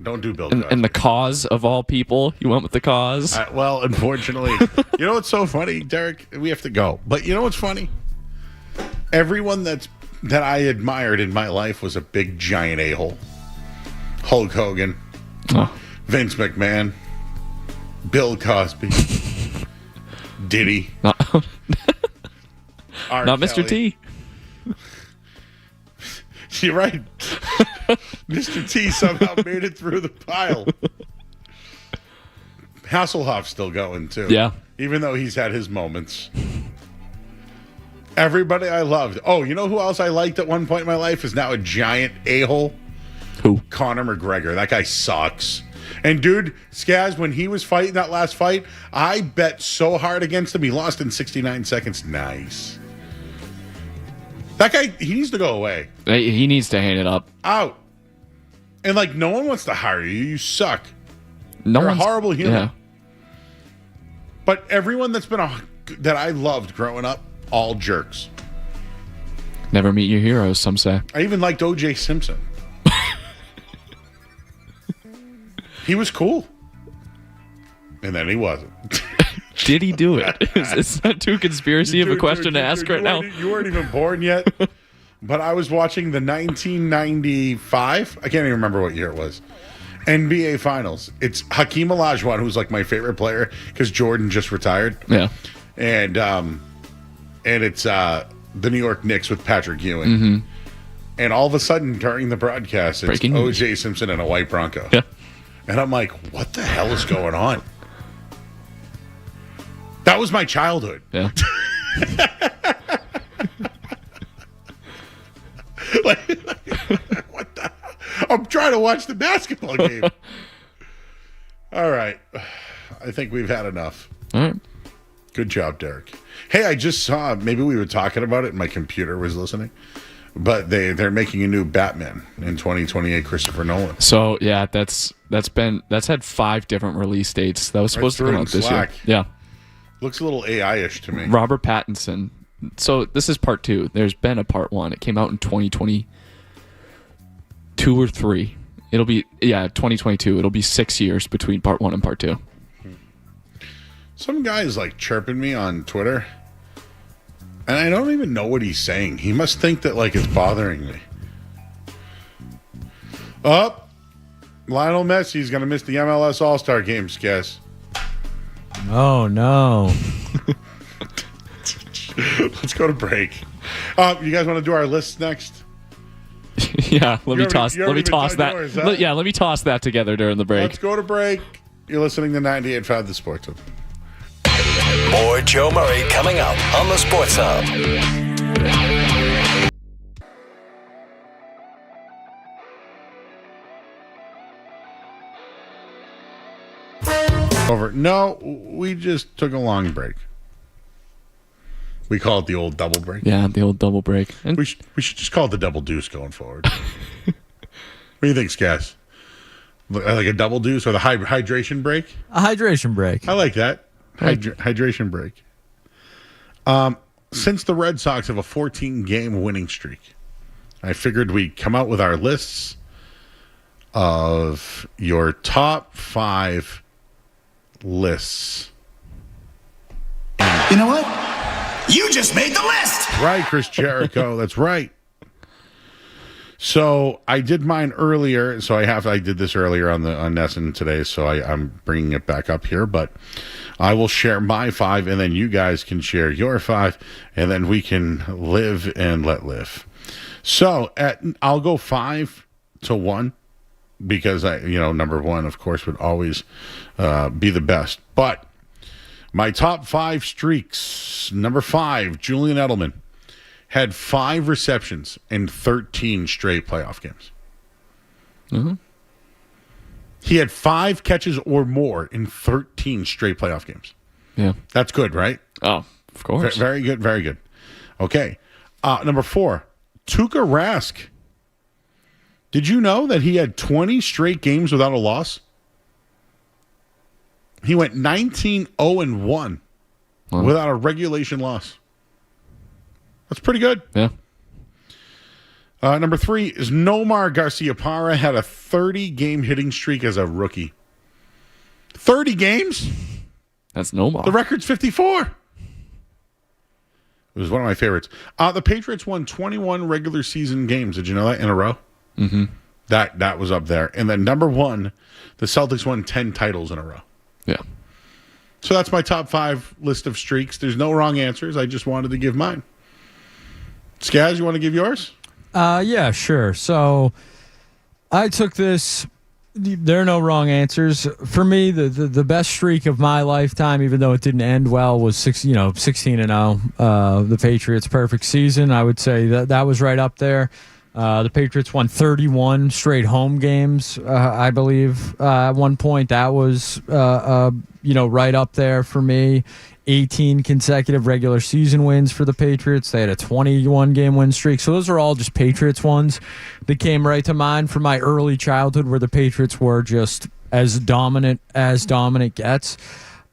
Don't do Bill Cosby. And the cause of all people, you went with the cause. Well, unfortunately, you know what's so funny, Derek? We have to go. But you know what's funny? Everyone that I admired in my life was a big giant a-hole. Hulk Hogan, Vince McMahon, Bill Cosby, Diddy, not Mr. Kelly. T. You're right. Mr. T somehow made it through the pile. Hasselhoff's still going, too. Yeah. Even though he's had his moments. Everybody I loved. Oh, you know who else I liked at one point in my life is now a giant a-hole? Who? Conor McGregor. That guy sucks. And, dude, Skaz, when he was fighting that last fight, I bet so hard against him. He lost in 69 seconds. Nice. That guy, he needs to go away. He needs to hand it up. Out. And, like, no one wants to hire you. You suck. No You're a one's- horrible human. Yeah. But everyone that I loved growing up, all jerks. Never meet your heroes, some say. I even liked O.J. Simpson. He was cool. And then he wasn't. Did he do it? Is that too conspiracy of a question to ask right now? You weren't even born yet. But I was watching the 1995, I can't even remember what year it was, NBA Finals. It's Hakeem Olajuwon, who's like my favorite player because Jordan just retired. Yeah. And it's the New York Knicks with Patrick Ewing. Mm-hmm. And all of a sudden during the broadcast, it's Breaking news. O.J. Simpson and a white Bronco. Yeah. And I'm like, what the hell is going on? That was my childhood. Yeah. What the? I'm trying to watch the basketball game. All right. I think we've had enough. All right. Good job, Derek. Hey, I just saw, maybe we were talking about it and my computer was listening, but they're making a new Batman in 2028, Christopher Nolan. So yeah, that's had 5 different release dates. That was supposed to come out this year. Yeah. Looks a little AI-ish to me. Robert Pattinson. So this is part 2. There's been a part 1. It came out in 2022 or 3. It'll be 2022. It'll be 6 years between part 1 and part 2. Some guy's like chirping me on Twitter, and I don't even know what he's saying. He must think that like it's bothering me. Lionel Messi's going to miss the MLS All-Star games, guess. Oh, no. Let's go to break. You guys want to do our list next? Yeah, let me toss been that. done yours, huh? Yeah, let me toss that together during the break. Let's go to break. You're listening to 98.5 The Sports Hub. More Joe Murray coming up on the Sports Hub. Over. No, we just took a long break. We call it the old double break. Yeah, the old double break. And we should just call it the double deuce going forward. What do you think, Skaz? Like a double deuce or the hydration break? A hydration break. I like that. Hydration break. Since the Red Sox have a 14-game winning streak, I figured we'd come out with our lists of your top 5 lists You know what? You just made the list. Right, Chris Jericho. That's right. So I did mine earlier. So I did this earlier on Nesson today. So I'm bringing it back up here. But I will share my 5, and then you guys can share your 5, and then we can live and let live. So I'll go 5-1 because number 1, of course, would always be the best. But my top 5 streaks. Number 5, Julian Edelman had 5 receptions in 13 straight playoff games. Mm-hmm. He had 5 catches or more in 13 straight playoff games. Yeah. That's good, right? Oh, of course. Very good, very good. Okay. Number 4, Tuukka Rask. Did you know that he had 20 straight games without a loss? He went 19-0-1 without a regulation loss. That's pretty good. Yeah. Number 3 is Nomar Garciaparra had a 30-game hitting streak as a rookie. 30 games? That's Nomar. The record's 54. It was one of my favorites. The Patriots won 21 regular season games. Did you know that in a row? Mm-hmm. That was up there. And then number 1, the Celtics won 10 titles in a row. Yeah. So that's my top 5 list of streaks. There's no wrong answers. I just wanted to give mine. Skaz, you want to give yours? Yeah, sure. So I took this. There are no wrong answers. For me, the best streak of my lifetime, even though it didn't end well, was 16-0. The Patriots' perfect season. I would say that was right up there. The Patriots won 31 straight home games, I believe. At one point, that was right up there for me. 18 consecutive regular season wins for the Patriots. They had a 21-game win streak. So those are all just Patriots ones that came right to mind from my early childhood, where the Patriots were just as dominant gets.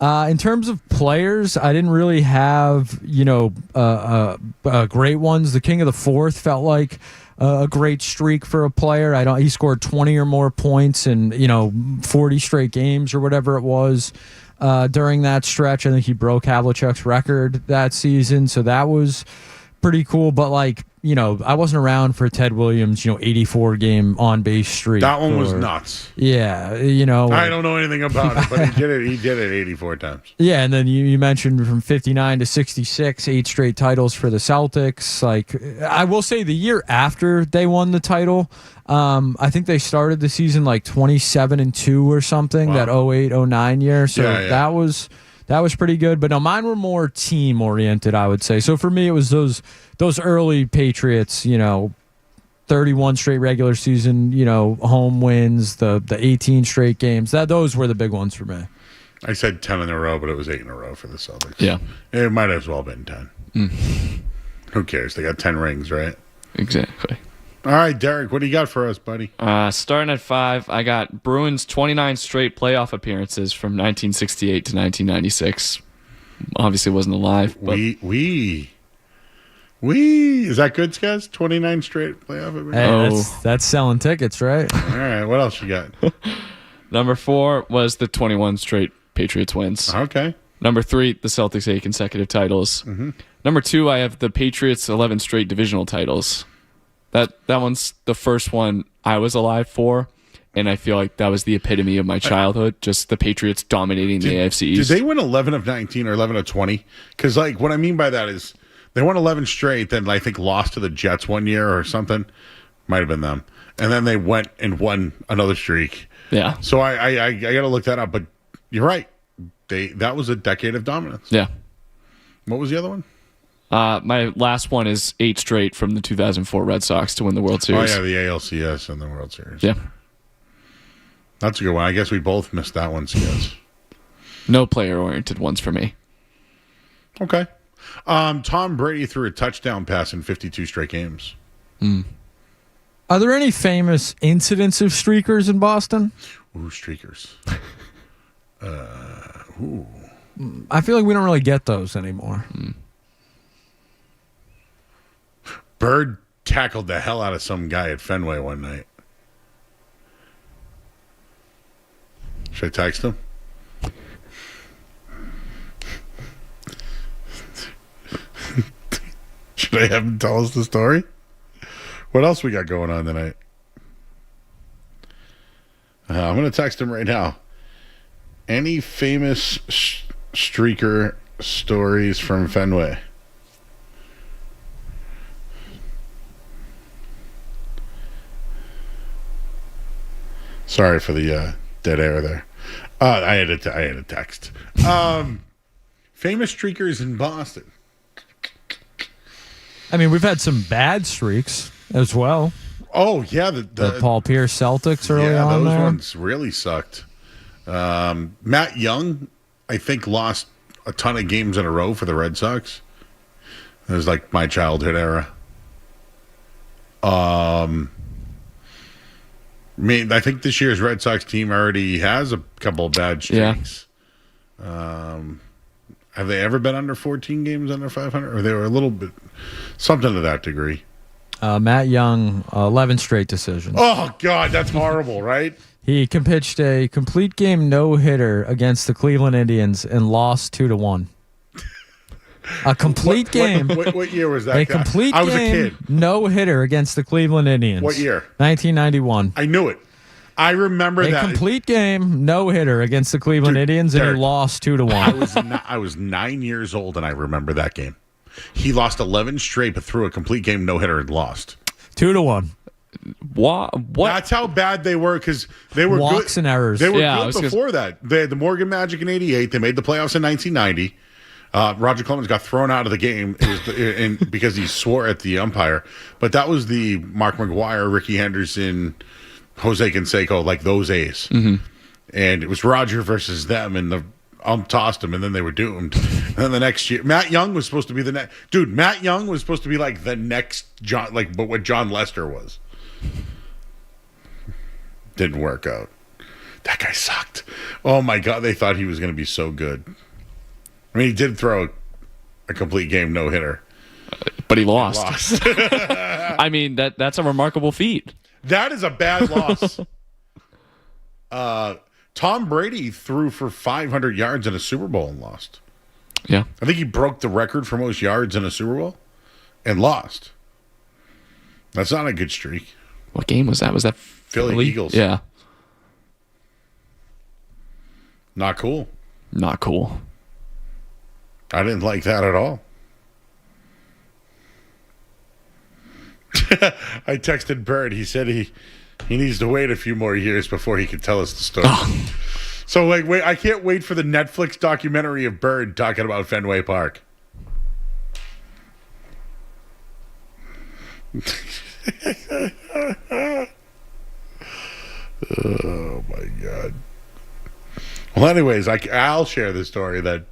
In terms of players, I didn't really have great ones. The King of the Fourth felt like a great streak for a player. He scored 20 or more points in 40 straight games or whatever it was. During that stretch, I think he broke Havlicek's record that season, so that was pretty cool. But I wasn't around for Ted Williams, 84-game on-base streak. That one was nuts. Yeah, I don't know anything about it, but he did it 84 times. Yeah, and then you mentioned from 59 to 66, 8 straight titles for the Celtics. I will say the year after they won the title, I think they started the season 27-2 or something. Wow. That 08-09 year. So that was pretty good. But no, mine were more team oriented, I would say. So for me, it was those early Patriots, 31 straight regular season, home wins, the 18 straight games. Those were the big ones for me. I said 10 in a row, but it was 8 in a row for the Celtics. Yeah. It might as well have been 10. Who cares? They got 10 rings, right? Exactly. All right, Derek, what do you got for us, buddy? Starting at 5, I got Bruins' 29 straight playoff appearances from 1968 to 1996. Obviously wasn't alive. But we is that good, Skaz? 29 straight playoff appearances? Hey, that's selling tickets, right? All right, what else you got? Number 4 was the 21 straight Patriots wins. Okay. Number 3, the Celtics 8 consecutive titles. Mm-hmm. Number 2, I have the Patriots 11 straight divisional titles. That one's the first one I was alive for, and I feel like that was the epitome of my childhood, just the Patriots dominating the AFC East. Did they win 11 of 19 or 11 of 20? Because, what I mean by that is they won 11 straight, then I think lost to the Jets one year or something. Might have been them. And then they went and won another streak. Yeah. So I got to look that up, but you're right. That was a decade of dominance. Yeah. What was the other one? My last one is 8 straight from the 2004 Red Sox to win the World Series. Oh, yeah, the ALCS and the World Series. Yeah. That's a good one. I guess we both missed that one, Skaz. No player-oriented ones for me. Okay. Tom Brady threw a touchdown pass in 52 straight games. Are there any famous incidents of streakers in Boston? Ooh, streakers. I feel like we don't really get those anymore. Bird tackled the hell out of some guy at Fenway one night. Should I text him? Should I have him tell us the story? What else we got going on tonight? I'm going to text him right now. Any famous streaker stories from Fenway? Sorry for the dead air there. I had a text. Famous streakers in Boston. I mean, we've had some bad streaks as well. Oh yeah, the Paul Pierce Celtics early on. Those there. ones really sucked. Matt Young, I think, lost a ton of games in a row for the Red Sox. It was like my childhood era. I think this year's Red Sox team already has a couple of bad streaks. Yeah. Have they ever been under 14 games under 500? Or they were a little bit, something to that degree. Matt Young, 11 straight decisions. Oh, God, that's horrible, right? He pitched a complete game no-hitter against the Cleveland Indians and lost 2-1. A complete game. What year was that? A complete I was game a kid. no-hitter against the Cleveland Indians. What year? 1991. I knew it. I remember that. A complete game no-hitter against the Cleveland Indians, and he lost 2-1. I was 9 years old, and I remember that game. He lost 11 straight, but threw a complete game no-hitter and lost. 2-1. What? That's how bad they were, because they were walks good. and errors. They were good before that. They had the Morgan Magic in '88. They made the playoffs in 1990. Roger Clemens got thrown out of the game because he swore at the umpire. But that was the Mark McGuire, Ricky Henderson, Jose Canseco, like those A's. Mm-hmm. And it was Roger versus them, and the ump tossed him, and then they were doomed. And then the next year, Matt Young was supposed to be the next. Dude, Matt Young was supposed to be like the next John, but what John Lester was. Didn't work out. That guy sucked. Oh my God, they thought he was going to be so good. I mean, he did throw a complete game no-hitter. But he lost. I mean, that's a remarkable feat. That is a bad loss. Tom Brady threw for 500 yards in a Super Bowl and lost. Yeah. I think he broke the record for most yards in a Super Bowl and lost. That's not a good streak. What game was that? Was that Philly Eagles? Yeah. Not cool. Not cool. I didn't like that at all. I texted Bird. He said he needs to wait a few more years before he can tell us the story. Oh. So, wait, I can't wait for the Netflix documentary of Bird talking about Fenway Park. Oh, my God. Well, anyways, I'll share the story that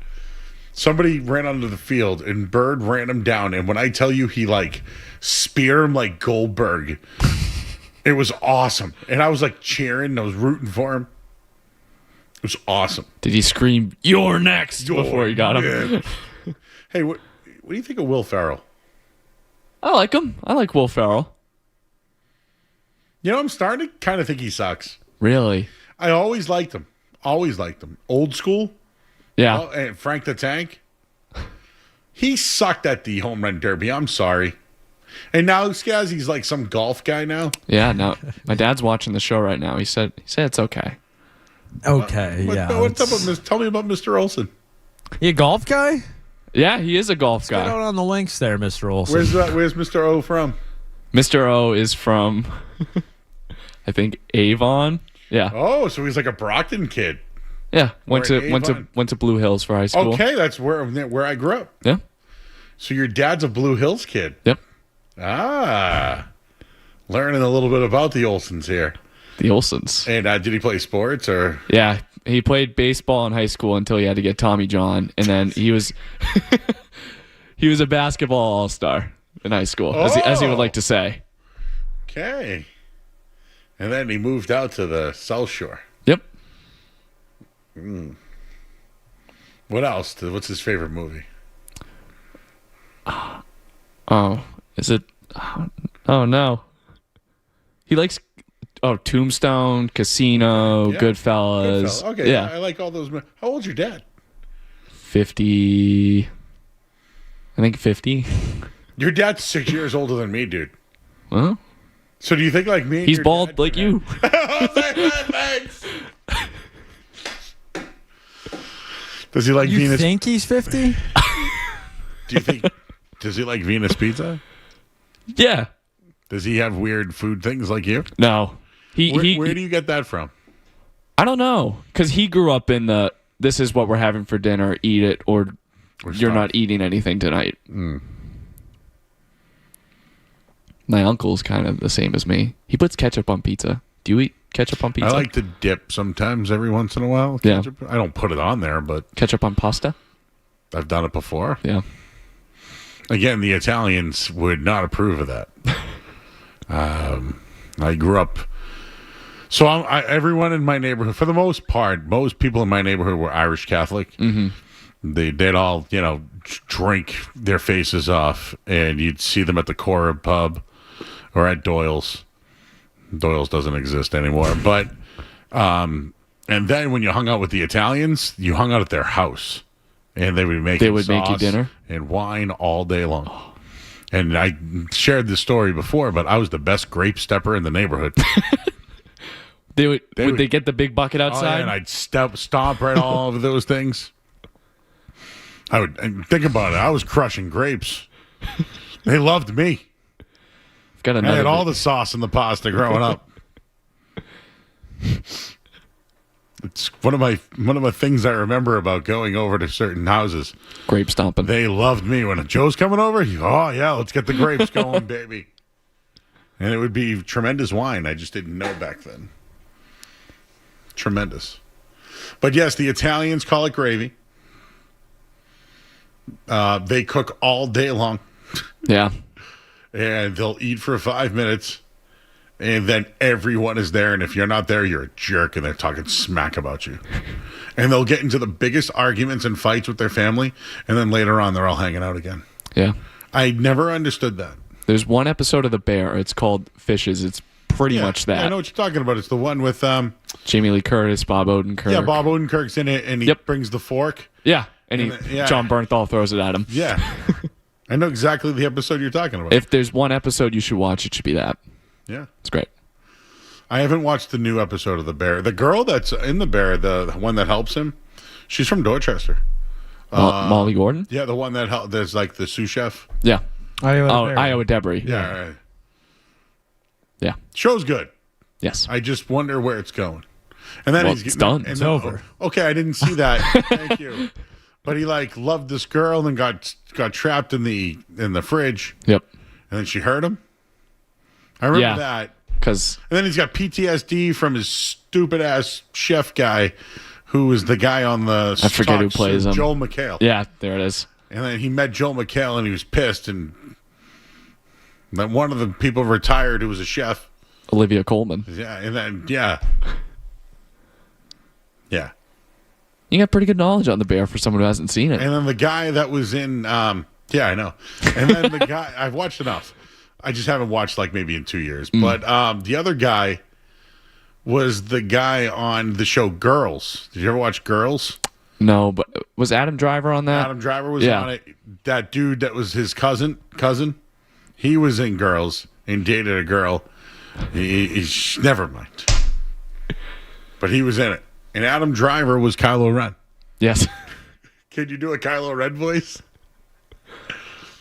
somebody ran onto the field and Bird ran him down. And when I tell you he, speared him like Goldberg, it was awesome. And I was, cheering and I was rooting for him. It was awesome. Did he scream, "You're next," before he got him? Hey, what do you think of Will Ferrell? I like him. I like Will Ferrell. You know, I'm starting to kind of think he sucks. Really? I always liked him. Always liked him. Old school. Yeah. Oh, and Frank the Tank. He sucked at the home run derby. I'm sorry. And now Skazzy's like some golf guy now. Yeah. No, my dad's watching the show right now. He said it's okay. Okay. What's up with tell me about Mr. Olson. You a golf guy? Yeah, he is a golf guy. Get out on the links there, Mr. Olson. Where's Mr. O from? Mr. O is from, I think, Avon. Yeah. Oh, so he's like a Brockton kid. Yeah. Went to Blue Hills for high school. Okay, that's where I grew up. Yeah. So your dad's a Blue Hills kid. Yep. Ah. Learning a little bit about the Olsons here. The Olsons. And did he play sports or? Yeah, he played baseball in high school until he had to get Tommy John, and then he was he was a basketball all-star in high school, as he would like to say. Okay. And then he moved out to the South Shore. Yep. What else? What's his favorite movie? Oh, is it? Oh no. He likes Tombstone, Casino, Goodfellas. Okay, yeah. I like all those. How old's your dad? 50. I think 50. Your dad's 6 years older than me, dude. Huh? So do you think like me? And He's your bald dad like you. Thanks. Does he like You Venus? think he's 50? Do you think? Does he like Venus pizza? Yeah. Does he have weird food things like you? No. Where do you get that from? I don't know. Because he grew up in the, this is what we're having for dinner, eat it, or you're not eating anything tonight. My uncle's kind of the same as me. He puts ketchup on pizza. Do you eat ketchup on pizza? I like to dip sometimes every once in a while. Ketchup. Yeah. I don't put it on there, but... Ketchup on pasta? I've done it before. Yeah. Again, the Italians would not approve of that. I grew up... So everyone in my neighborhood, for the most part, most people in my neighborhood were Irish Catholic. Mm-hmm. They'd all, drink their faces off, and you'd see them at the Cora pub or at Doyle's. Doyle's doesn't exist anymore, but and then when you hung out with the Italians, you hung out at their house, and they would make make you dinner and wine all day long. And I shared this story before, but I was the best grape stepper in the neighborhood. Would they get the big bucket outside? Oh, yeah, and I'd stomp right all over those things. And think about it. I was crushing grapes. They loved me. I had all the sauce in the pasta growing up. It's one of my things I remember about going over to certain houses. Grape stomping. They loved me. When Joe's coming over, oh yeah, let's get the grapes going, baby. And it would be tremendous wine. I just didn't know back then. Tremendous. But yes, the Italians call it gravy. They cook all day long. Yeah. And they'll eat for 5 minutes, and then everyone is there, and if you're not there, you're a jerk, and they're talking smack about you. And they'll get into the biggest arguments and fights with their family, and then later on, they're all hanging out again. Yeah. I never understood that. There's one episode of The Bear. It's called Fishes. It's pretty much that. I know what you're talking about. It's the one with... Jamie Lee Curtis, Bob Odenkirk. Yeah, Bob Odenkirk's in it, and he brings the fork. Yeah, and John Bernthal throws it at him. Yeah. I know exactly the episode you're talking about. If there's one episode you should watch, it should be that. Yeah. It's great. I haven't watched the new episode of The Bear. The girl that's in The Bear, the one that helps him, she's from Dorchester. Molly Gordon? Yeah, the one that there's like the sous chef. Yeah. Iowa Debris. Yeah. Right. Yeah. Show's good. Yes. I just wonder where it's going. And then it's done. It's over. Okay, I didn't see that. Thank you. But he loved this girl and got trapped in the fridge. Yep. And then she hurt him. I remember that. And then he's got PTSD from his stupid ass chef guy, who was the guy on the. I forget who plays him. Joel McHale. Yeah, there it is. And then he met Joel McHale and he was pissed, and then one of the people retired who was a chef. Olivia Colman. Yeah, and then yeah. You got pretty good knowledge on The Bear for someone who hasn't seen it. And then the guy that was in, yeah, I know. And then the guy, I've watched enough. I just haven't watched like maybe in 2 years. But the other guy was the guy on the show Girls. Did you ever watch Girls? No, but was Adam Driver on that? Adam Driver was on it. That dude that was his cousin, he was in Girls and dated a girl. He's never mind. But he was in it. And Adam Driver was Kylo Ren. Yes. Can you do a Kylo Ren voice?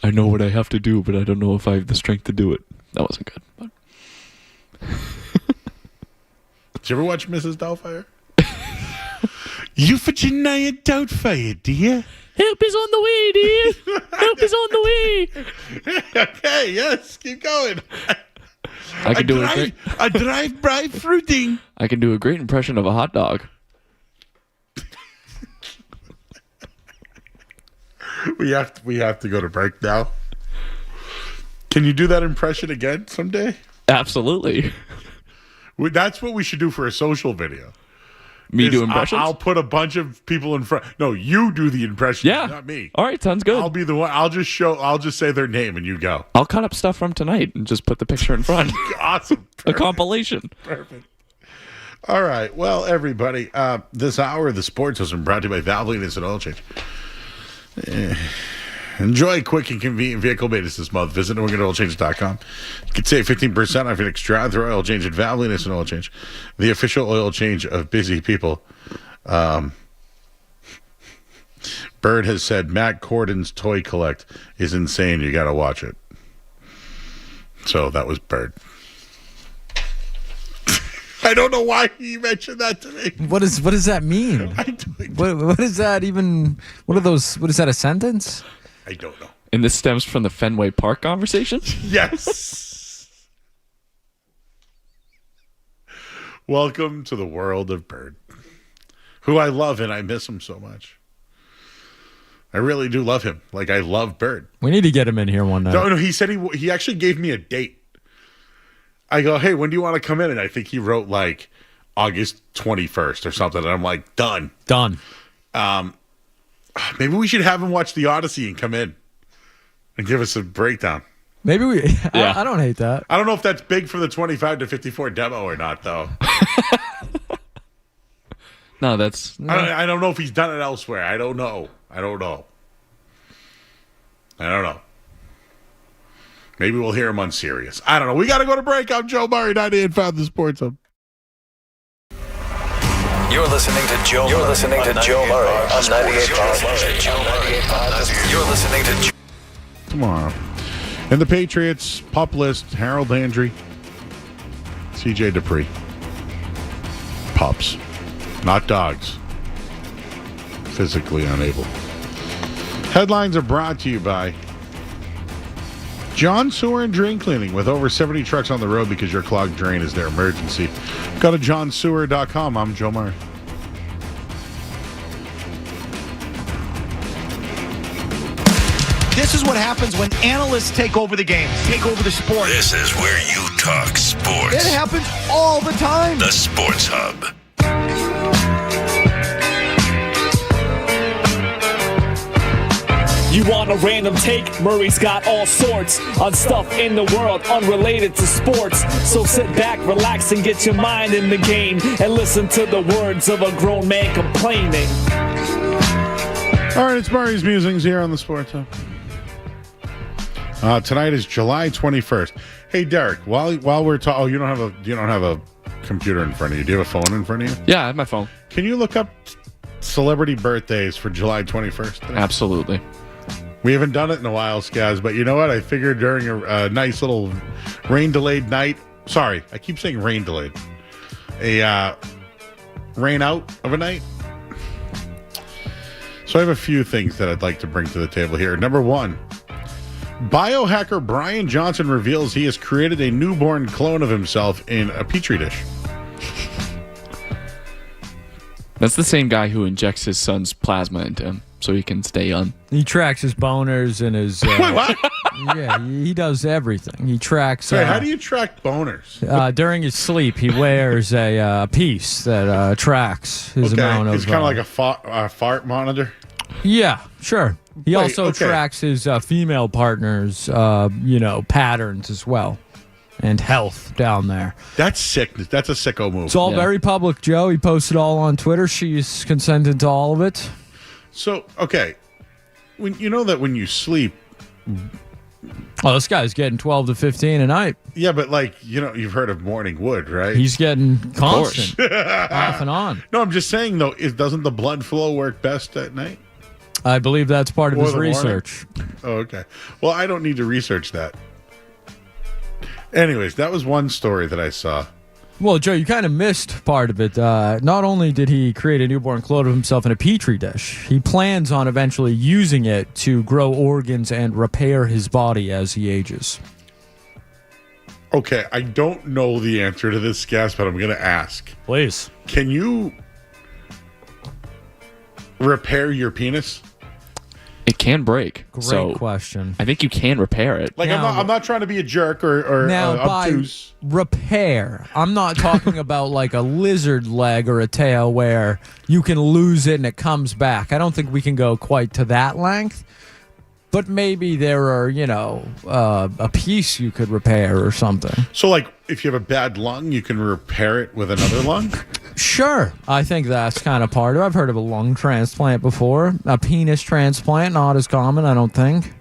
I know what I have to do, but I don't know if I have the strength to do it. That wasn't good. But... Did you ever watch Mrs. Doubtfire? Euphigenia Doubtfire, dear. Help is on the way, dear. Help is on the way. Okay, yes, keep going. I can do a drive-by fruiting. I can do a great impression of a hot dog. We have to go to break now. Can you do that impression again someday? Absolutely. That's what we should do for a social video. Me do impressions? I'll put a bunch of people in front. No, you do the impressions, yeah. Not me. All right, sounds good. I'll be the one. I'll just say their name and you go. I'll cut up stuff from tonight and just put the picture in front. Awesome. A compilation. Perfect. All right. Well, everybody, this hour of the sports has been brought to you by Valvoline Instant Oil Change. Enjoy quick and convenient vehicle maintenance this month. Visit NewEnglandOilChange.com. You can save 15% off your next drive-through oil change at Valvoline Oil Change, the official oil change of busy people. Bird has said Matt Corden's Toy Collect is insane. You got to watch it. So that was Bird. I don't know why he mentioned that to me. What does that mean? What is that even? What are those? What is that, a sentence? I don't know. And this stems from the Fenway Park conversation? Yes. Welcome to the world of Bird, who I love and I miss him so much. I really do love him. Like, I love Bird. We need to get him in here one night. No, he said he actually gave me a date. I go, hey, when do you want to come in? And I think he wrote like August 21st or something. And I'm like, done. Maybe we should have him watch The Odyssey and come in and give us a breakdown. Maybe we. Yeah. I don't hate that. I don't know if that's big for the 25 to 54 demo or not, though. No, that's. No. I don't know if he's done it elsewhere. I don't know. Maybe we'll hear him on Sirius. I don't know. We got to go to break. I'm Joe Murray, 98.5 The Sports Hub. You're listening to Joe. You're listening to Joe Murray on 98.5. You're listening to. Tomorrow, and the Patriots pup list: Harold Landry, C.J. Dupree. Pups, not dogs. Physically unable. Headlines are brought to you by John Sewer and Drain Cleaning. With over 70 trucks on the road because your clogged drain is their emergency. Go to johnsewer.com. I'm Joe Murray. This is what happens when analysts take over the game, take over the sport. This is where you talk sports. It happens all the time. The Sports Hub. You want a random take? Murray's got all sorts on stuff in the world unrelated to sports. So sit back, relax, and get your mind in the game and listen to the words of a grown man complaining. All right, it's Murray's Musings here on the Sports Hub. Tonight is July 21st. Hey, Derek, while we're talking, you don't have a computer in front of you. Do you have a phone in front of you? Yeah, I have my phone. Can you look up celebrity birthdays for July 21st today? Absolutely. We haven't done it in a while, Skaz, but you know what? I figured during a nice little rain-delayed night. Sorry, I keep saying rain-delayed. A rain out of a night. So I have a few things that I'd like to bring to the table here. Number one, biohacker Brian Johnson reveals he has created a newborn clone of himself in a petri dish. That's the same guy who injects his son's plasma into him so he can stay young. He tracks his boners and his... Wait, what? Yeah, he does everything. He tracks... Wait, how do you track boners? During his sleep, he wears a piece that tracks his amount of... It's kind of like a fart monitor? Yeah, sure. He also tracks his female partner's, patterns as well. And health down there. That's sick. That's a sicko move. It's all very public, Joe. He posted all on Twitter. She's consented to all of it. So, okay. When when you sleep... Oh, this guy's getting 12 to 15 a night. Yeah, but you've heard of morning wood, right? He's getting constant. Off and on. No, I'm just saying, though, doesn't the blood flow work best at night? I believe that's part of his research. Oh, okay. Well, I don't need to research that. Anyways, that was one story that I saw. Well, Joe, you kind of missed part of it. Not only did he create a newborn clone of himself in a petri dish, he plans on eventually using it to grow organs and repair his body as he ages. Okay, I don't know the answer to this, Gas, but I'm going to ask. Please. Can you repair your penis? It can break. Great question. I think you can repair it. Like, now, I'm not trying to be a jerk or obtuse. By repair, I'm not talking about like a lizard leg or a tail where you can lose it and it comes back. I don't think we can go quite to that length. But maybe there are, a piece you could repair or something. So, like, if you have a bad lung, you can repair it with another lung? Sure. I think that's kind of part of it. I've heard of a lung transplant before. A penis transplant, not as common, I don't think.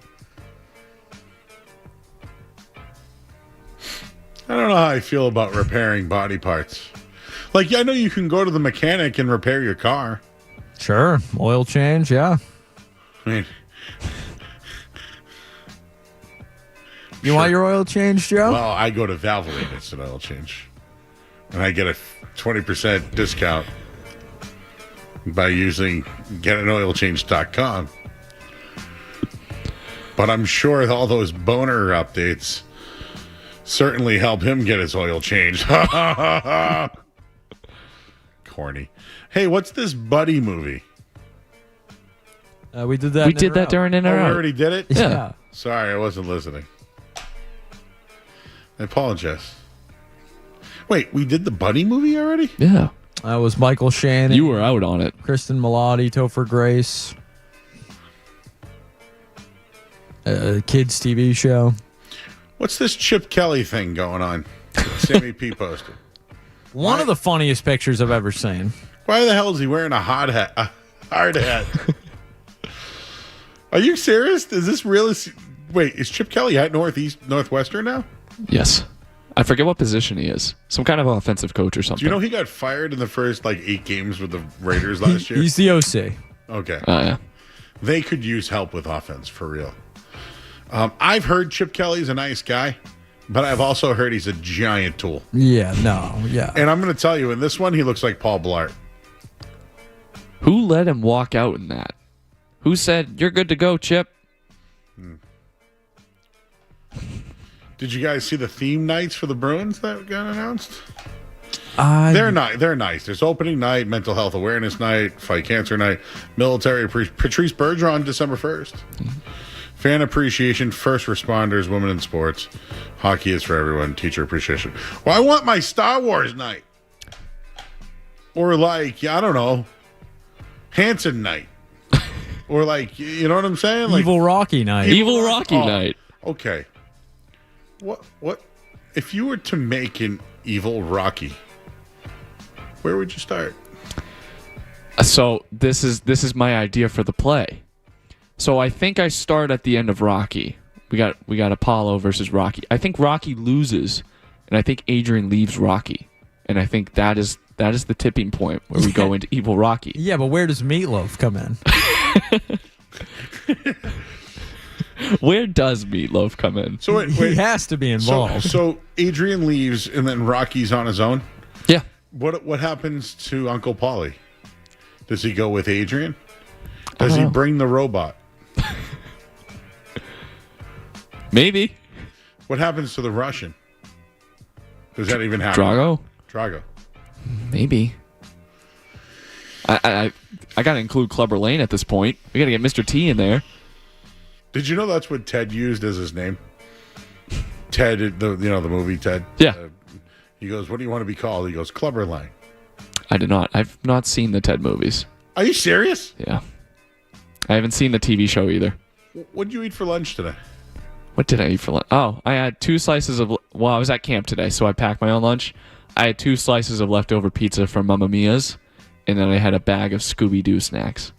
I don't know how I feel about repairing body parts. Like, I know you can go to the mechanic and repair your car. Sure. Oil change, yeah. I mean... You want your oil change, Joe? Well, I go to Valvoline. It's an oil change. And I get a 20% discount by using getanoilchange.com. But I'm sure all those boner updates certainly help him get his oil changed. Corny. Hey, what's this Buddy movie? We did that. We did that during In Oh, or we Out. already did it? Yeah. Sorry, I wasn't listening. I apologize. Wait, we did the Buddy movie already? Yeah. That was Michael Shannon. You were out on it. Kristen Milotti, Topher Grace. Kids TV show. What's this Chip Kelly thing going on? Sammy P posted. One of the funniest pictures I've ever seen. Why the hell is he wearing a hard hat? Are you serious? Is this real? Wait, is Chip Kelly at Northwestern now? Yes. I forget what position he is. Some kind of offensive coach or something. Do you know he got fired in the first 8 games with the Raiders last year? He's the OC. Okay. Oh, yeah. They could use help with offense, for real. I've heard Chip Kelly's a nice guy, but I've also heard he's a giant tool. Yeah. And I'm going to tell you, in this one, he looks like Paul Blart. Who let him walk out in that? Who said, "You're good to go, Chip"? Did you guys see the theme nights for the Bruins that got announced? They're nice. There's opening night, mental health awareness night, fight cancer night, military Patrice Bergeron December 1st. Fan appreciation, first responders, women in sports. Hockey is for everyone, teacher appreciation. Well, I want my Star Wars night. Or I don't know, Hanson night. Or you know what I'm saying? Evil Rocky night. Evil Rocky night. Okay. What if you were to make an evil Rocky? Where would you start? So this is my idea for the play. So I think I start at the end of Rocky. We got Apollo versus Rocky. I think Rocky loses, and I think Adrian leaves Rocky, and I think that is the tipping point where we go into evil Rocky. Yeah, but where does Meatloaf come in? Where does Meatloaf come in? So wait. He has to be involved. So Adrian leaves, and then Rocky's on his own. Yeah. What happens to Uncle Paulie? Does he go with Adrian? Does he bring the robot? Maybe. What happens to the Russian? Does that even happen? Drago. Maybe. I got to include Clubber Lane at this point. We got to get Mr. T in there. Did you know that's what Ted used as his name? Ted, the movie Ted. Yeah. He goes, "What do you want to be called?" He goes, "Clubber Lane." I did not. I've not seen the Ted movies. Are you serious? Yeah. I haven't seen the TV show either. What did you eat for lunch today? What did I eat for lunch? Oh, I had 2 slices of... Well, I was at camp today, so I packed my own lunch. I had 2 slices of leftover pizza from Mamma Mia's, and then I had a bag of Scooby-Doo snacks.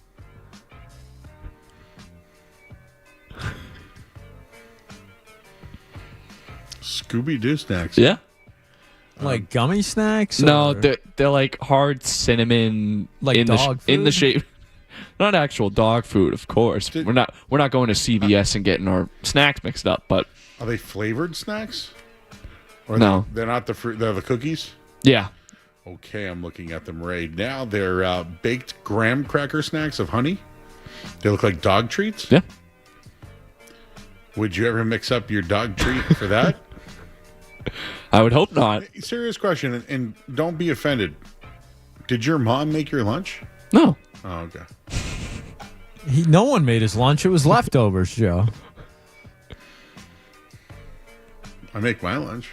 Scooby-Doo snacks? Yeah. Like gummy snacks? No, or- they're like hard cinnamon... Like in dog in the food? shape... Not actual dog food, of course. We're not going to CVS and getting our snacks mixed up, but... Are they flavored snacks? Or No. They're not the fruit. They're the cookies? Yeah. Okay, I'm looking at them right now. They're baked graham cracker snacks of honey. They look like dog treats? Yeah. Would you ever mix up your dog treat for that? I would hope not. Serious question, and don't be offended. Did your mom make your lunch? No. Oh, okay. No one made his lunch. It was leftovers, Joe. I make my lunch.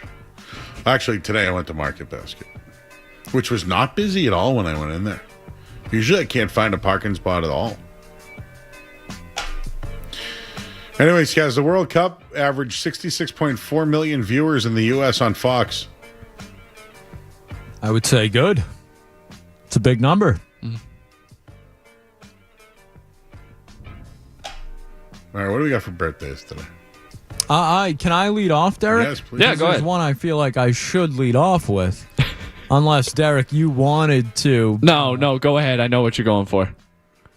Actually, today I went to Market Basket, which was not busy at all when I went in there. Usually I can't find a parking spot at all. Anyways, guys, the World Cup averaged 66.4 million viewers in the U.S. on Fox. I would say good. It's a big number. All right, what do we got for birthdays today? Can I lead off, Derek? Yes, please. Yeah, go ahead. There's one I feel like I should lead off with. Unless, Derek, you wanted to. No, go ahead. I know what you're going for.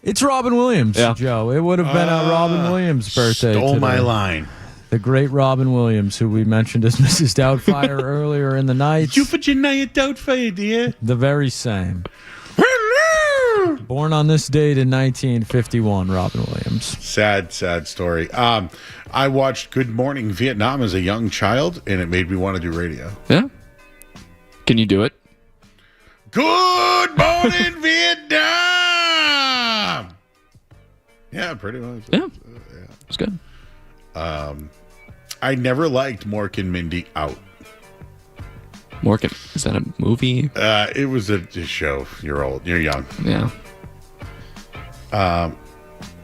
It's Robin Williams, Joe. It would have been a Robin Williams birthday Stole today. my line. The great Robin Williams, who we mentioned as Mrs. Doubtfire earlier in the night. You for Janaya Doubtfire, dear. The very same. Born on this date in 1951, Robin Williams. Sad story. I watched Good Morning Vietnam as a young child, and it made me want to do radio. Yeah. Can you do it? Good Morning Vietnam! Yeah, pretty much. Yeah. It's good. I never liked Mork and Mindy Out. Morgan, is that a movie? It was a show. You're old. You're young. Yeah.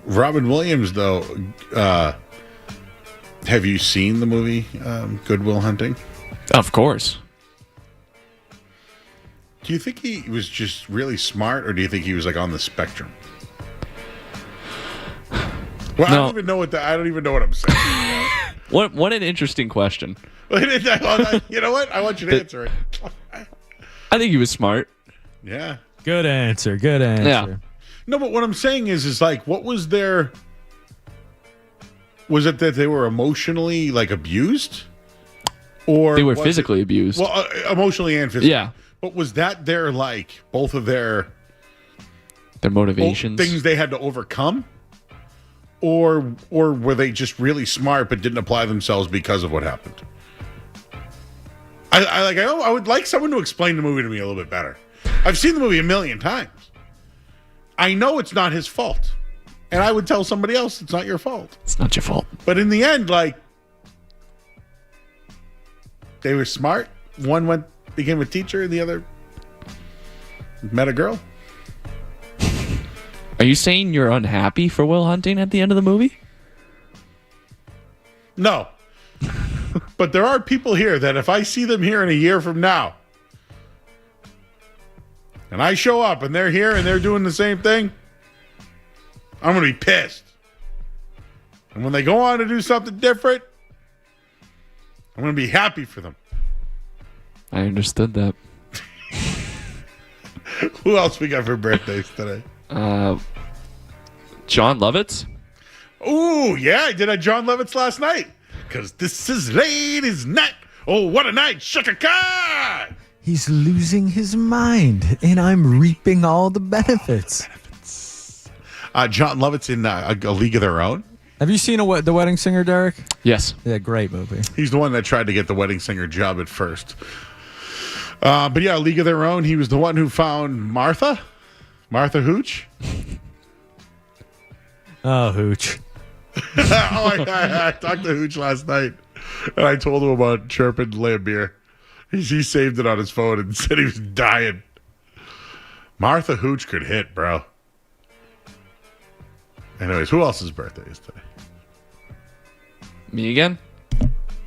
Robin Williams, though, have you seen the movie Good Will Hunting? Of course. Do you think he was just really smart, or do you think he was like on the spectrum? Well, No. I don't even know what I'm saying. What an interesting question. You know what? I want you to answer it. I think he was smart. Yeah. Good answer. Yeah. No, but what I'm saying is like, what was their... Was it that they were emotionally, like, abused? Or They were was physically it- abused. Well, emotionally and physically. Yeah. But was that their, like, both of their motivations? things they had to overcome? Or were they just really smart but didn't apply themselves because of what happened? I would like someone to explain the movie to me a little bit better. I've seen the movie a million times. I know it's not his fault. And I would tell somebody else it's not your fault. It's not your fault. But in the end, like, they were smart. One became a teacher, the other met a girl. Are you saying you're unhappy for Will Hunting at the end of the movie? No. But there are people here that if I see them here in a year from now, and I show up and they're here and they're doing the same thing, I'm going to be pissed. And when they go on to do something different, I'm going to be happy for them. I understood that. Who else we got for birthdays today? John Lovitz? Ooh, yeah, I did a John Lovitz last night. Because this is ladies' night. Oh, what a night. Shaka Khan. He's losing his mind, and I'm reaping all the benefits. John Lovitz in a League of Their Own. Have you seen The Wedding Singer, Derek? Yes. Yeah, great movie. He's the one that tried to get the Wedding Singer job at first. But yeah, League of Their Own. He was the one who found Martha Hooch. Oh, Hooch. I talked to Hooch last night, and I told him about chirping Lambier. He saved it on his phone and said he was dying. Martha Hooch could hit, bro. Anyways, who else's birthday is today? Me again?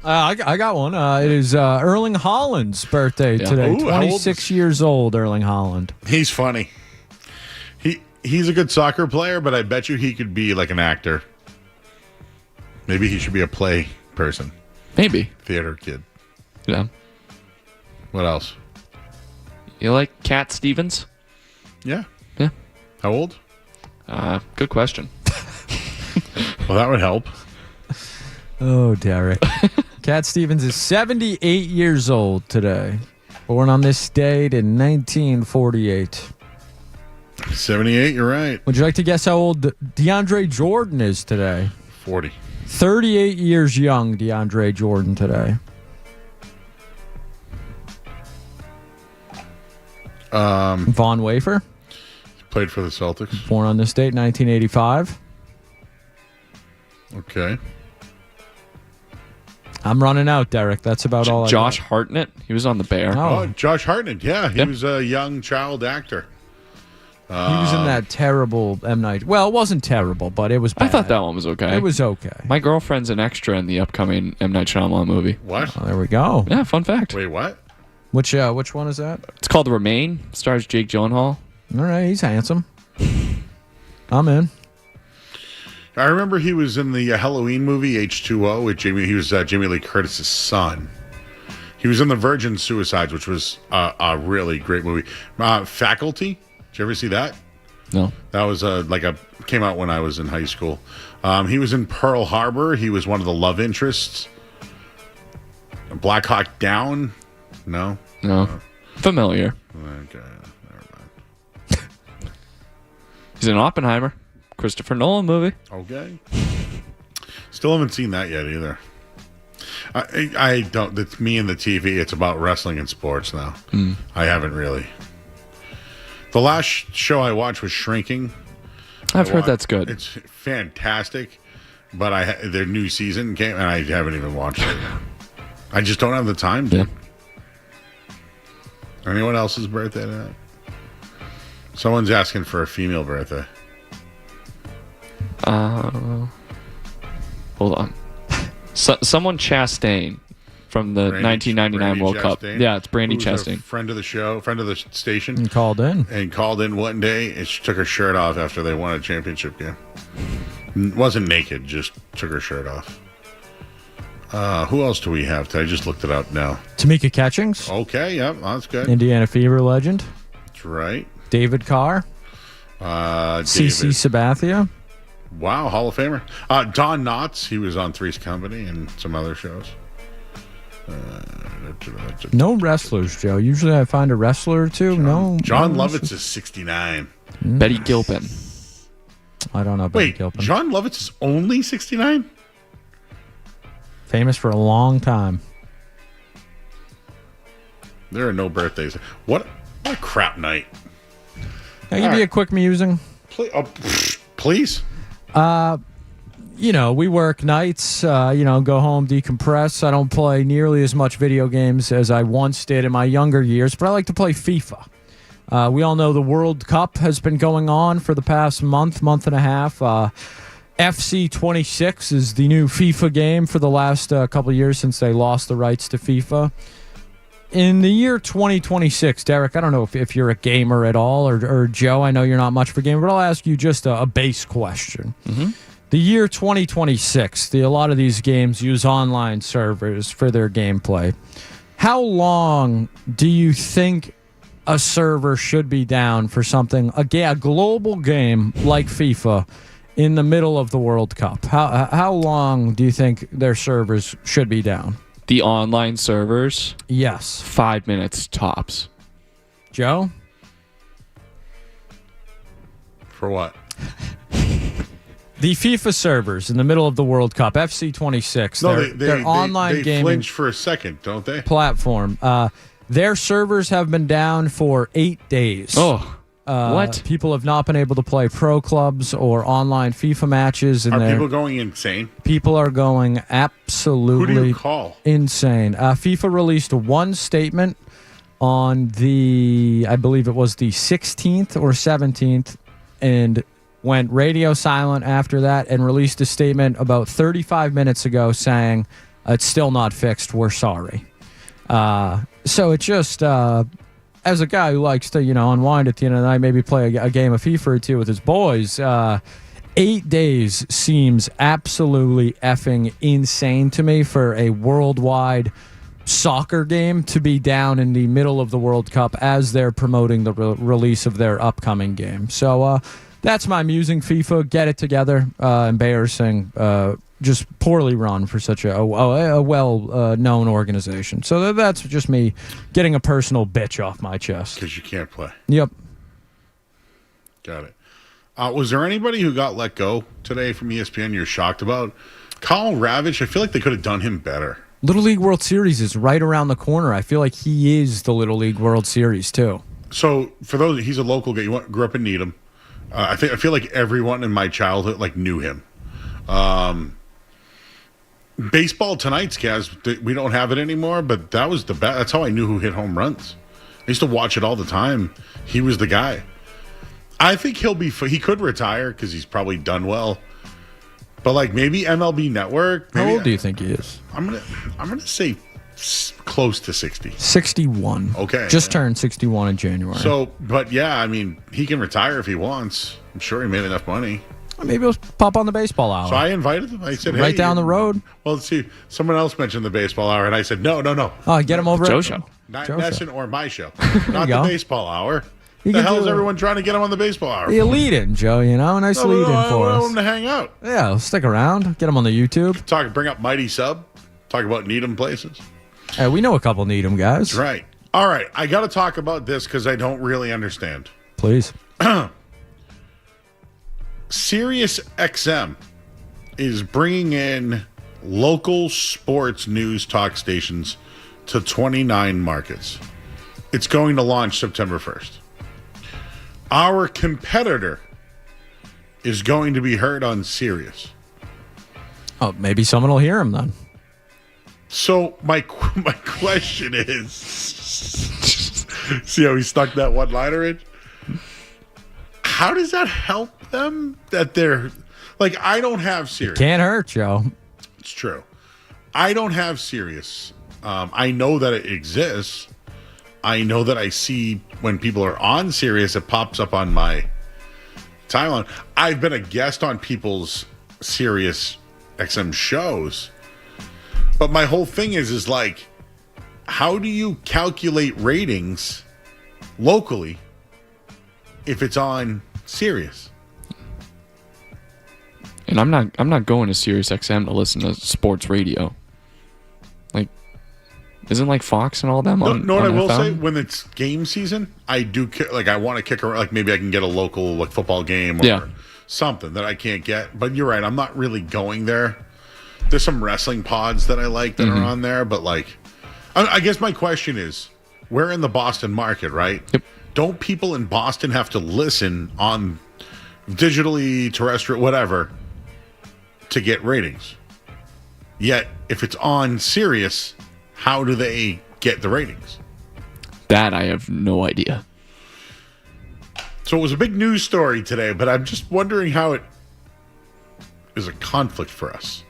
I got one. It is Erling Haaland's birthday today. Ooh, how old 26 years old, Erling Haaland. He's funny. He's a good soccer player, but I bet you he could be like an actor. Maybe he should be a play person. Maybe. Theater kid. Yeah. What else? You like Cat Stevens? Yeah. Yeah. How old? Good question. Well, that would help. Oh, Derek. Cat Stevens is 78 years old today. Born on this date in 1948. 78, you're right. Would you like to guess how old DeAndre Jordan is today? 40. 38 years young, DeAndre Jordan today. Von Wafer. Played for the Celtics. Born on this date, 1985. Okay. I'm running out, Derek. That's about all I Josh got. Hartnett. He was on The Bear. Oh, Josh Hartnett. Yeah, he Yeah. was a young child actor. He was in that terrible M. Night. Well, it wasn't terrible, but it was bad. I thought that one was okay. It was okay. My girlfriend's an extra in the upcoming M. Night Shyamalan movie. What? Oh, there we go. Yeah, fun fact. Wait, what? Which one is that? It's called Remain. Stars Jake Gyllenhaal. All right, he's handsome. I'm in. I remember he was in the Halloween movie H2O with Jamie. He was Jamie Lee Curtis's son. He was in The Virgin Suicides, which was a really great movie. Faculty. Did you ever see that? No. That was came out when I was in high school. He was in Pearl Harbor. He was one of the love interests. Black Hawk Down. No. Familiar. Okay. He's in Oppenheimer. Christopher Nolan movie. Okay. Still haven't seen that yet either. I don't. It's me and the TV. It's about wrestling and sports now. I haven't really. The last show I watched was Shrinking. I've heard that's good. It's fantastic, but their new season came and I haven't even watched it. I just don't have the time to. Anyone else's birthday tonight? Someone's asking for a female birthday. Hold on. Someone Chastain from the 1999 World Cup. Yeah, it's Brandy Chastain. Friend of the show, friend of the station. And called in one day and she took her shirt off after they won a championship game. Wasn't naked, just took her shirt off. Who else do we have? I just looked it up now. Tamika Catchings. Okay, yep, that's good. Indiana Fever legend. That's right. David Carr. CC Sabathia. Wow, Hall of Famer. Don Knotts, he was on Three's Company and some other shows. No wrestlers, Joe. Usually I find a wrestler or two. John no Lovitz is 69. Betty Gilpin. I don't know Betty Wait, Gilpin. John Lovitz is only 69? Famous for a long time. There are no birthdays. What a crap night. Can I give you a quick musing? Please. We work nights, go home, decompress. I don't play nearly as much video games as I once did in my younger years, but I like to play FIFA. We all know the World Cup has been going on for the past month and a half. FC 26 is the new FIFA game for the last couple of years since they lost the rights to FIFA. In the year 2026, Derek, I don't know if you're a gamer at all, or Joe, I know you're not much of a gamer, but I'll ask you just a base question. Mm-hmm. The year 2026, a lot of these games use online servers for their gameplay. How long do you think a server should be down for something, a global game like FIFA, in the middle of the World Cup? How long do you think their servers should be down? The online servers? Yes. 5 minutes tops. Joe? For what? The FIFA servers in the middle of the World Cup, FC 26. No, they're online they gaming flinch for a second, don't they? Platform. Their servers have been down for 8 days. Oh. What? People have not been able to play pro clubs or online FIFA matches. Are people going insane? People are going absolutely Who do you call? Insane. FIFA released one statement on I believe it was the 16th or 17th, and went radio silent after that and released a statement about 35 minutes ago saying, it's still not fixed, we're sorry. So it just... as a guy who likes to, unwind at the end of the night, maybe play a game of FIFA or two with his boys, 8 days seems absolutely effing insane to me for a worldwide soccer game to be down in the middle of the World Cup as they're promoting the release of their upcoming game. So that's my musing. FIFA, get it together. Embarrassing. Just poorly run for such a well-known organization. So that's just me getting a personal bitch off my chest. Because you can't play. Yep. Got it. Was there anybody who got let go today from ESPN you're shocked about? Kyle Ravitch, I feel like they could have done him better. Little League World Series is right around the corner. I feel like he is the Little League World Series, too. So, for those, he's a local guy. He grew up in Needham. I feel like everyone in my childhood knew him. Baseball Tonight's Kaz, we don't have it anymore, but that was the best. That's how I knew who hit home runs. I used to watch it all the time. He was the guy. I think he could retire because he's probably done well. But like maybe MLB Network. How old do you think he is? I'm gonna say close to 60. 61. Okay. Just turned 61 in January. So, but yeah, I mean, he can retire if he wants. I'm sure he made enough money. Maybe he'll pop on the baseball hour. So I invited him. I said, hey, right down the road. Well, let's see. Someone else mentioned the baseball hour, and I said, no. Oh, get him over Joe at show. Not Joe Nesson show. or my show. you Not the go. baseball hour. You The can hell do is it. everyone trying to get him on the baseball hour? Be a lead-in, Joe. You know, a nice lead-in for I want us. him to hang out. Yeah, we'll stick around. Get him on the YouTube. Bring up Mighty Sub. Talk about Needham places. Hey, we know a couple Needham guys. That's right. All right. I got to talk about this because I don't really understand. Please. Sirius XM is bringing in local sports news talk stations to 29 markets. It's going to launch September 1st. Our competitor is going to be heard on Sirius. Oh, maybe someone will hear him then. So my question is, see how he stuck that one-liner in? How does that help them that they're like, I don't have Sirius. Can't hurt, Joe. It's true. I don't have Sirius. I know that it exists. I know that I see when people are on Sirius, it pops up on my timeline. I've been a guest on people's Sirius XM shows. But my whole thing is like, how do you calculate ratings locally if it's on Sirius? And I'm not going to Sirius XM to listen to sports radio. Like, isn't like Fox and all them on? No, what I on will FM? say, when it's game season, I do like I want to kick around. Like maybe I can get a local like football game or something that I can't get. But you're right, I'm not really going there. There's some wrestling pods that I like that are on there, but like, I guess my question is, we're in the Boston market, right? Yep. Don't people in Boston have to listen on digitally, terrestrial, whatever, to get ratings? Yet, if it's on Sirius, how do they get the ratings? That I have no idea. So it was a big news story today, but I'm just wondering how it is a conflict for us.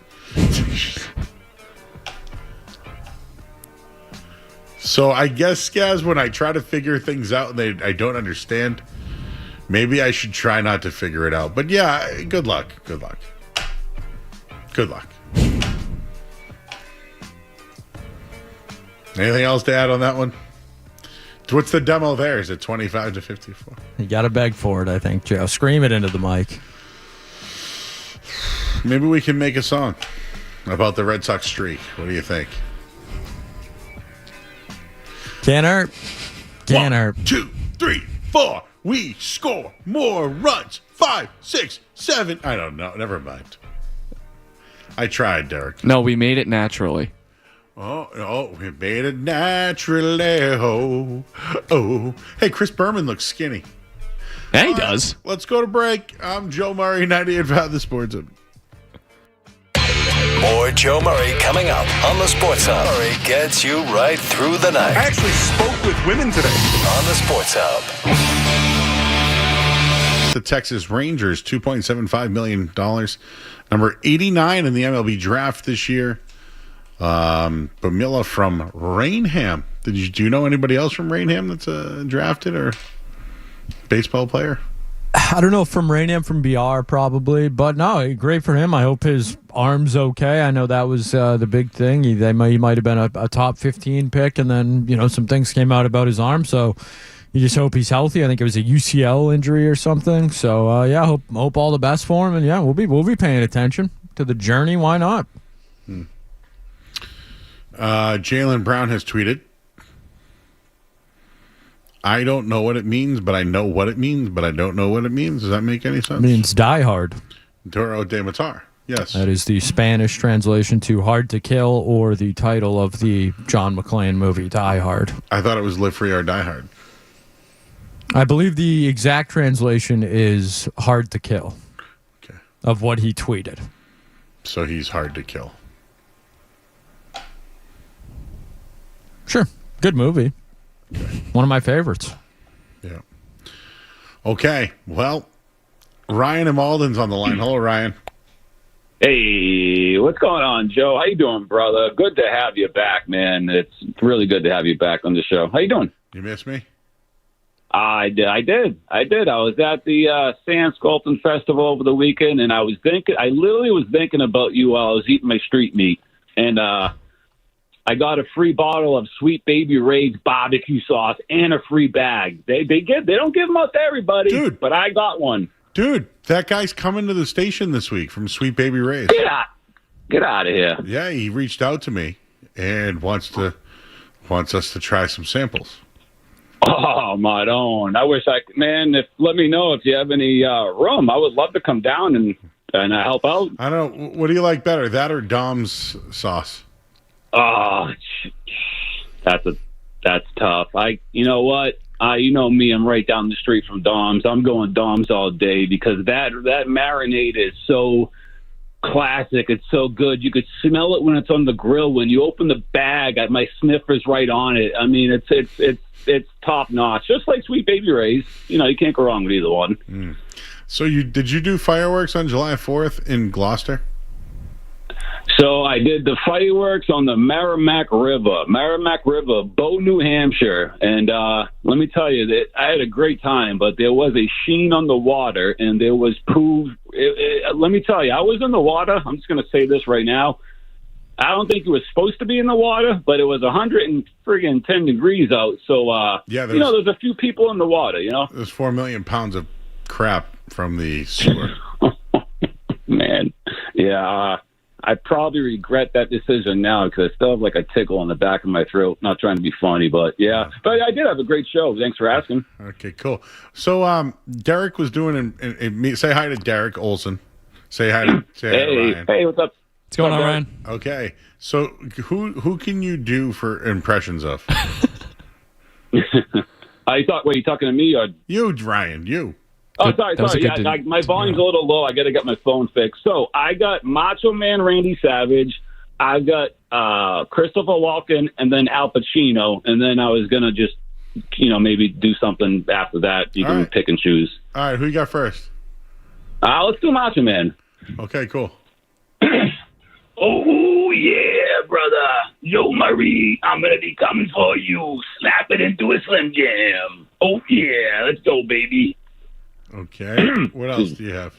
So I guess, guys, when I try to figure things out and I don't understand, maybe I should try not to figure it out. But yeah, good luck. Good luck. Good luck. Anything else to add on that one? What's the demo there? Is it 25 to 54? You got to beg for it, I think, Joe. Scream it into the mic. Maybe we can make a song about the Red Sox streak. What do you think? Can't hurt. Can't hurt. 1, 2, 3, 4. We score more runs. 5, 6, 7. I don't know. Never mind. I tried, Derek. No, we made it naturally. Oh, we made it naturally. Oh. Hey, Chris Berman looks skinny. Yeah, he does. Let's go to break. I'm Joe Murray, 98.5 The Sports Hub. More Joe Murray coming up on the Sports Hub. Murray gets you right through the night. I actually spoke with women today. On the Sports Hub. The Texas Rangers, $2.75 million. Number 89 in the MLB draft this year. Bamila from Rainham. Do you know anybody else from Rainham that's drafted or baseball player? I don't know, from Rainham, from BR probably, but no, great for him. I hope his arm's okay. I know that was the big thing. He might have been a top 15 pick, and then some things came out about his arm. So you just hope he's healthy. I think it was a UCL injury or something. So yeah, hope all the best for him. And yeah, we'll be paying attention to the journey. Why not? Jaylen Brown has tweeted, I don't know what it means, but I know what it means, but I don't know what it means. Does that make any sense? It means Die Hard. Duro de Matar. Yes. That is the Spanish translation to Hard to Kill, or the title of the John McClane movie, Die Hard. I thought it was Live Free or Die Hard. I believe the exact translation is Hard to Kill. Okay. Of what he tweeted. So he's hard to kill. Sure. Good movie. Okay. One of my favorites. Yeah. Okay, well, Ryan and Malden's on the line. Hello, Ryan. Hey, what's going on, Joe? How you doing, brother? Good to have you back, man. It's really good to have you back on the show. How you doing? You miss me? I did. I was at the Sand Sculpting Festival over the weekend, and I literally was thinking about you while I was eating my street meat. And I got a free bottle of Sweet Baby Ray's barbecue sauce and a free bag. They don't give them out to everybody, dude, but I got one. Dude, that guy's coming to the station this week from Sweet Baby Ray's. Get out of here. Yeah, he reached out to me and wants us to try some samples. Oh, my own. I wish let me know if you have any room. I would love to come down and help out. I don't know. What do you like better, that or Dom's sauce? Oh, that's tough. You know what? You know me. I'm right down the street from Dom's. I'm going Dom's all day because that marinade is so classic. It's so good. You could smell it when it's on the grill. When you open the bag, my sniffer's right on it. I mean, it's top notch. Just like Sweet Baby Ray's. You know, you can't go wrong with either one. Mm. So did you do fireworks on July 4th in Gloucester? So I did the fireworks on the Merrimack River, Bow, New Hampshire. And let me tell you that I had a great time, but there was a sheen on the water and there was poo. Let me tell you, I was in the water. I'm just going to say this right now. I don't think it was supposed to be in the water, but it was 110 degrees out. So, there's a few people in the water, you know? There's 4 million pounds of crap from the sewer. Man, yeah. I probably regret that decision now because I still have like a tickle in the back of my throat. Not trying to be funny, but yeah. But I did have a great show. Thanks for asking. Okay, cool. So Derek was doing, say hi to Derek Olson. Say hi to Ryan. Hey, what's up? What's going on, Ryan? Okay, so who can you do for impressions of? Wait, you talking to me or you, Ryan? You. Oh, sorry. Yeah, my volume's a little low. I got to get my phone fixed. So I got Macho Man Randy Savage. I got Christopher Walken, and then Al Pacino. And then I was going to just, maybe do something after that. You can pick and choose. All right, who you got first? Let's do Macho Man. Okay, cool. Oh, yeah, brother. Joe Murray, I'm going to be coming for you. Slap it into a Slim Jim. Oh, yeah. Let's go, baby. Okay. What else do you have?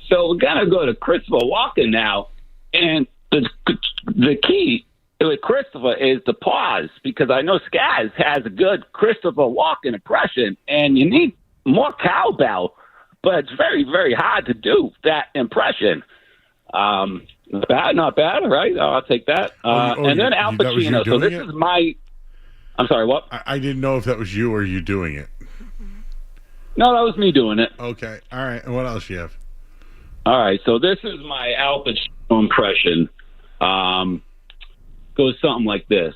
So we're going to go to Christopher Walken now. And the key with Christopher is the pause, because I know Skaz has a good Christopher Walken impression, and you need more cowbell, but it's very, very hard to do that impression. Not bad, right? I'll take that. And then Al Pacino. So this is my... I'm sorry, what? I didn't know if that was you or you doing it. No, that was me doing it. Okay. All right. And what else you have? All right. So this is my Al Pacino impression. Goes something like this.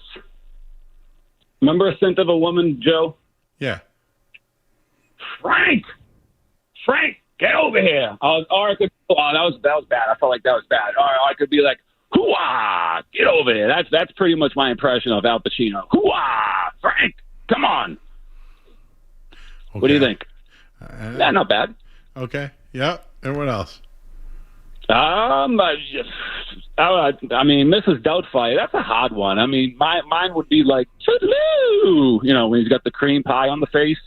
Remember A Scent of a Woman, Joe? Yeah. Frank, get over here. That was bad. I felt like that was bad. Or I could be like, hoo-ah, get over here. That's pretty much my impression of Al Pacino. Hoo-ah, Frank, come on. Okay. What do you think? Not bad. Okay. Yeah. And what else? Mrs. Doubtfire. That's a hard one. I mean, mine would be like, toodaloo, when he's got the cream pie on the face.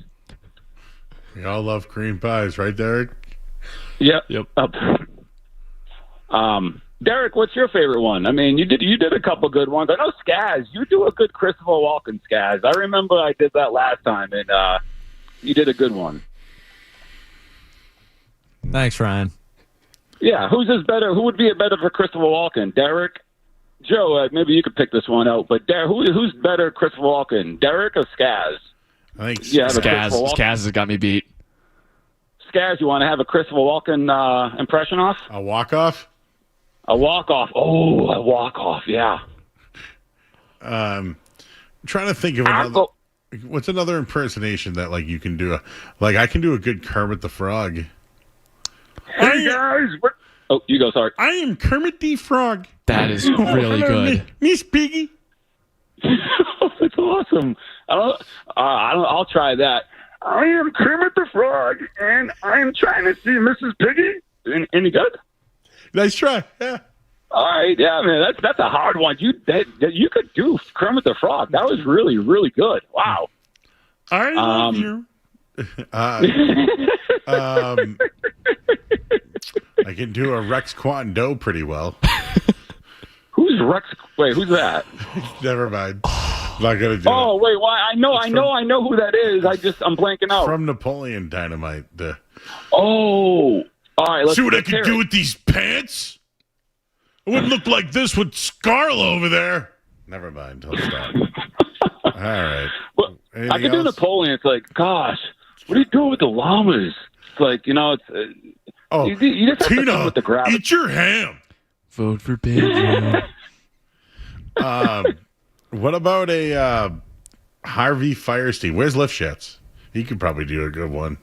We all love cream pies, right, Derek? Yep. Derek, what's your favorite one? I mean, you did a couple good ones. I know Skaz. You do a good Christopher Walken Skaz. I remember I did that last time, and you did a good one. Thanks, Ryan. Yeah, who would be better for Christopher Walken? Derek? Joe, maybe you could pick this one out, but who's better Christopher Walken? Derek or Skaz? I think Skaz has got me beat. Skaz, you want to have a Christopher Walken impression off? A walk-off? A walk-off. Oh, a walk-off, yeah. I'm trying to think of another... What's another impersonation that, you can do? I can do a good Kermit the Frog. Hey, guys! Oh, you go, sorry. I am Kermit the Frog. That is really good. Miss Piggy. That's awesome. I'll try that. I am Kermit the Frog, and I am trying to see Mrs. Piggy. Any good? Nice try. Yeah. All right, yeah, man, that's a hard one. You could do Kermit the Frog. That was really, really good. Wow. I love you. I can do a Rex Kwon-Do pretty well. Who's Rex? Wait, who's that? Never mind. I'm not gonna do it. Oh wait, why? I know who that is. I'm blanking out. From Napoleon Dynamite. All right. Let's see what I can do with these pants. It wouldn't look like this with Scarl over there. Never mind. I'll stop. All right. Well, I can do Napoleon. It's like, gosh, what do you do with the llamas? It's like, you just have to come with the gravity. Eat your ham. Vote for Pedro. What about a Harvey Firestein? Where's Lifshitz? He could probably do a good one.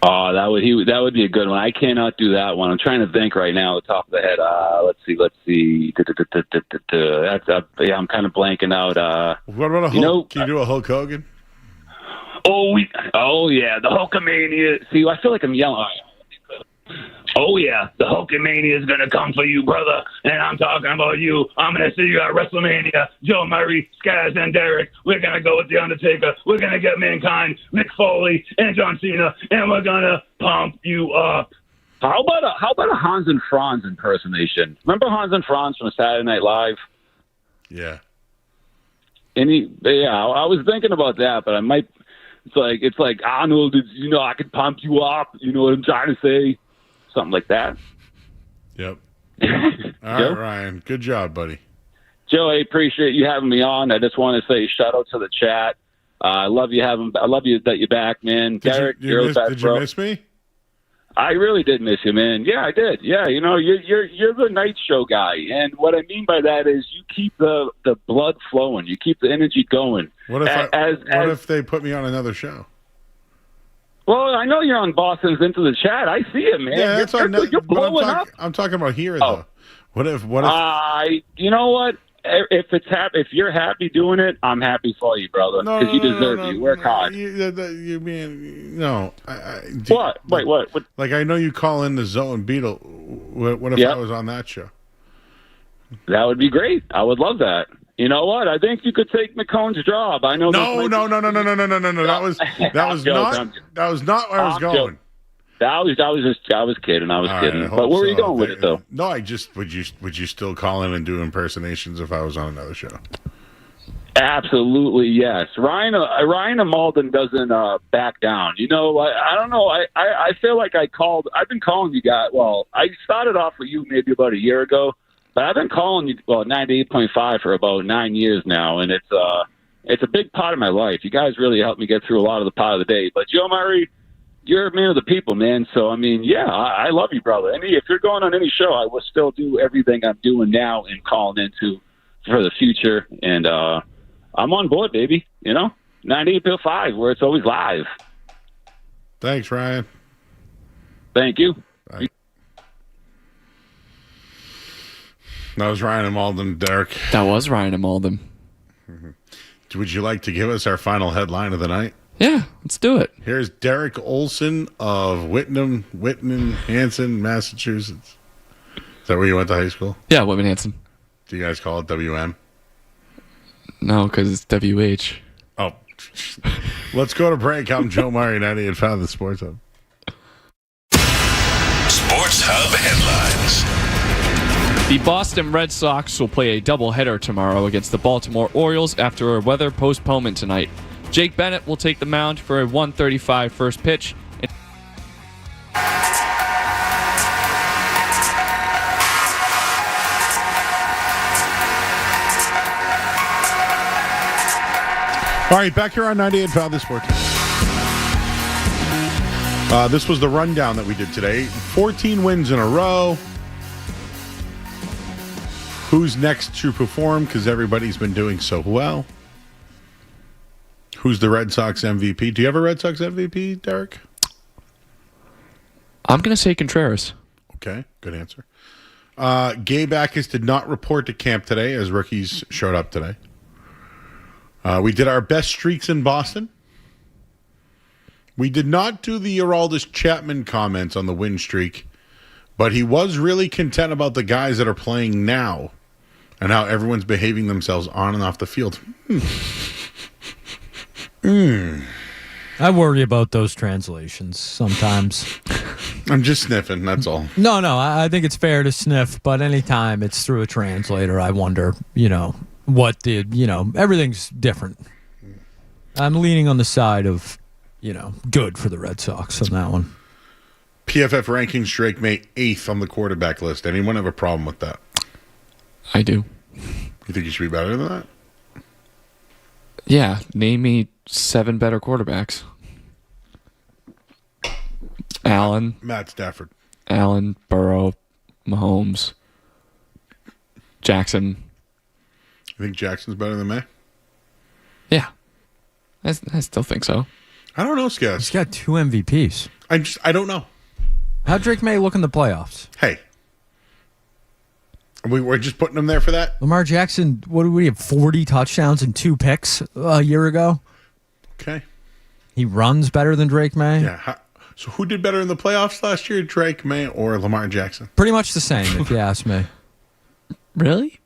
Oh, that would be a good one. I cannot do that one. I'm trying to think right now, at the top of the head. Let's see. I'm kind of blanking out. What about a Hulk? Can you do a Hulk Hogan? Oh yeah, the Hulkamania. See, I feel like I'm yelling. Oh yeah, the Hulkamania is gonna come for you, brother, and I'm talking about you. I'm gonna see you at WrestleMania. Joe Murray, Skaz, and Derek. We're gonna go with the Undertaker. We're gonna get Mankind, Mick Foley, and John Cena, and we're gonna pump you up. How about a Hans and Franz impersonation? Remember Hans and Franz from Saturday Night Live? Yeah. I was thinking about that, but I might. It's like Arnold. I could pump you up. You know what I'm trying to say? Something like that. Yep. All right, Ryan. Good job, buddy. Joe, I appreciate you having me on. I just want to say shout out to the chat. I love you that you're back, man. Derek, did you miss me? I really did miss you, man. Yeah, I did. Yeah, you're the night show guy, and what I mean by that is you keep the blood flowing, you keep the energy going. What if they put me on another show? Well, I know you're on Boston's Into the Chat. I see it, man. Yeah, that's you're blowing up. I'm talking about here, though. What if? You know what? If you're happy doing it, I'm happy for you, brother. Because you deserve it. You work hard. You mean no? What? Wait, what? Like I know you call in the Zoe and Beetle. What if I was on that show? That would be great. I would love that. You know what? I think you could take McCone's job. I know. No. That was not where I was going. I was kidding. But where were you going with it, though? No, would you still call in and do impersonations if I was on another show? Absolutely, yes. Ryan and Malden doesn't back down. I don't know. I feel like I've been calling you guys. Well, I started off with you maybe about a year ago. But I've been calling you 98.5 for about 9 years now, and it's a big part of my life. You guys really helped me get through a lot of the part of the day. But Joe Murray, you're a man of the people, man. So I mean, yeah, I love you, brother. And if you're going on any show, I will still do everything I'm doing now and calling into for the future. And I'm on board, baby. 98.5, where it's always live. Thanks, Ryan. Thank you. Bye. That was Ryan and Malden, Derek. That was Ryan and Malden. Mm-hmm. Would you like to give us our final headline of the night? Yeah, let's do it. Here's Derek Olson of Whitman, Hanson, Massachusetts. Is that where you went to high school? Yeah, Whitman, Hanson. Do you guys call it WM? No, because it's WH. Oh. Let's go to break. I'm Joe Murray, 98.5 The Sports Hub. Sports Hub headlines. The Boston Red Sox will play a doubleheader tomorrow against the Baltimore Orioles after a weather postponement tonight. Jake Bennett will take the mound for a 1:35 first pitch. All right, back here on 98.5 The Sports Hub. This was the rundown that we did today. 14 wins in a row. Who's next to perform because everybody's been doing so well? Who's the Red Sox MVP? Do you have a Red Sox MVP, Derek? I'm going to say Contreras. Okay, good answer. Gabe Akis did not report to camp today as rookies showed up today. We did our best streaks in Boston. We did not do the Aroldis Chapman comments on the win streak, but he was really content about the guys that are playing now and how everyone's behaving themselves on and off the field. I worry about those translations sometimes. I'm just sniffing, that's all. No, I think it's fair to sniff, but anytime it's through a translator, I wonder, everything's different. I'm leaning on the side of, good for the Red Sox on that one. PFF rankings, Drake May 8th on the quarterback list. Anyone have a problem with that? I do. You think he should be better than that? Yeah, name me 7 better quarterbacks. Allen. Matt Stafford. Allen, Burrow, Mahomes, Jackson. You think Jackson's better than May? Yeah. I still think so. I don't know, Skaz. He's got 2 MVPs. I don't know. How'd Drake May look in the playoffs? Hey. We're just putting him there for that? Lamar Jackson, what did we have, 40 touchdowns and 2 picks a year ago? Okay. He runs better than Drake May? Yeah. So who did better in the playoffs last year, Drake May or Lamar Jackson? Pretty much the same, if you ask me. Really?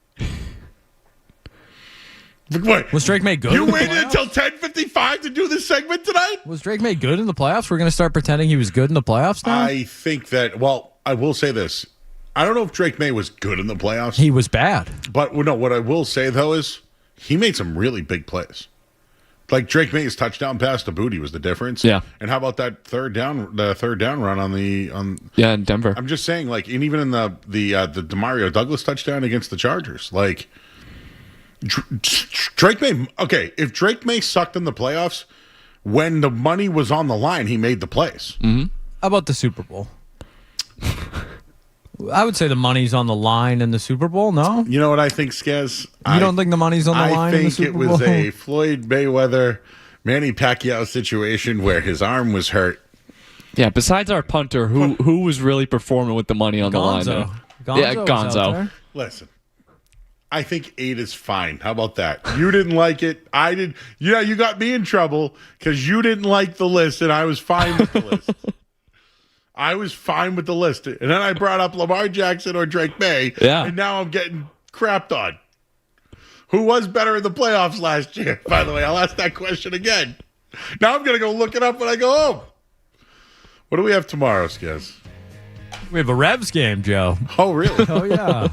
What? Was Drake May good? You waited until 10:55 to do this segment tonight? Was Drake May good in the playoffs? We're going to start pretending he was good in the playoffs now? I think that, I will say this. I don't know if Drake May was good in the playoffs. He was bad. But no, what I will say, though, is he made some really big plays. Like Drake May's touchdown pass to Booty was the difference. Yeah. And how about that third down run on in Denver. I'm just saying, like, and even in the DeMario Douglas touchdown against the Chargers, like Drake May. Okay, if Drake May sucked in the playoffs, when the money was on the line, he made the plays. Mm-hmm. How about the Super Bowl? I would say the money's on the line in the Super Bowl, no? You know what I think, Skez? You don't think the money's on the line in the Super Bowl? I think it was a Floyd Mayweather, Manny Pacquiao situation where his arm was hurt. Yeah, besides our punter, who was really performing with the money on the line there? Gonzo. Listen, I think 8 is fine. How about that? You didn't like it. I did. Yeah, you got me in trouble because you didn't like the list, and I was fine with the list. I was fine with the list. And then I brought up Lamar Jackson or Drake May. Yeah. And now I'm getting crapped on. Who was better in the playoffs last year? By the way, I'll ask that question again. Now I'm going to go look it up when I go home. What do we have tomorrow, Skez? We have a Revs game, Joe. Oh, really? Oh, yeah.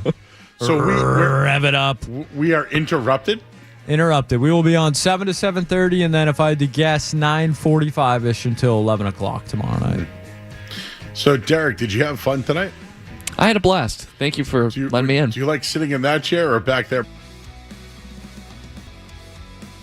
So we're rev it up. We are interrupted? Interrupted. We will be on 7 to 7:30, and then if I had to guess, 9:45-ish until 11 o'clock tomorrow night. So, Derek, did you have fun tonight? I had a blast. Thank you for letting me in. Do you like sitting in that chair or back there?